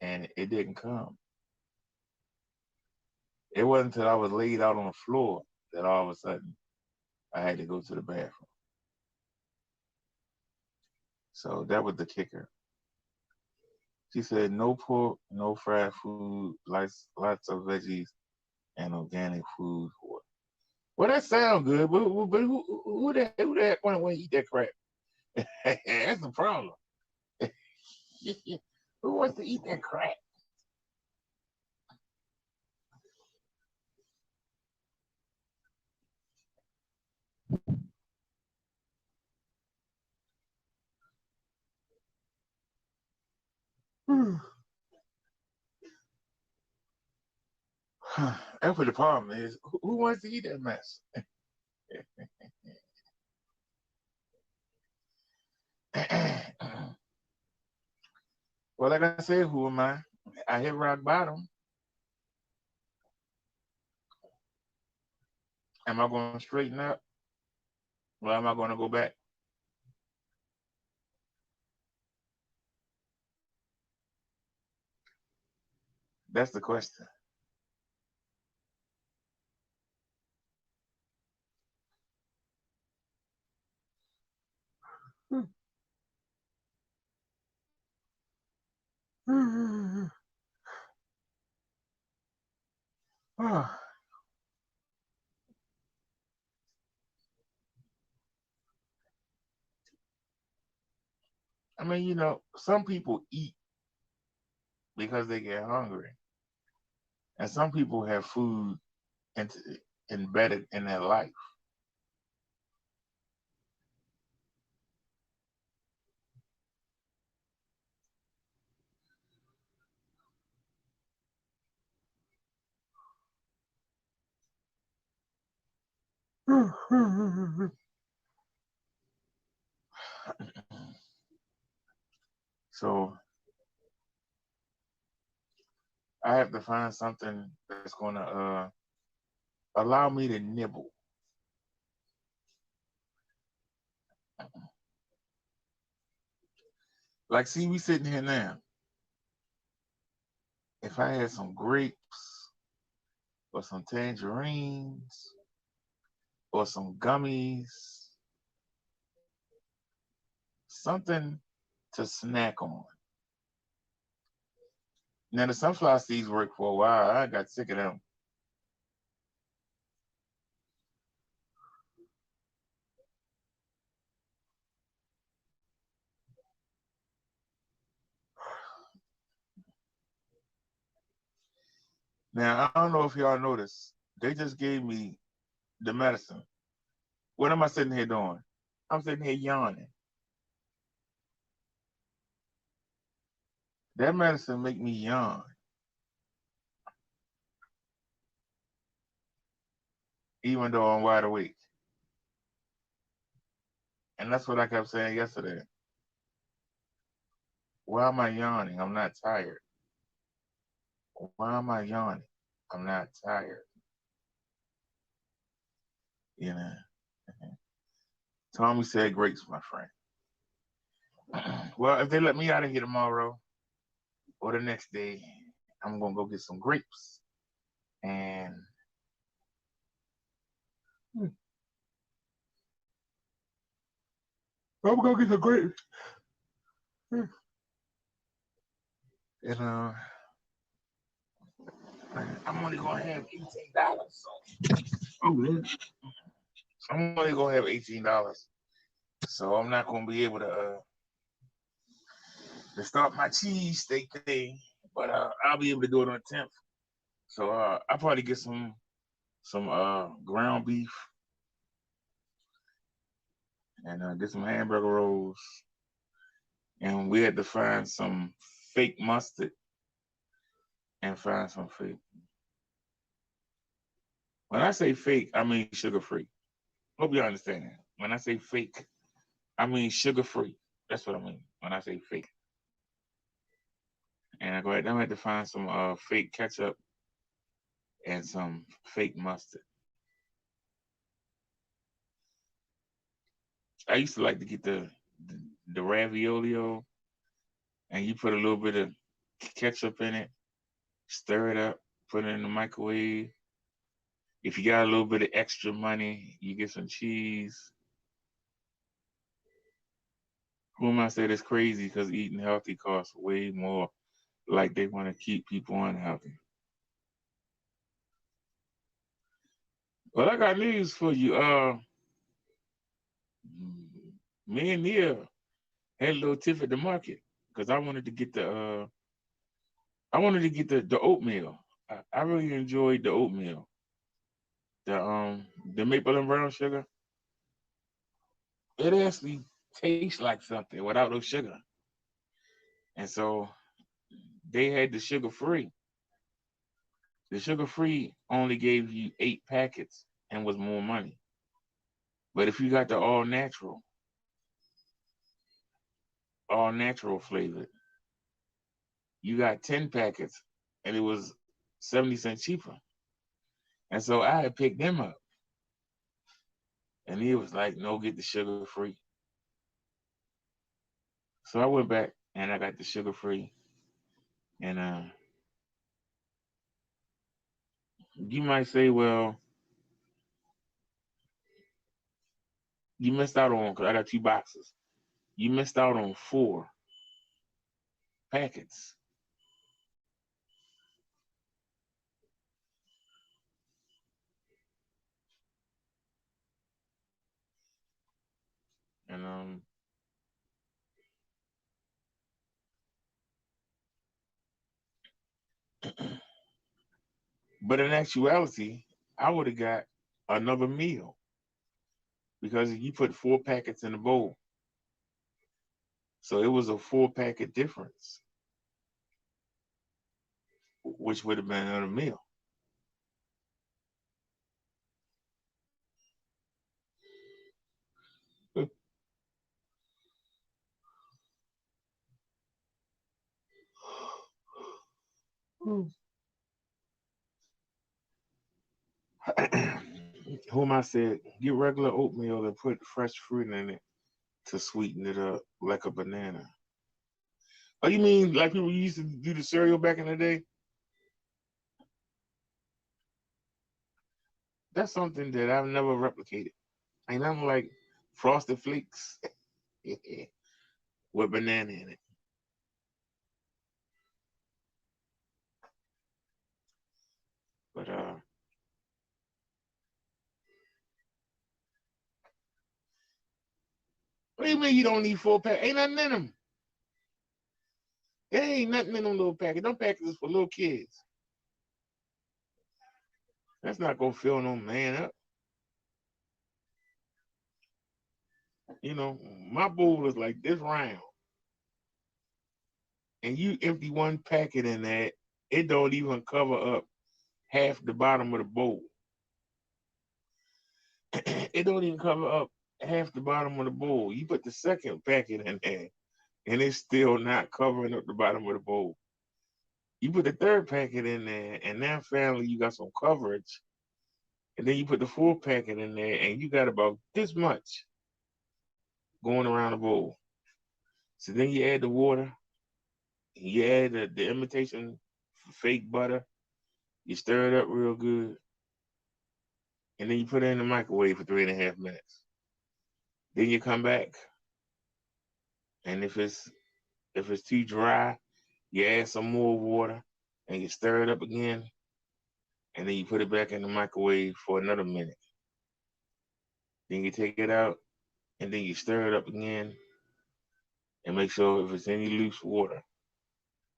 and it didn't come. It wasn't until I was laid out on the floor that all of a sudden I had to go to the bathroom. So that was the kicker. She said, no pork, no fried food, lots of veggies, and organic food. Well, that sounds good, but who the heck want to eat that crap? That's the problem. Who wants to eat that crap? That's what the problem is. Who wants to eat that mess? Well, like I said, who am I? I hit rock bottom. Am I going to straighten up? Or am I going to go back? That's the question. I mean, you know, some people eat because they get hungry. And some people have food embedded in their life. So I have to find something that's going to allow me to nibble. Like, see, we sitting here now. if I had some grapes or some tangerines or some gummies, something to snack on. Now the sunflower seeds worked for a while. I got sick of them. Now I don't know if y'all noticed. They just gave me the medicine. What am I sitting here doing? I'm sitting here yawning. That medicine make me yawn, even though I'm wide awake. And that's what I kept saying yesterday. Why am I yawning? I'm not tired. Why am I yawning? I'm not tired. You know. Tommy said grapes, my friend. Well, if they let me out of here tomorrow or the next day, I'm gonna go get some grapes. And I'm gonna get some grapes. And I'm only gonna have $18. So. Oh man. I'm only gonna have $18. So I'm not gonna be able to start my cheesesteak thing, but I'll be able to do it on the 10th. So I'll probably get some ground beef and get some hamburger rolls. And we had to find some fake mustard and find some fake. When I say fake, I mean sugar-free. Hope you understand that. When I say fake, I mean sugar-free. That's what I mean when I say fake. And I'm going to have to find some fake ketchup and some fake mustard. I used to like to get the raviolio, and you put a little bit of ketchup in it, stir it up, put it in the microwave. If you got a little bit of extra money, you get some cheese. Who am I say that's crazy because eating healthy costs way more, like they want to keep people unhealthy. Well, I got news for you. Me and Nia had a little tiff at the market because I wanted to get the oatmeal. I really enjoyed the oatmeal. The maple and brown sugar. It actually tastes like something without no sugar. And so they had the sugar free. The sugar free only gave you 8 packets and was more money. But if you got the all natural flavored, you got 10 packets and it was 70 cents cheaper. And so I had picked them up. And he was like, no, get the sugar free. So I went back and I got the sugar free. And you might say, well, you missed out on, because I got 2 boxes. You missed out on 4 packets. And but in actuality, I would have got another meal because you put 4 packets in the bowl. So it was a 4 packet difference, which would have been another meal. Whom I said, get regular oatmeal and put fresh fruit in it to sweeten it up like a banana. Oh, you mean like people used to do the cereal back in the day? that's something that I've never replicated. Ain't nothing like Frosted Flakes with banana in it. But what do you mean you don't need 4-pack? Ain't nothing in them. There ain't nothing in them little packets. Them packets is for little kids. That's not gonna fill no man up. You know, my bowl is like this round, and you empty one packet in that, it don't even cover up half the bottom of the bowl. It don't even cover up half the bottom of the bowl. You put the second packet in there, and it's still not covering up the bottom of the bowl. You put the third packet in there, and now finally you got some coverage. And then you put the fourth packet in there, and you got about this much going around the bowl. So then you add the water, you add the imitation fake butter, you stir it up real good, and then you put it in the microwave for 3.5 minutes. Then you come back, and if it's too dry, you add some more water, and you stir it up again, and then you put it back in the microwave for another minute. Then you take it out, and then you stir it up again, and make sure if it's any loose water.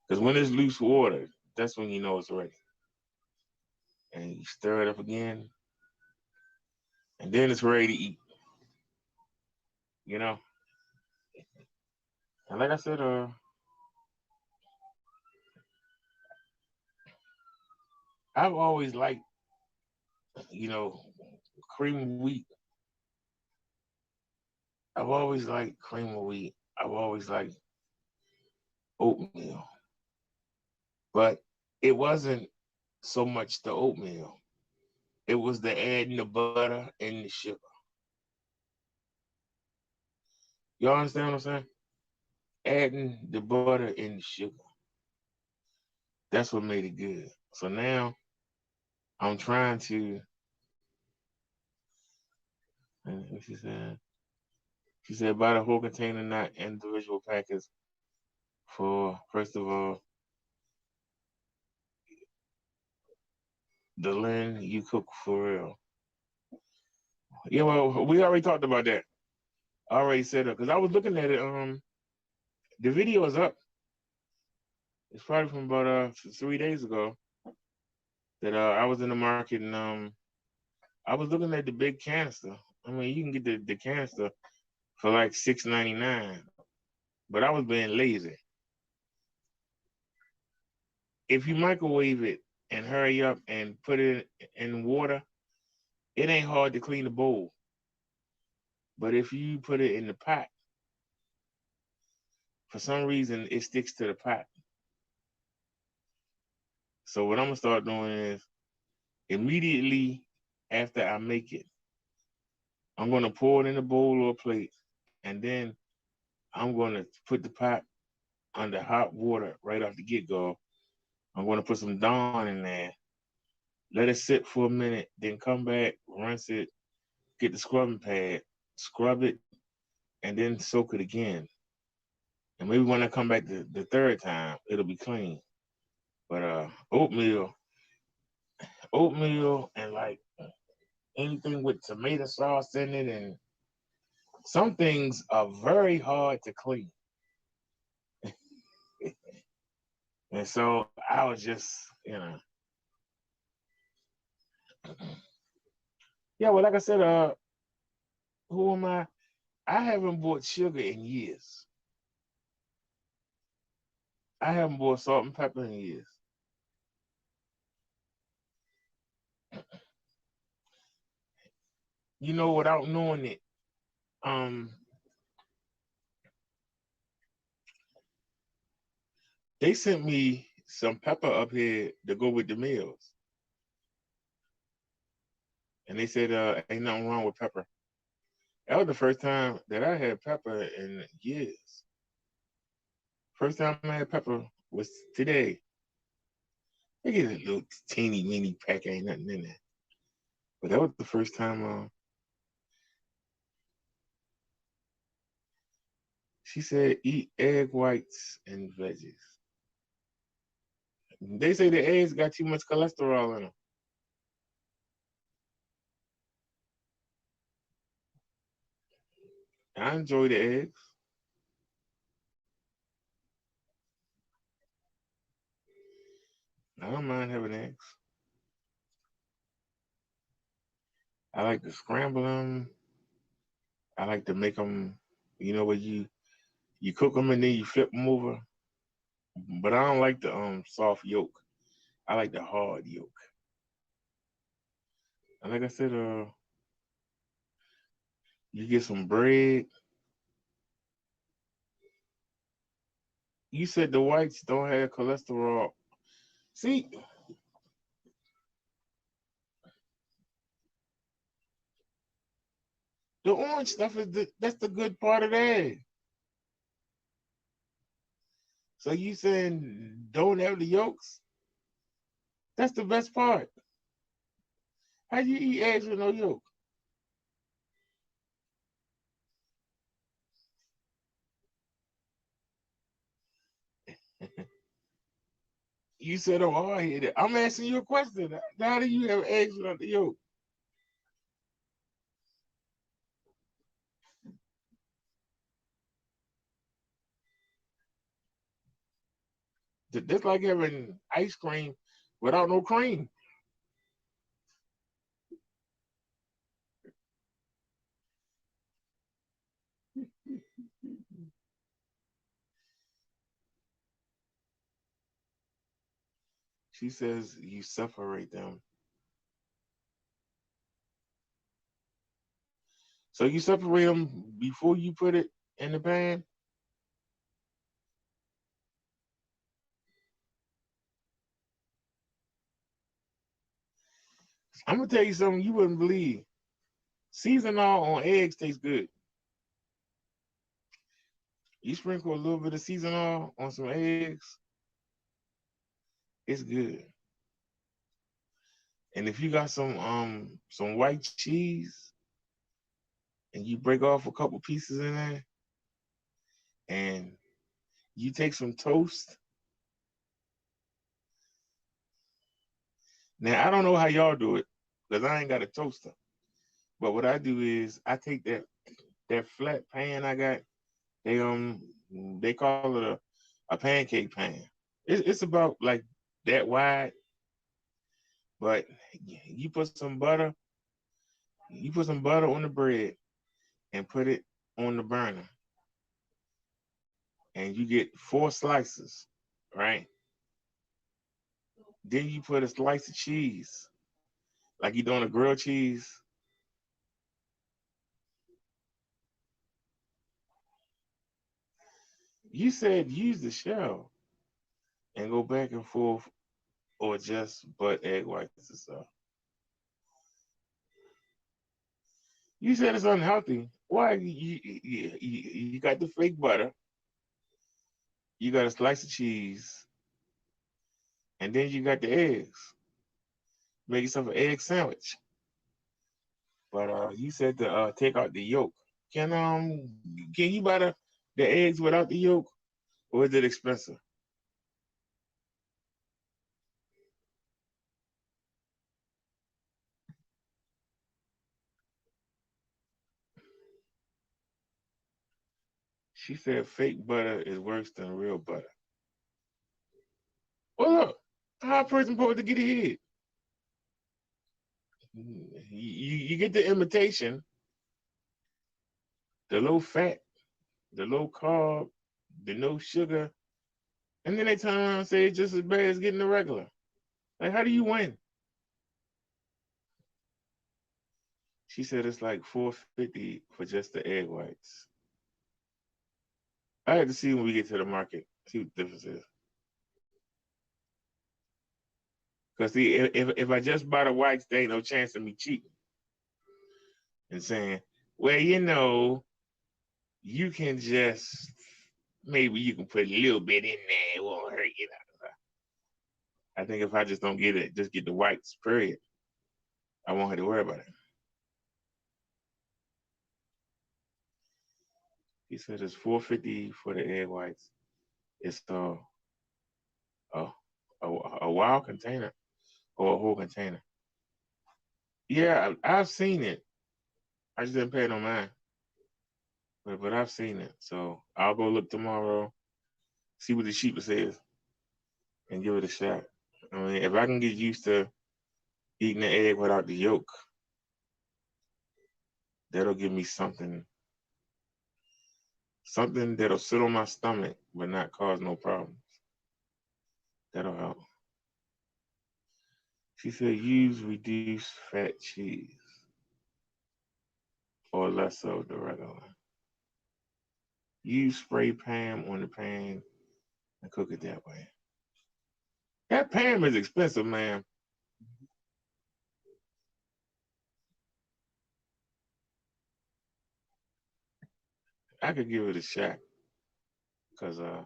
Because when it's loose water, that's when you know it's ready. And you stir it up again, and then it's ready to eat. You know? And like I said, I've always liked, cream of wheat. I've always liked cream of wheat. I've always liked oatmeal. But it wasn't so much the oatmeal. It was the adding the butter and the sugar. Y'all understand what I'm saying? Adding the butter and the sugar. That's what made it good. So now I'm trying to, what she said? She said buy the whole container, not individual packets for, first of all, the Lynn you cook for real. Yeah, well, we already talked about that. I already said it, because I was looking at it. The video is up. It's probably from about 3 days ago that I was in the market, and I was looking at the big canister. I mean, you can get the canister for like $6.99, but I was being lazy. If you microwave it and hurry up and put it in water, it ain't hard to clean the bowl. But if you put it in the pot, for some reason it sticks to the pot. So what I'm gonna start doing is immediately after I make it, I'm gonna pour it in a bowl or a plate, and then I'm gonna put the pot under hot water right off the get-go. I'm gonna put some Dawn in there, let it sit for a minute, then come back, rinse it, get the scrubbing pad, scrub it, and then soak it again. And maybe when I come back the third time, it'll be clean. But oatmeal and like anything with tomato sauce in it, and some things are very hard to clean. And so I was just, yeah, well, like I said, who am I? I haven't bought sugar in years. I haven't bought salt and pepper in years. Without knowing it, they sent me some pepper up here to go with the meals. And they said, ain't nothing wrong with pepper. That was the first time that I had pepper in years. First time I had pepper was today. They get a little teeny weeny pack, ain't nothing in there. But that was the first time she said eat egg whites and veggies. They say the eggs got too much cholesterol in them. I enjoy the eggs. I don't mind having eggs. I like to scramble them. I like to make them, where you cook them and then you flip them over. But I don't like the soft yolk. I like the hard yolk. And like I said, you get some bread. You said the whites don't have cholesterol. See, the orange stuff that's the good part of the egg. So you saying don't have the yolks? That's the best part. How you eat eggs with no yolk? You said I'm hard headed. I'm asking you a question. How do you have eggs without the yolk? That's like having ice cream without no cream. She says you separate them. So you separate them before you put it in the pan? I'm gonna tell you something you wouldn't believe. Seasoning on eggs tastes good. You sprinkle a little bit of seasoning on some eggs, it's good. And if you got some white cheese and you break off a couple pieces in there and you take some toast. Now I don't know how y'all do it because I ain't got a toaster. But what I do is I take that flat pan I got. They call it a pancake pan. It's about like that wide, but you put some butter. You put some butter on the bread and put it on the burner, and you get 4 slices, right? Then you put a slice of cheese, like you're doing a grilled cheese. You said use the shell and go back and forth, or just butt egg whites and stuff. You said it's unhealthy. Why? You got the fake butter, you got a slice of cheese, and then you got the eggs. Make yourself an egg sandwich. But you said to take out the yolk. Can you buy the eggs without the yolk, or is it expensive? She said fake butter is worse than real butter. Well, look, how a person supposed to get ahead? You get the imitation, the low fat, the low carb, the no sugar, and then they turn around and say it's just as bad as getting the regular. Like, how do you win? She said it's like $4.50 for just the egg whites. I had to see when we get to the market, see what the difference is. Because see, if I just buy the whites, there ain't no chance of me cheating and saying, well, you can just, maybe you can put a little bit in there, it won't hurt you. I think if I just don't get it, just get the whites, period, I won't have to worry about it. He said it's $4.50 for the egg whites. It's a, a wild container or a whole container. Yeah, I've seen it. I just didn't pay no mind. But I've seen it. So I'll go look tomorrow, see what the sheep says, and give it a shot. I mean, if I can get used to eating the egg without the yolk, that'll give me something that'll sit on my stomach but not cause no problems. That'll help. She said use reduced fat cheese or less of the regular. Use spray Pam on the pan and cook it that way. That Pam is expensive, man. I could give it a shot because I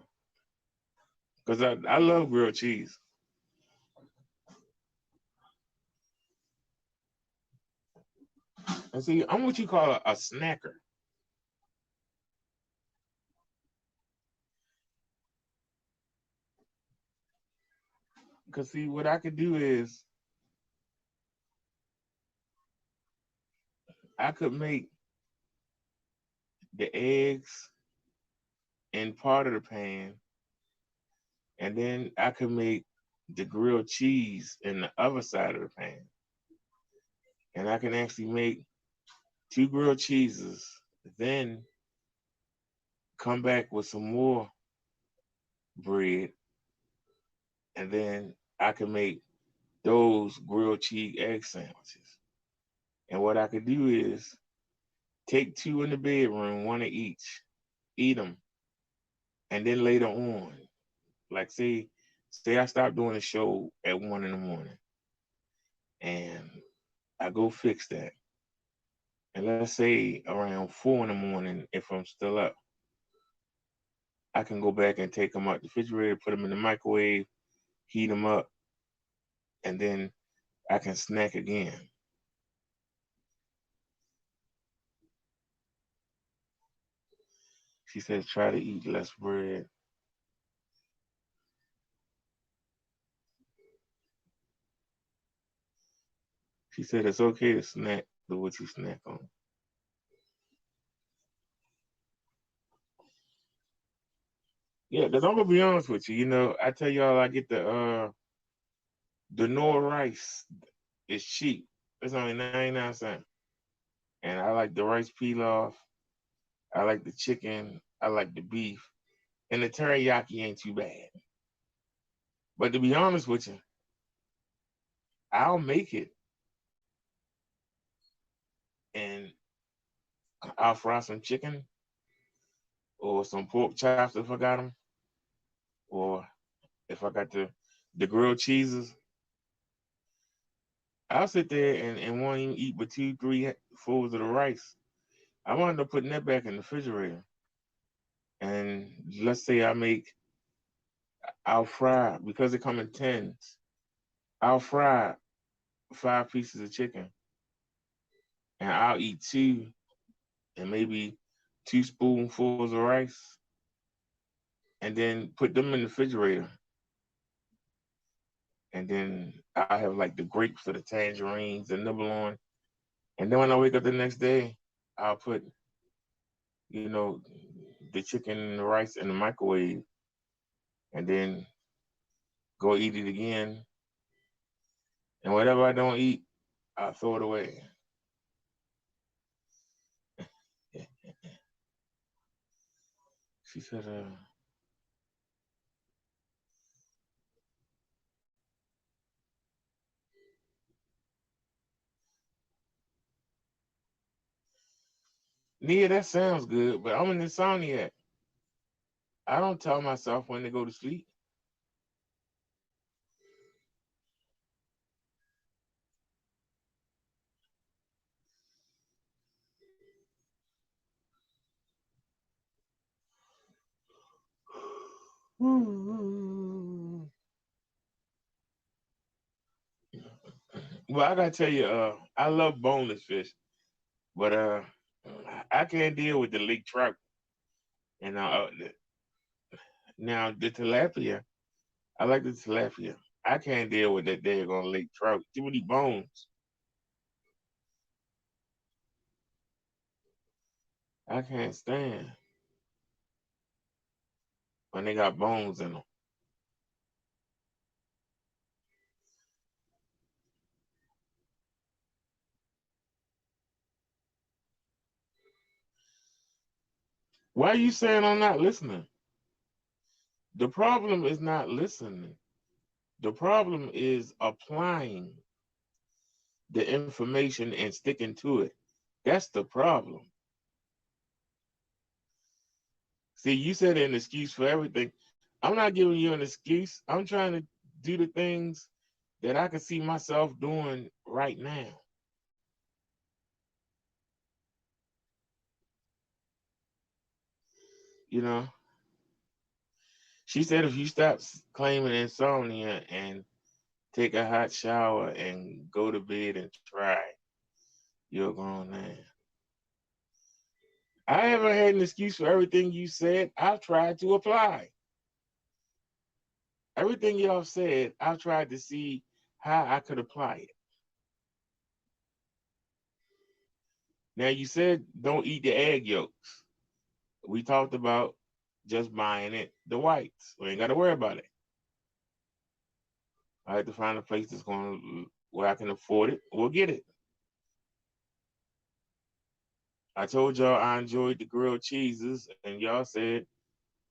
love grilled cheese. And see, I'm what you call a snacker. Because see, what I could do is I could make the eggs in part of the pan, and then I could make the grilled cheese in the other side of the pan. And I can actually make 2 grilled cheeses, then come back with some more bread, and then I can make those grilled cheese egg sandwiches. And what I could do is take 2 in the bedroom, 1 of each, eat them, and then later on, like say I stop doing the show at 1 in the morning, and I go fix that. And let's say around 4 in the morning, if I'm still up, I can go back and take them out the refrigerator, put them in the microwave, heat them up, and then I can snack again. She says try to eat less bread. She said it's okay to snack, but what you snack on. Yeah, because I'm gonna be honest with you. You know, I tell y'all I get the Knorr rice. It's cheap. It's only 99 cents. And I like the rice pilaf. I like the chicken. I like the beef. And the teriyaki ain't too bad. But to be honest with you, I'll make it and I'll fry some chicken or some pork chops if I got them, or if I got the grilled cheeses. I'll sit there and won't even eat but 2, 3 fulls of the rice. I wound up putting that back in the refrigerator. And let's say I'll fry, because they come in tins, I'll fry 5 pieces of chicken and I'll eat 2 and maybe 2 spoonfuls of rice and then put them in the refrigerator. And then I'll have like the grapes or the tangerines and nibble on. And then when I wake up the next day, I'll put, you know, the chicken and the rice in the microwave and then go eat it again. And whatever I don't eat, I'll throw it away. She said, Nia, that sounds good, but I'm an insomniac. I don't tell myself when to go to sleep. Well, I gotta tell you, I love boneless fish, but I can't deal with the lake trout. And now the tilapia, I like the tilapia. I can't deal with that daggone lake trout. Too many bones. I can't stand when they got bones in them. Why are you saying I'm not listening? The problem is not listening. The problem is applying the information and sticking to it. That's the problem. See, you said an excuse for everything. I'm not giving you an excuse. I'm trying to do the things that I can see myself doing right now. You know, she said if you stop claiming insomnia and take a hot shower and go to bed and try, you're a grown man. I haven't had an excuse for everything you said. I've tried to apply. Everything y'all said, I've tried to see how I could apply it. Now, you said don't eat the egg yolks. We talked about just buying it, the whites. We ain't got to worry about it. I have to find a place that's going where I can afford it. We'll get it. I told y'all I enjoyed the grilled cheeses, and y'all said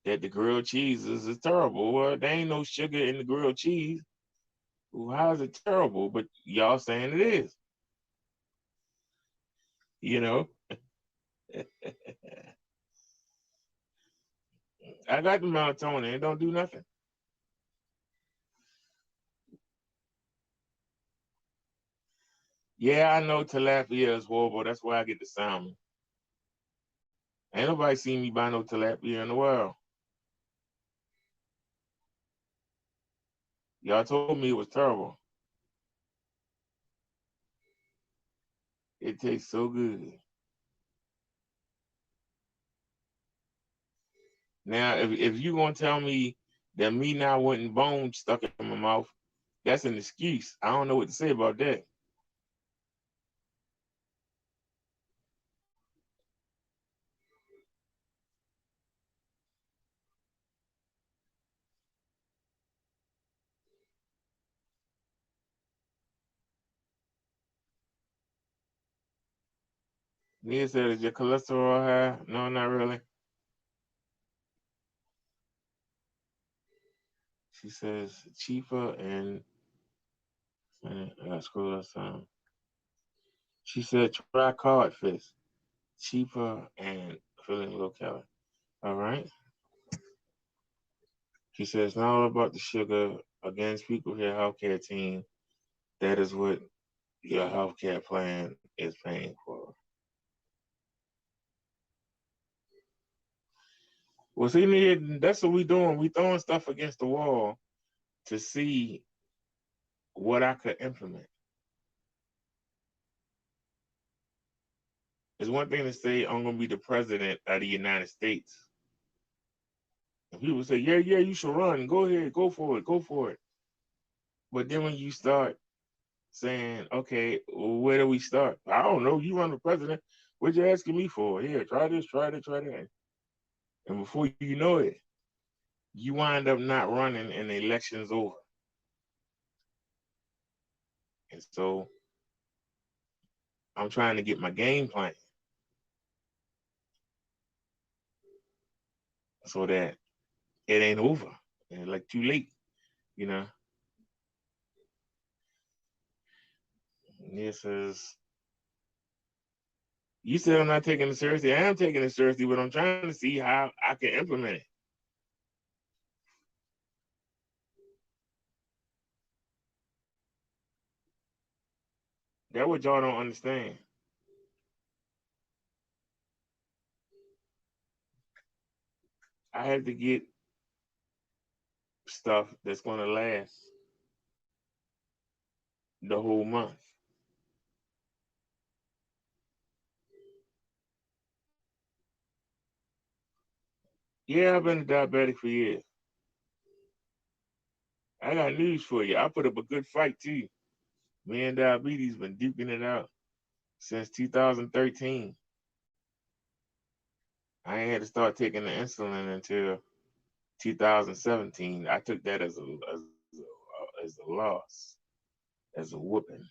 that the grilled cheeses is terrible. Well, there ain't no sugar in the grilled cheese. Well, how is it terrible? But y'all saying it is. You know, I got the melatonin. It don't do nothing. Yeah, I know tilapia is horrible. That's why I get the salmon. Ain't nobody seen me buy no tilapia in the world. Y'all told me it was terrible. It tastes so good. Now, if you gonna tell me that me not wanting bones stuck in my mouth, that's an excuse. I don't know what to say about that. Nia said, is your cholesterol high? No, not really. She says cheaper and I scroll that some. She said try codfish, cheaper and feeling low calorie. All right. She says it's not all about the sugar. Again, speak with your healthcare team. That is what your healthcare plan is paying for. Well, see, Nia, that's what we doing. We throwing stuff against the wall to see what I could implement. It's one thing to say I'm gonna be the president of the United States. And people say, yeah, you should run. Go ahead, go for it, go for it. But then when you start saying, okay, well, where do we start? I don't know. You run for president. What you asking me for? Here, try this, try that, try that. And before you know it, you wind up not running and the election's over. And so I'm trying to get my game plan so that it ain't over and like too late, you know. And this is, you said I'm not taking it seriously. I am taking it seriously, but I'm trying to see how I can implement it. That's what y'all don't understand. I have to get stuff that's going to last the whole month. Yeah, I've been a diabetic for years. I got news for you. I put up a good fight too. Me and diabetes been duking it out since 2013. I ain't had to start taking the insulin until 2017. I took that as a loss, as a whooping.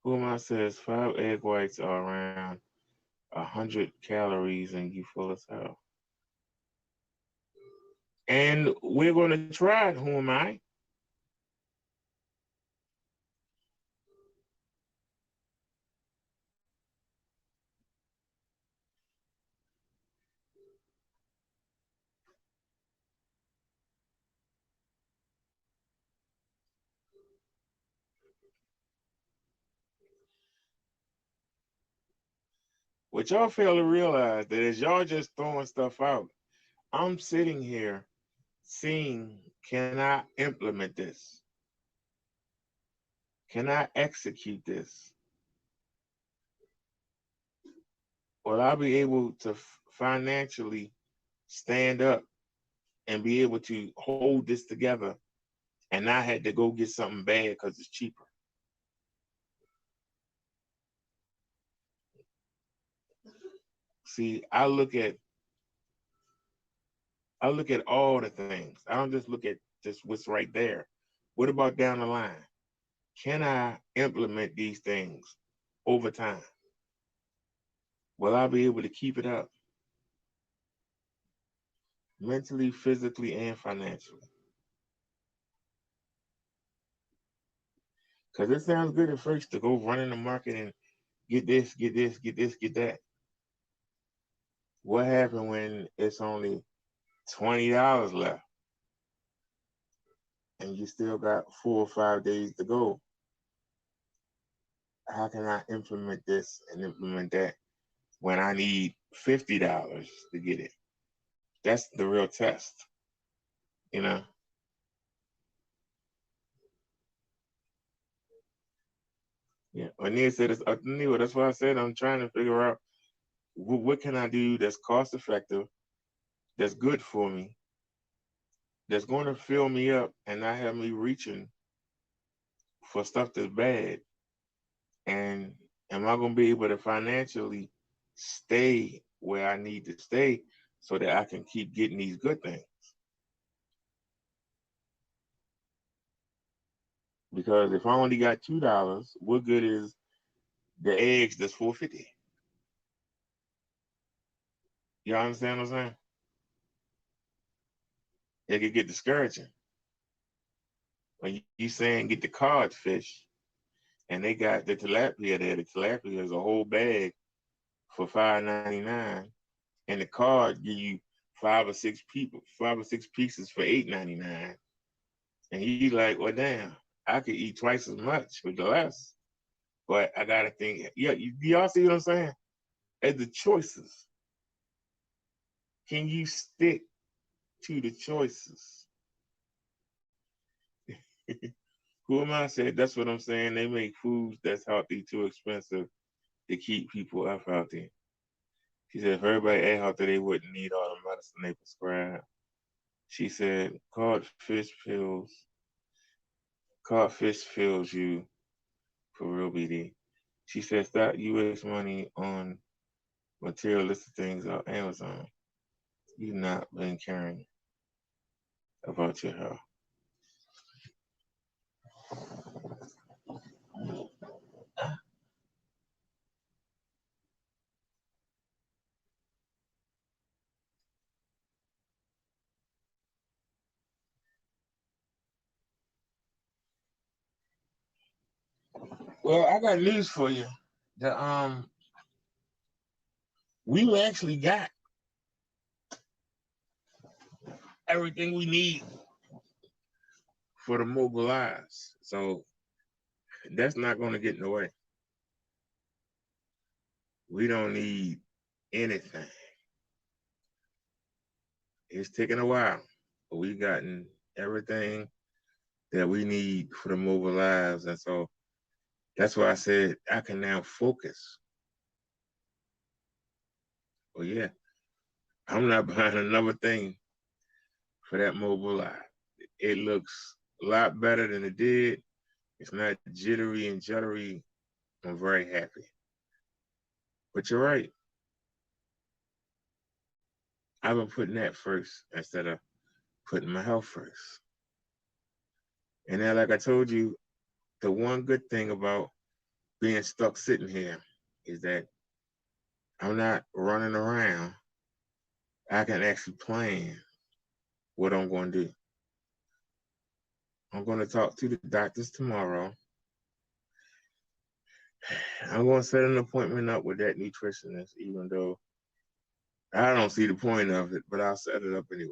Who am I says 5 egg whites are around 100 calories and you full as hell. And we're going to try it. Who am I? What y'all fail to realize that as y'all just throwing stuff out, I'm sitting here seeing, can I implement this? Can I execute this? Will I be able to financially stand up and be able to hold this together and not had to go get something bad because it's cheaper? See, I look at all the things. I don't just look at just what's right there. What about down the line? Can I implement these things over time? Will I be able to keep it up mentally, physically, and financially? Because it sounds good at first to go run in the market and get this, get this, get this, get that. What happened when it's only $20 left and you still got 4 or 5 days to go? How can I implement this and implement that when I need $50 to get it? That's the real test, you know? Yeah. Ania said, that's why I said I'm trying to figure out what can I do that's cost effective, that's good for me, that's going to fill me up and not have me reaching for stuff that's bad. And am I going to be able to financially stay where I need to stay so that I can keep getting these good things? Because if I only got $2, what good is the eggs that's $4.50? Y'all understand what I'm saying? It could get discouraging. When you saying get the cod fish, and they got the tilapia there. The tilapia is a whole bag for $5.99, and the cod give you 5 or 6 pieces for $8.99. And he's like, well, damn, I could eat twice as much with the less. But I gotta think, yeah, y'all see what I'm saying? As the choices, can you stick to the choices? Who am I said? That's what I'm saying. They make foods that's healthy too expensive to keep people up healthy. She said, if everybody ate healthy, they wouldn't need all the medicine they prescribe. She said, codfish fills you for real, BD. She said, stop U.S. money on materialistic things on Amazon. You've not been caring about your health. Well, I got news for you. We actually got everything we need for the mobilize. So that's not going to get in the way. We don't need anything. It's taking a while, but we've gotten everything that we need for the mobile lives. And so That's why I said I can now focus. Well, yeah, I'm not buying another thing for that Mobileye. It looks a lot better than it did. It's not jittery and juddery. I'm very happy. But you're right. I've been putting that first instead of putting my health first. And then, like I told you, the one good thing about being stuck sitting here is that I'm not running around. I can actually plan what I'm going to do. I'm going to talk to the doctors tomorrow. I'm going to set an appointment up with that nutritionist, even though I don't see the point of it, but I'll set it up anyway.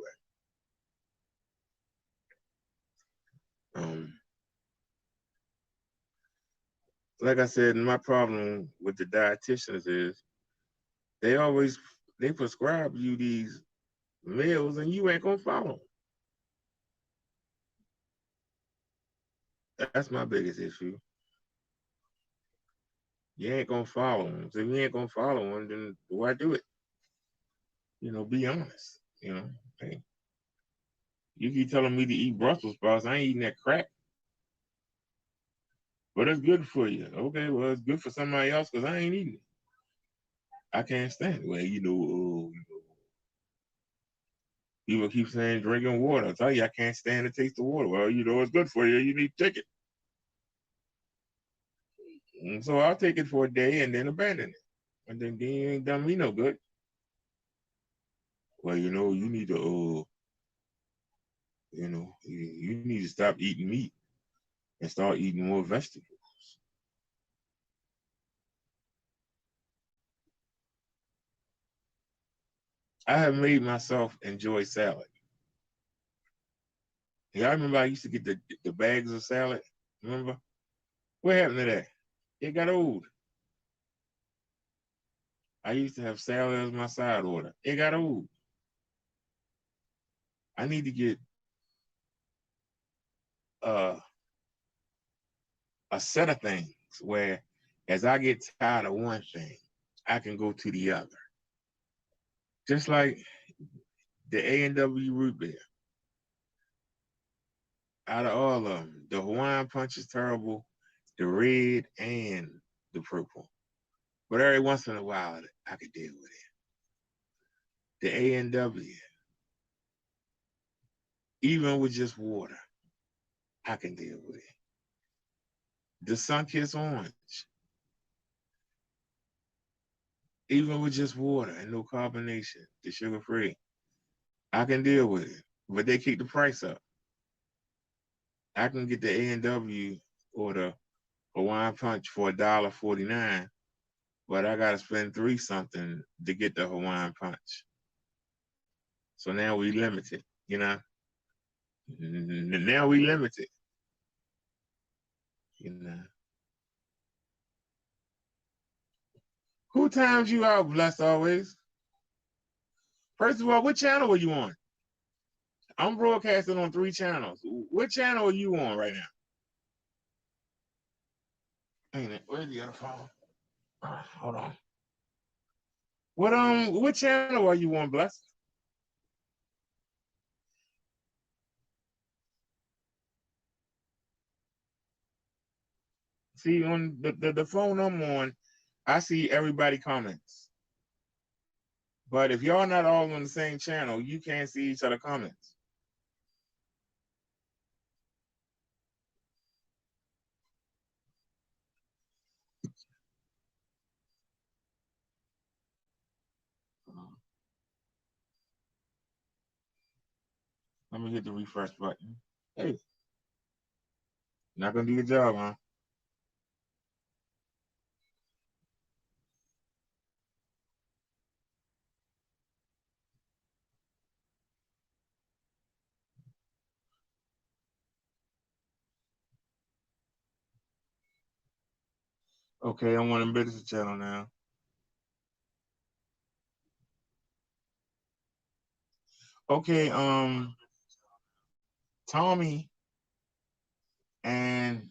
Like I said, my problem with the dietitians is they prescribe you these meals and you ain't gonna follow them. That's my biggest issue. You ain't gonna follow them. So if you ain't gonna follow them, then why do it? You know, be honest. You know, hey, you keep telling me to eat Brussels sprouts. I ain't eating that crap. But it's good for you. Okay, well, it's good for somebody else because I ain't eating it. I can't stand it. Well, people keep saying drinking water. I tell you, I can't stand the taste of water. Well, it's good for you. You need to take it. And so I'll take it for a day and then abandon it. And then you ain't done me no good. Well, you need to, you need to stop eating meat and start eating more vegetables. I have made myself enjoy salad. Yeah, I remember I used to get the bags of salad. Remember? What happened to that? It got old. I used to have salad as my side order. It got old. I need to get a set of things where as I get tired of one thing, I can go to the other. Just like the A&W root beer. Out of all of them, the Hawaiian Punch is terrible, the red and the purple. But every once in a while, I could deal with it. The A&W, even with just water, I can deal with it. The Sunkist Orange, even with just water and no carbonation, the sugar-free, I can deal with it. But they keep the price up. I can get the A&W or the Hawaiian Punch for $1.49, but I gotta spend $3 something to get the Hawaiian Punch. So now we limit it, Now we limit it, Who times you out, Blessed Always? First of all, what channel are you on? I'm broadcasting on 3 channels. What channel are you on right now? Ain't it? Where's the other phone? Hold on. What channel are you on, Blessed? See, on the phone I'm on, I see everybody comments. But if y'all not all on the same channel, you can't see each other comments. Let me hit the refresh button. Hey, not gonna do your job, huh? Okay, I'm on the business channel now. Okay, Tommy and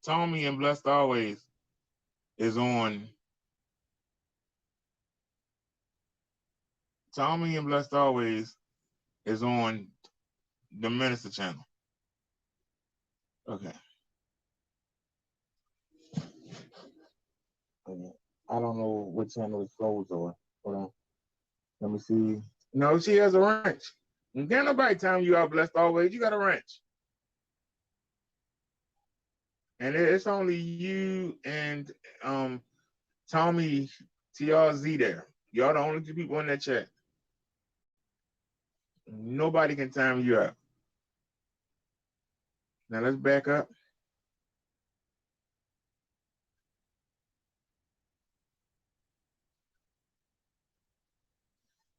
Tommy and Blessed Always is on. Tommy and Blessed Always is on the Minister channel. Okay. I don't know what channel it flows on. Hold on. Let me see. No, she has a ranch. Can't nobody tell you are Blessed Always. You got a ranch. And it's only you and Tommy TRZ there. Y'all the only two people in that chat. Nobody can time you up. Now let's back up.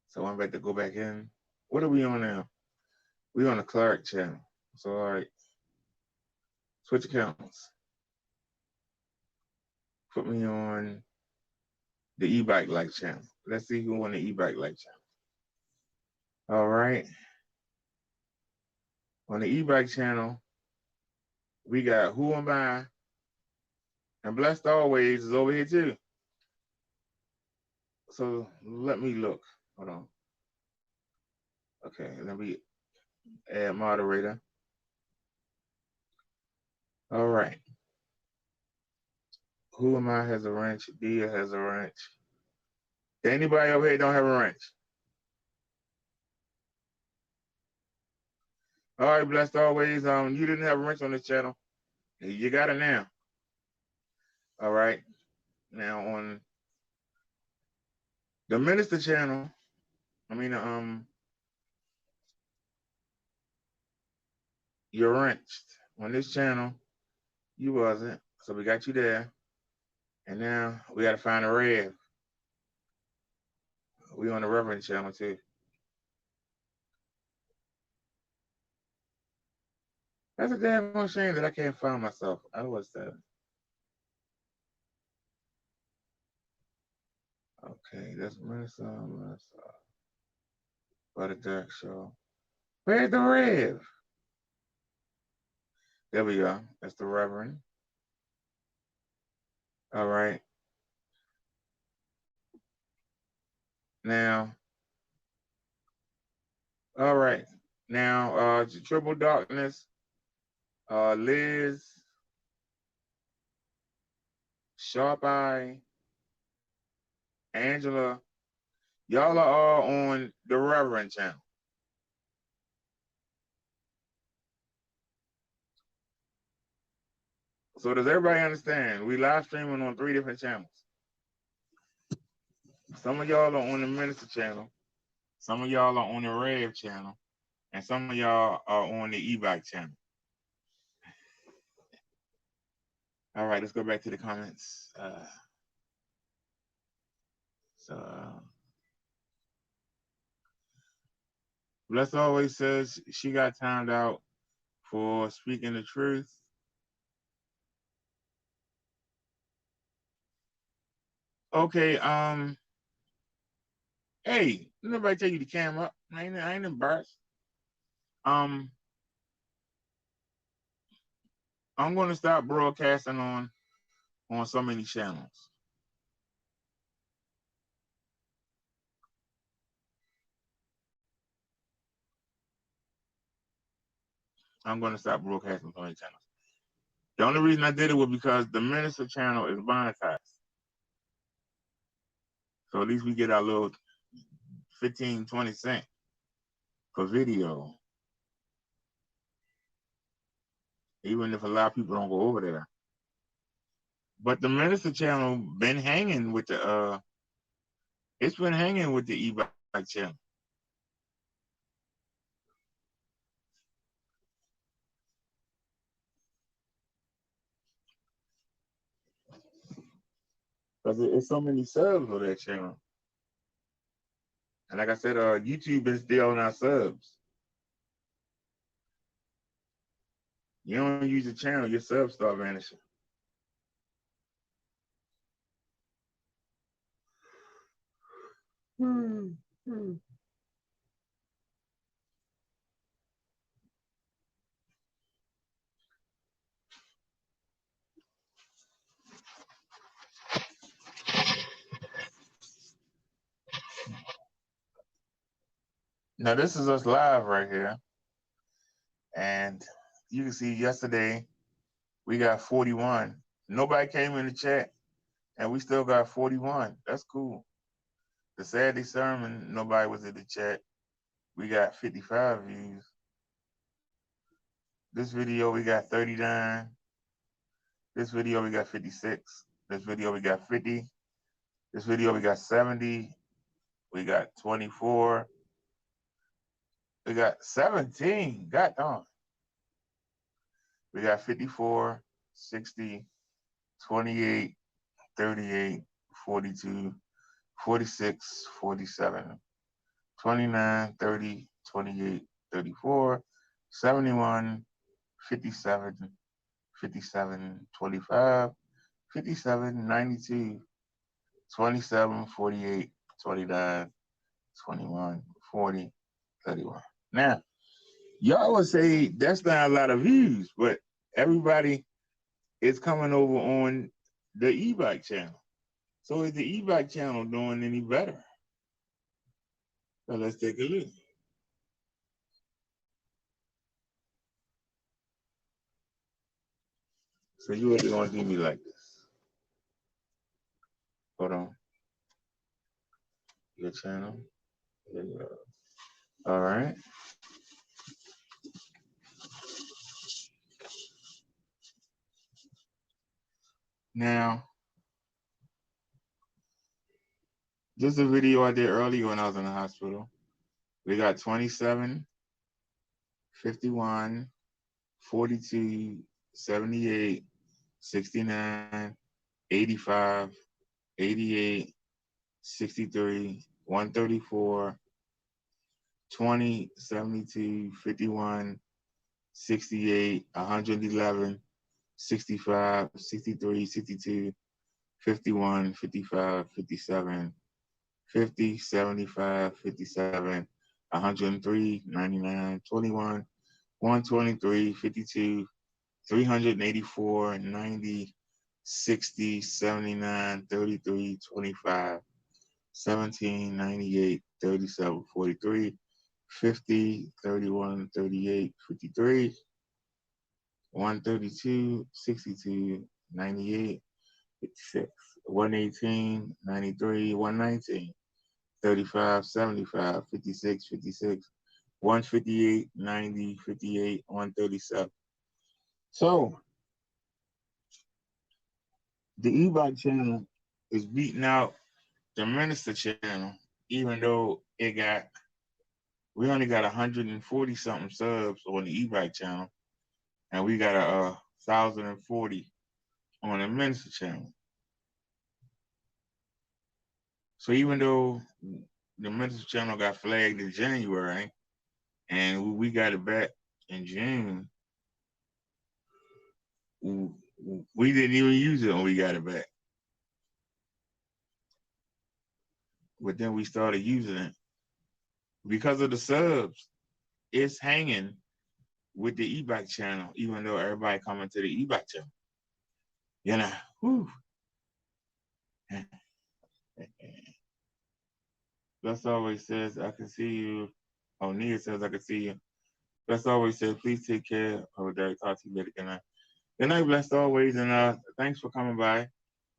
So I'm about to go back in. What are we on now? We're on the Clark channel. So all right. Switch accounts. Put me on the e-bike life channel. Let's see who on the e-bike life channel. All right. On the e-bike channel, we got Who Am I? And Blessed Always is over here too. So let me look. Hold on. Okay, let me add moderator. All right. Who Am I has a ranch. Dia has a ranch. Anybody over here don't have a ranch? All right, Blessed Always. You didn't have a ranch on this channel. You got it now. All right. Now on the Minister channel, you're wrenched. On this channel, you wasn't. So we got you there. And now we got to find a Rev. We on the Reverend channel too. That's a damn shame that I can't find myself. I was that. Okay, that's Minister. What a dark show. Where's the Rev? There we go. That's the Reverend. All right. Now, all right. Now, Triple Darkness, Liz, Sharp Eye, Angela, y'all are all on the Reverend channel. So does everybody understand? We live streaming on 3 different channels. Some of y'all are on the Minister channel. Some of y'all are on the Rev channel. And some of y'all are on the e-bike channel. All right, let's go back to the comments. Bless Always says she got timed out for speaking the truth. Okay, hey, nobody take you the camera. I ain't embarrassed. I'm gonna stop broadcasting on so many channels. I'm gonna stop broadcasting on so many channels. The only reason I did it was because the Minister channel is monetized. So at least we get our little 15, 20 cents per video. Even if a lot of people don't go over there. But the Minister channel been hanging with the it's been hanging with the e-bike channel. Because it's so many subs on that channel. And like I said, YouTube is still on our subs. You don't use the channel, your subs start vanishing. Now this is us live right here. And you can see yesterday we got 41. Nobody came in the chat and we still got 41. That's cool. The Saturday sermon, nobody was in the chat. We got 55 views. This video we got 39. This video we got 56. This video we got 50. This video we got 70. We got 24. We got 17. God darn. We got 54, 60, 28, 38, 42, 46, 47, 29, 30, 28, 34, 71, 57, 57, 25, 57, 92, 27, 48, 29, 21, 40, 31. Now, y'all would say that's not a lot of views, but everybody is coming over on the e-bike channel. So is the e-bike channel doing any better? So let's take a look. So you are going to do me like this. Hold on. Your channel. There you go. All right. Now, this is a video I did earlier when I was in the hospital. We got 27, 51, 42, 78, 69, 85, 88, 63, 134, 20, 72, 51, 68, 111, 65, 63, 62, 51, 55, 57, 50, 75, 57, 103, 99, 21, 123, 52, 384, 90, 60, 79, 33, 25, 17, 98, 37, 43, 50, 31, 38, 53, 132, 62, 98, 56, 118, 93, 119, 35, 75, 56, 56, 158, 90, 58, 137. So the e-bike channel is beating out the minister channel, even though we only got 140 something subs on the e-bike channel, and we got 1,040 on the minister channel. So even though the minister channel got flagged in January, and we got it back in June, we didn't even use it when we got it back. But then we started using it. Because of the subs, it's hanging with the e-bike channel, even though everybody coming to the e-bike channel. You know, whew. Bless always says, I can see you. Oh, Nia says, I can see you. Bless always says, please take care. Oh, Derek, talk to you later. Good night. Good night, Blessed always. And thanks for coming by.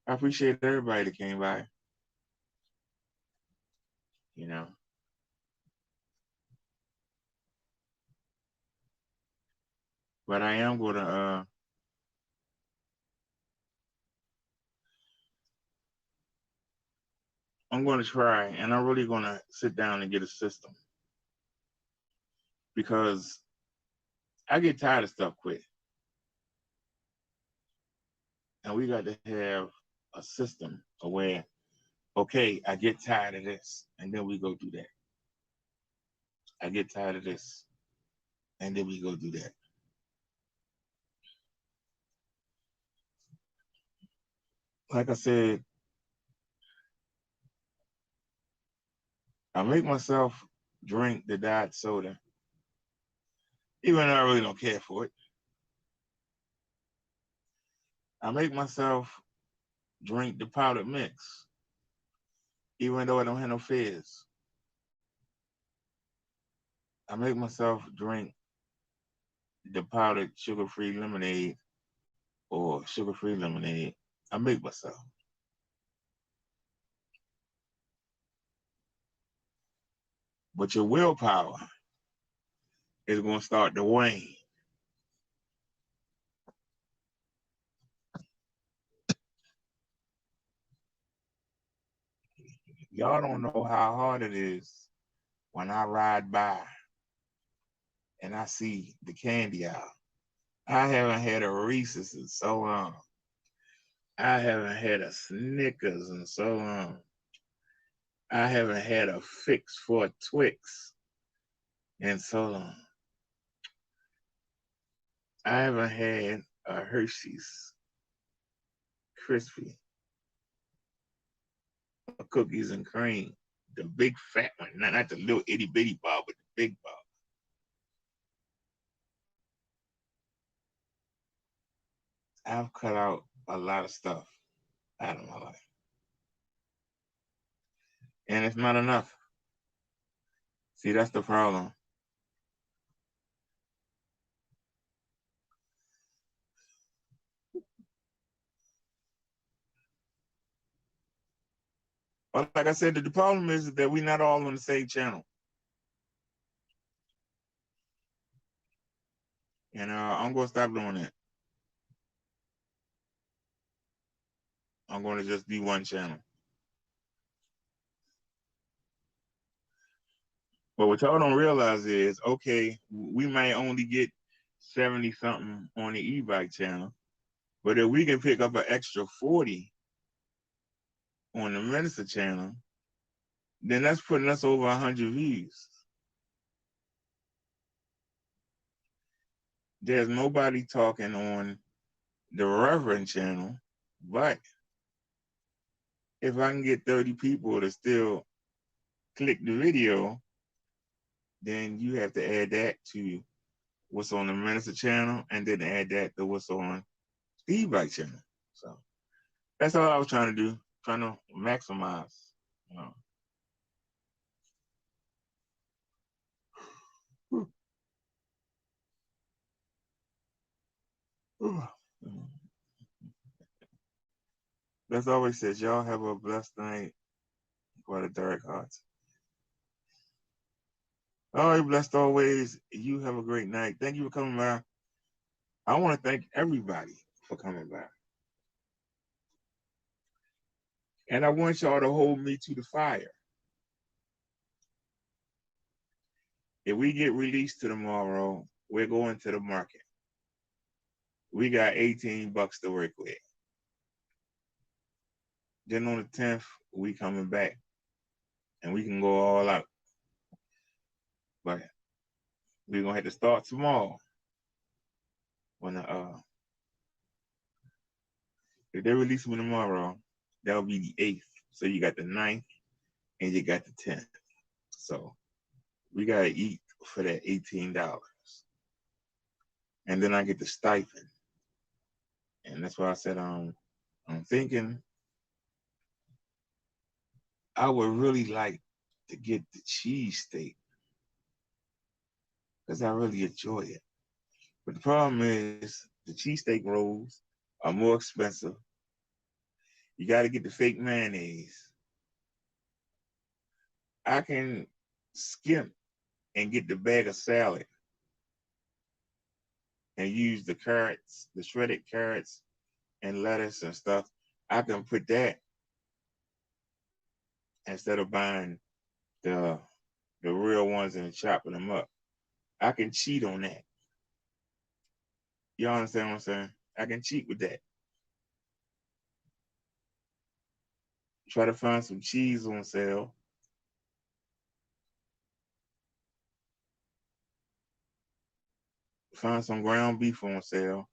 I appreciate everybody that came by. You know. But I am going to I'm going to try, and I'm really going to sit down and get a system, because I get tired of stuff quick. And we got to have a system where, okay, I get tired of this, and then we go do that. I get tired of this, and then we go do that. Like I said, I make myself drink the diet soda, even though I really don't care for it. I make myself drink the powdered mix, even though I don't have no fizz. I make myself drink the powdered sugar-free lemonade or sugar-free lemonade. I make myself. But your willpower is going to start to wane. Y'all don't know how hard it is when I ride by and I see the candy aisle. I haven't had a Reese's in so long. I haven't had a Snickers in so long. I haven't had a fix for a Twix in so long. I haven't had a Hershey's Crispy, a cookies and cream, the big fat one, not the little itty bitty bar, but the big bar. I've cut out a lot of stuff out of my life. And it's not enough. See, that's the problem. But like I said, the problem is that we're not all on the same channel. And I'm going to stop doing that. I'm going to just be one channel. But what y'all don't realize is, okay, we might only get 70 something on the e-bike channel, but if we can pick up an extra 40 on the Minister channel, then that's putting us over 100 views. There's nobody talking on the Reverend channel, but if I can get 30 people to still click the video, then you have to add that to what's on the Minister channel and then add that to what's on the e-bike channel. So that's all I was trying to do, trying to maximize, you know. That's always says, y'all have a blessed night for the Dark Hearts. All right, blessed always. You have a great night. Thank you for coming by. I want to thank everybody for coming by. And I want y'all to hold me to the fire. If we get released to tomorrow, we're going to the market. We got $18 to work with. Then on the 10th, we coming back. And we can go all out. But we're going to have to start tomorrow. When if they release me tomorrow, that'll be the 8th. So you got the 9th and you got the 10th. So we got to eat for that $18. And then I get the stipend. And that's why I said, I'm thinking I would really like to get the cheesesteak because I really enjoy it. But the problem is the cheesesteak rolls are more expensive. You got to get the fake mayonnaise. I can skimp and get the bag of salad and use the carrots, the shredded carrots and lettuce and stuff. I can put that instead of buying the real ones and chopping them up. I can cheat on that. You understand what I'm saying? I can cheat with that. Try to find some cheese on sale. Find some ground beef on sale,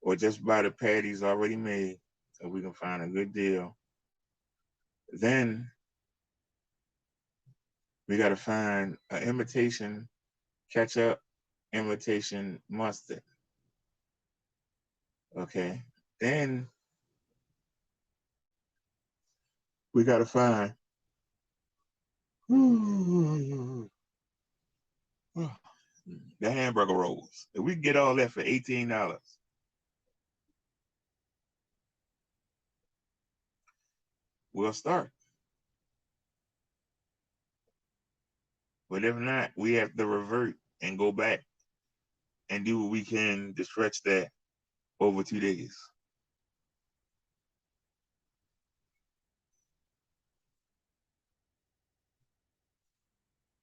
or just buy the patties already made so we can find a good deal. Then we got to find an imitation ketchup, imitation mustard. Okay. Then we got to find The hamburger rolls. If we can get all that for $18, we'll start. But if not, we have to revert and go back and do what we can to stretch that over 2 days.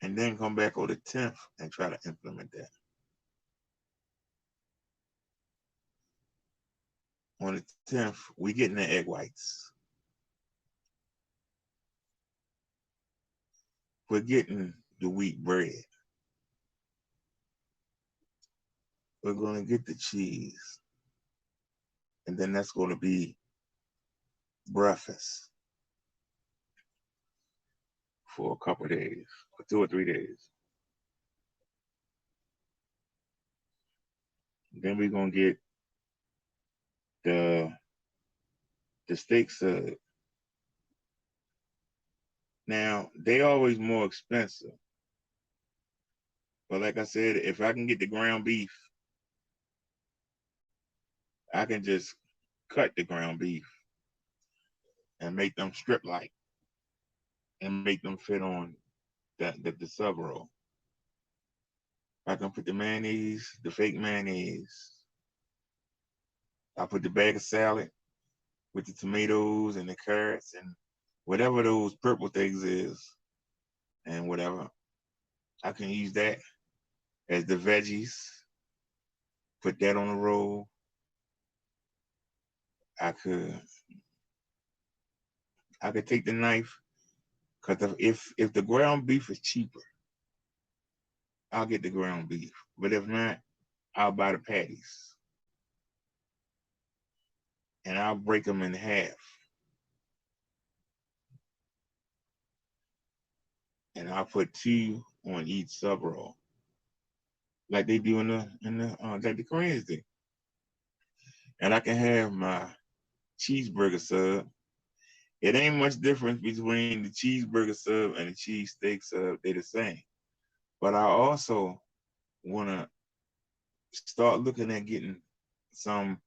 And then come back on the 10th and try to implement that. On the 10th, we getting the egg whites. We're getting the wheat bread. We're going to get the cheese. And then that's going to be breakfast for a couple of days, for 2 or 3 days. Then we're going to get the steak sub. Now, they always more expensive. But like I said, if I can get the ground beef, I can just cut the ground beef and make them strip like and make them fit on the sub roll. I can put the mayonnaise, the fake mayonnaise. I put the bag of salad with the tomatoes and the carrots and whatever those purple things is and whatever. I can use that as the veggies. Put that on the roll. I could take the knife, because if the ground beef is cheaper, I'll get the ground beef. But if not, I'll buy the patties. And I'll break them in half. And I'll put 2 on each sub roll, like they do like the Koreans do. And I can have my cheeseburger sub. It ain't much difference between the cheeseburger sub and the cheesesteak sub. They're the same. But I also want to start looking at getting some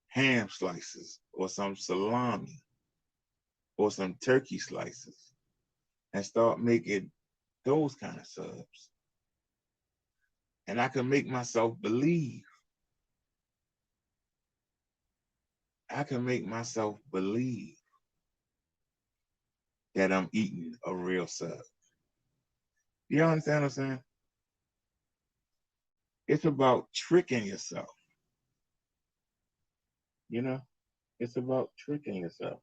ham slices or some salami or some turkey slices and start making those kind of subs. And I can make myself believe. I can make myself believe that I'm eating a real sub. You understand what I'm saying? It's about tricking yourself. You know? It's about tricking yourself.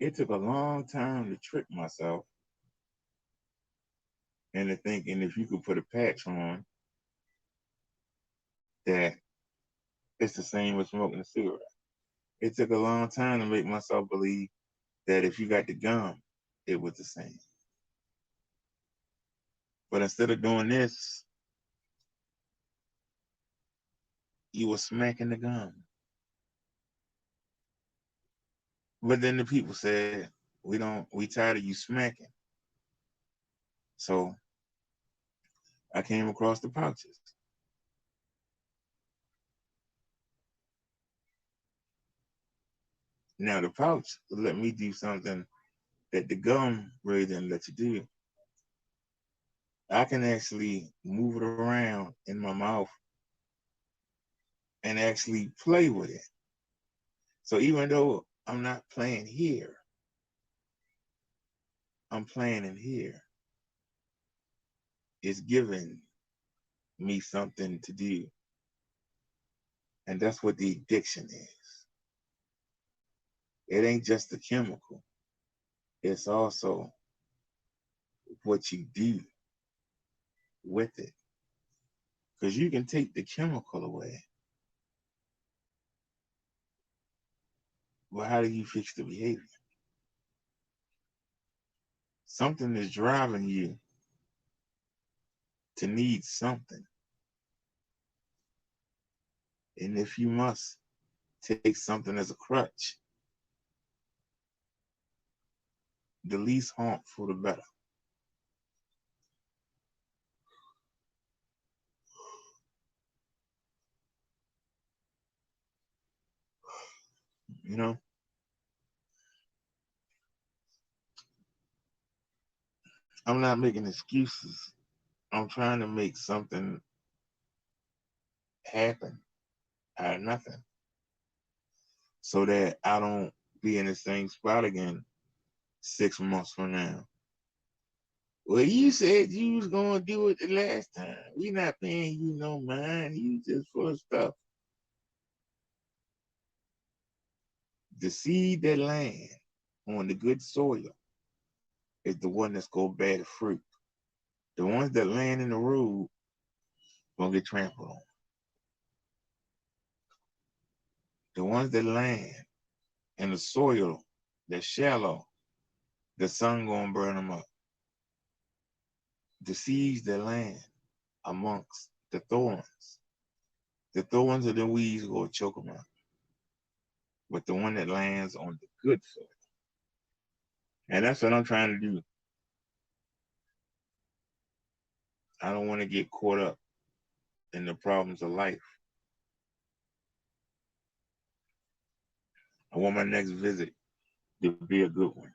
It took a long time to trick myself into thinking if you could put a patch on, that it's the same as smoking a cigarette. It took a long time to make myself believe that if you got the gum, it was the same. But instead of doing this, you were smacking the gum. But then the people said, we tired of you smacking. So I came across the pouches. Now the pouch let me do something that the gum really didn't let you do. I can actually move it around in my mouth and actually play with it. So even though I'm not playing here, I'm playing in here. It's giving me something to do. And that's what the addiction is. It ain't just the chemical. It's also what you do with it. Because you can take the chemical away. Well, how do you fix the behavior? Something is driving you to need something. And if you must take something as a crutch, the least harmful, the better. You know, I'm not making excuses. I'm trying to make something happen out of nothing so that I don't be in the same spot again 6 months from now. Well, you said you was gonna do it the last time. We not paying you no mind. You just full of stuff. The seed that land on the good soil is the one that's gonna bear the fruit. The ones that land in the road gonna get trampled on. The ones that land in the soil that's shallow, the sun gonna burn them up. The seeds that land amongst the thorns of the weeds gonna choke them out. But the one that lands on the good soil, and that's what I'm trying to do. I don't want to get caught up in the problems of life. I want my next visit to be a good one.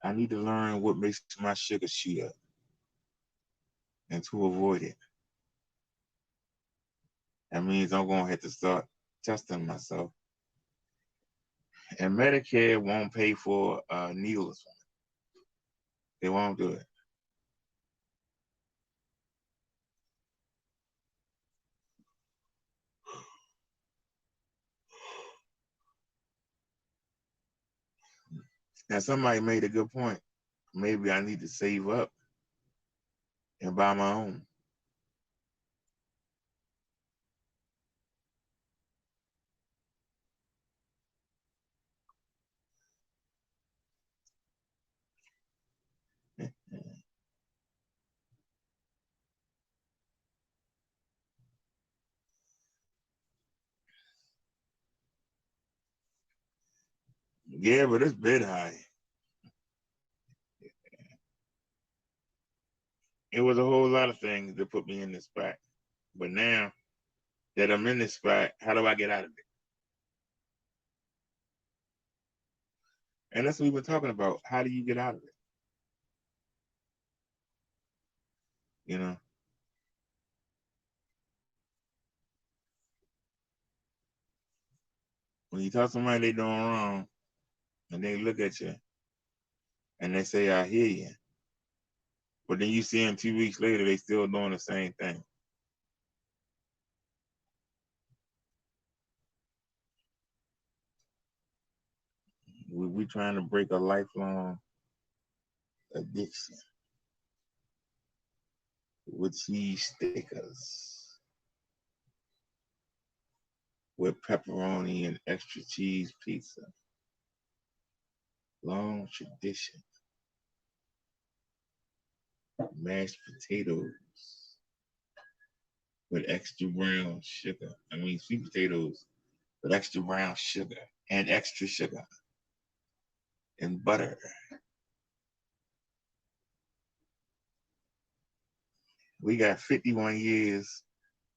I need to learn what makes my sugar shoot up and to avoid it. That means I'm going to have to start testing myself. And Medicare won't pay for needles. They won't do it. Now, somebody made a good point. Maybe I need to save up and buy my own. Yeah, but it's been high. It was a whole lot of things that put me in this spot. But now that I'm in this spot, how do I get out of it? And that's what we've been talking about. How do you get out of it? You know? When you tell somebody they doing wrong and they look at you and they say, I hear you. But then you see them 2 weeks later, they still doing the same thing. We trying to break a lifelong addiction with cheese stickers, with pepperoni and extra cheese pizza. Long tradition. Mashed potatoes with extra brown sugar. I mean, sweet potatoes with extra brown sugar and extra sugar and butter. We got 51 years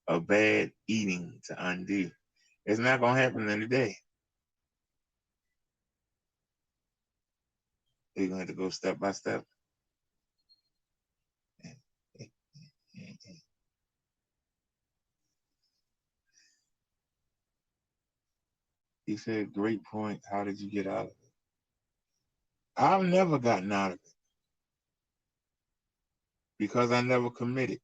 of bad eating to undo. It's not going to happen in a day. We're going to have to go step by step. He said, great point. How did you get out of it? I've never gotten out of it because I never committed.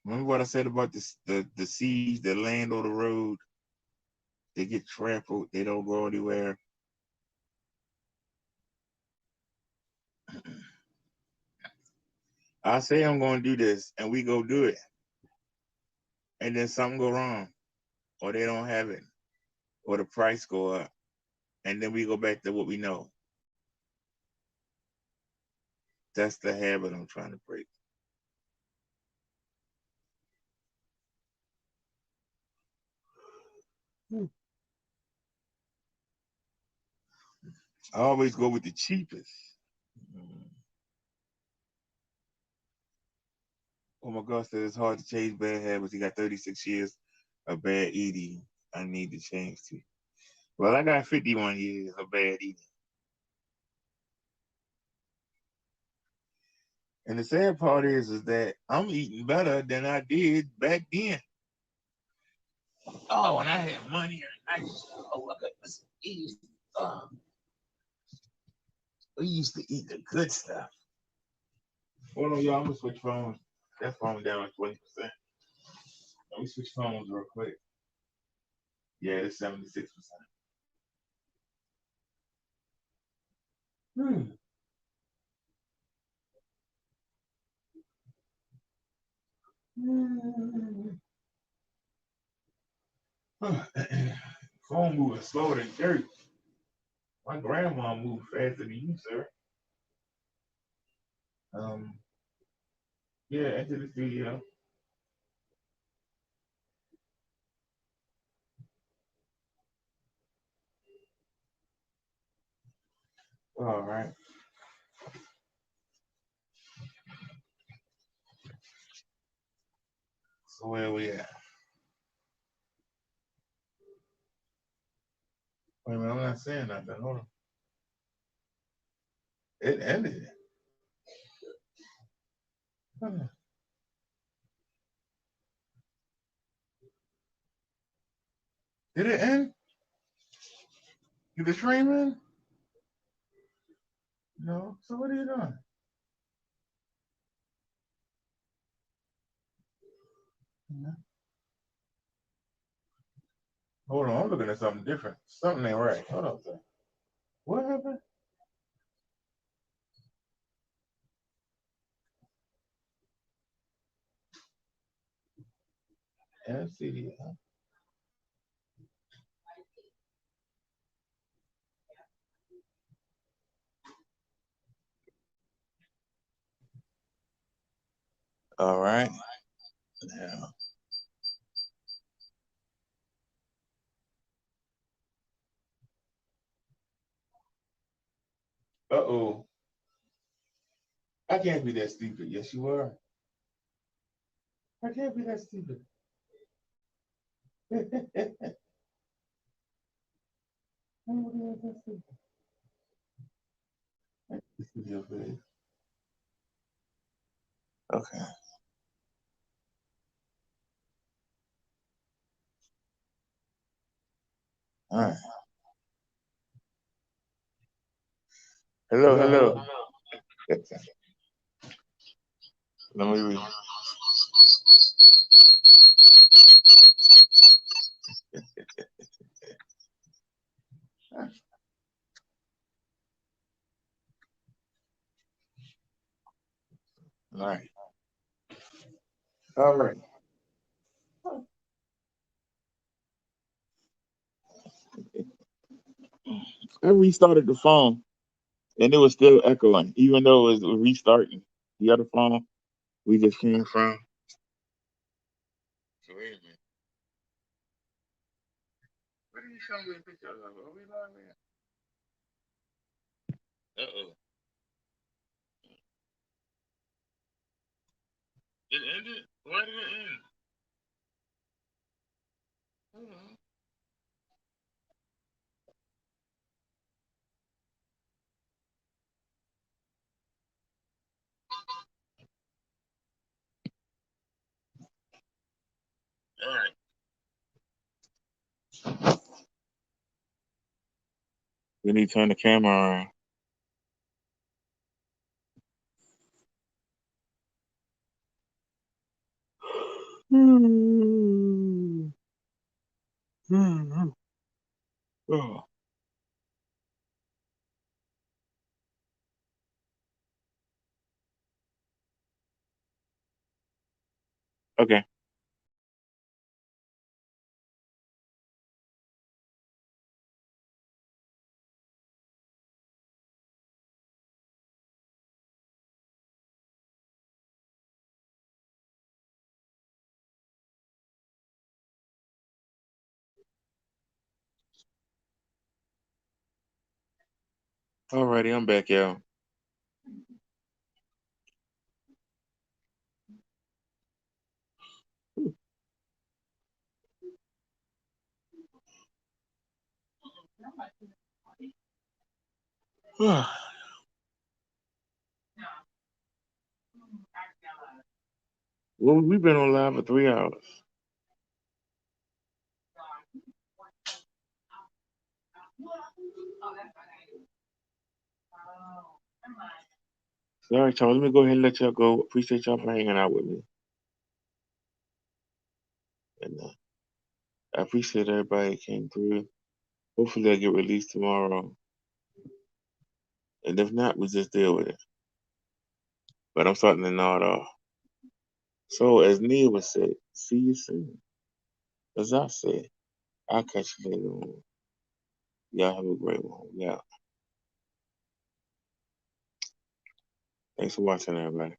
Remember what I said about the seeds that land on the road? They get trampled. They don't go anywhere. I say I'm going to do this, and we go do it. And then something go wrong, or they don't have it, or the price go up. And then we go back to what we know. That's the habit I'm trying to break. I always go with the cheapest. Oh my God, said it's hard to change bad habits. He got 36 years of bad eating. I need to change too. Well, I got 51 years of bad eating. And the sad part is that I'm eating better than I did back then. Oh, when I had money, I used to, oh, look at this. We used to eat the good stuff. Hold on, y'all. I'm gonna switch phones. That phone down to 20%. Let me switch phones real quick. Yeah, it's 76%. Phone moving slower than church. My grandma moved faster than you, sir. Yeah, enter the studio. All right. So where we at? Wait a minute, I'm not saying nothing. Hold on. It ended. Did it end? Did the stream end? No. So what are you doing? Hold on, I'm looking at something different. Something ain't right. Hold on, sir. What happened? NCD. All right. Yeah. Uh-oh. I can't be that stupid. Yes, you are. I can't be that stupid. Okay. All right. Hello. Let me read. All right. All right. I restarted the phone and it was still echoing, even though it was restarting. The other phone we just came from. So wait a minute. What are you showing me a picture of? Are we live here? Uh-oh. It ended? Why did it end? Uh-huh. All right. We need to turn the camera on. Oh. Okay. Alrighty, I'm back, y'all. Well, we've been on live for 3 hours. Sorry, y'all. Let me go ahead and let y'all go. Appreciate y'all for hanging out with me. And I appreciate everybody that came through. Hopefully, I get released tomorrow. And if not, we just deal with it. But I'm starting to nod off. So, as Nia would say, see you soon. As I said, I'll catch you later on. Y'all have a great one. Yeah. Thanks for watching, everybody.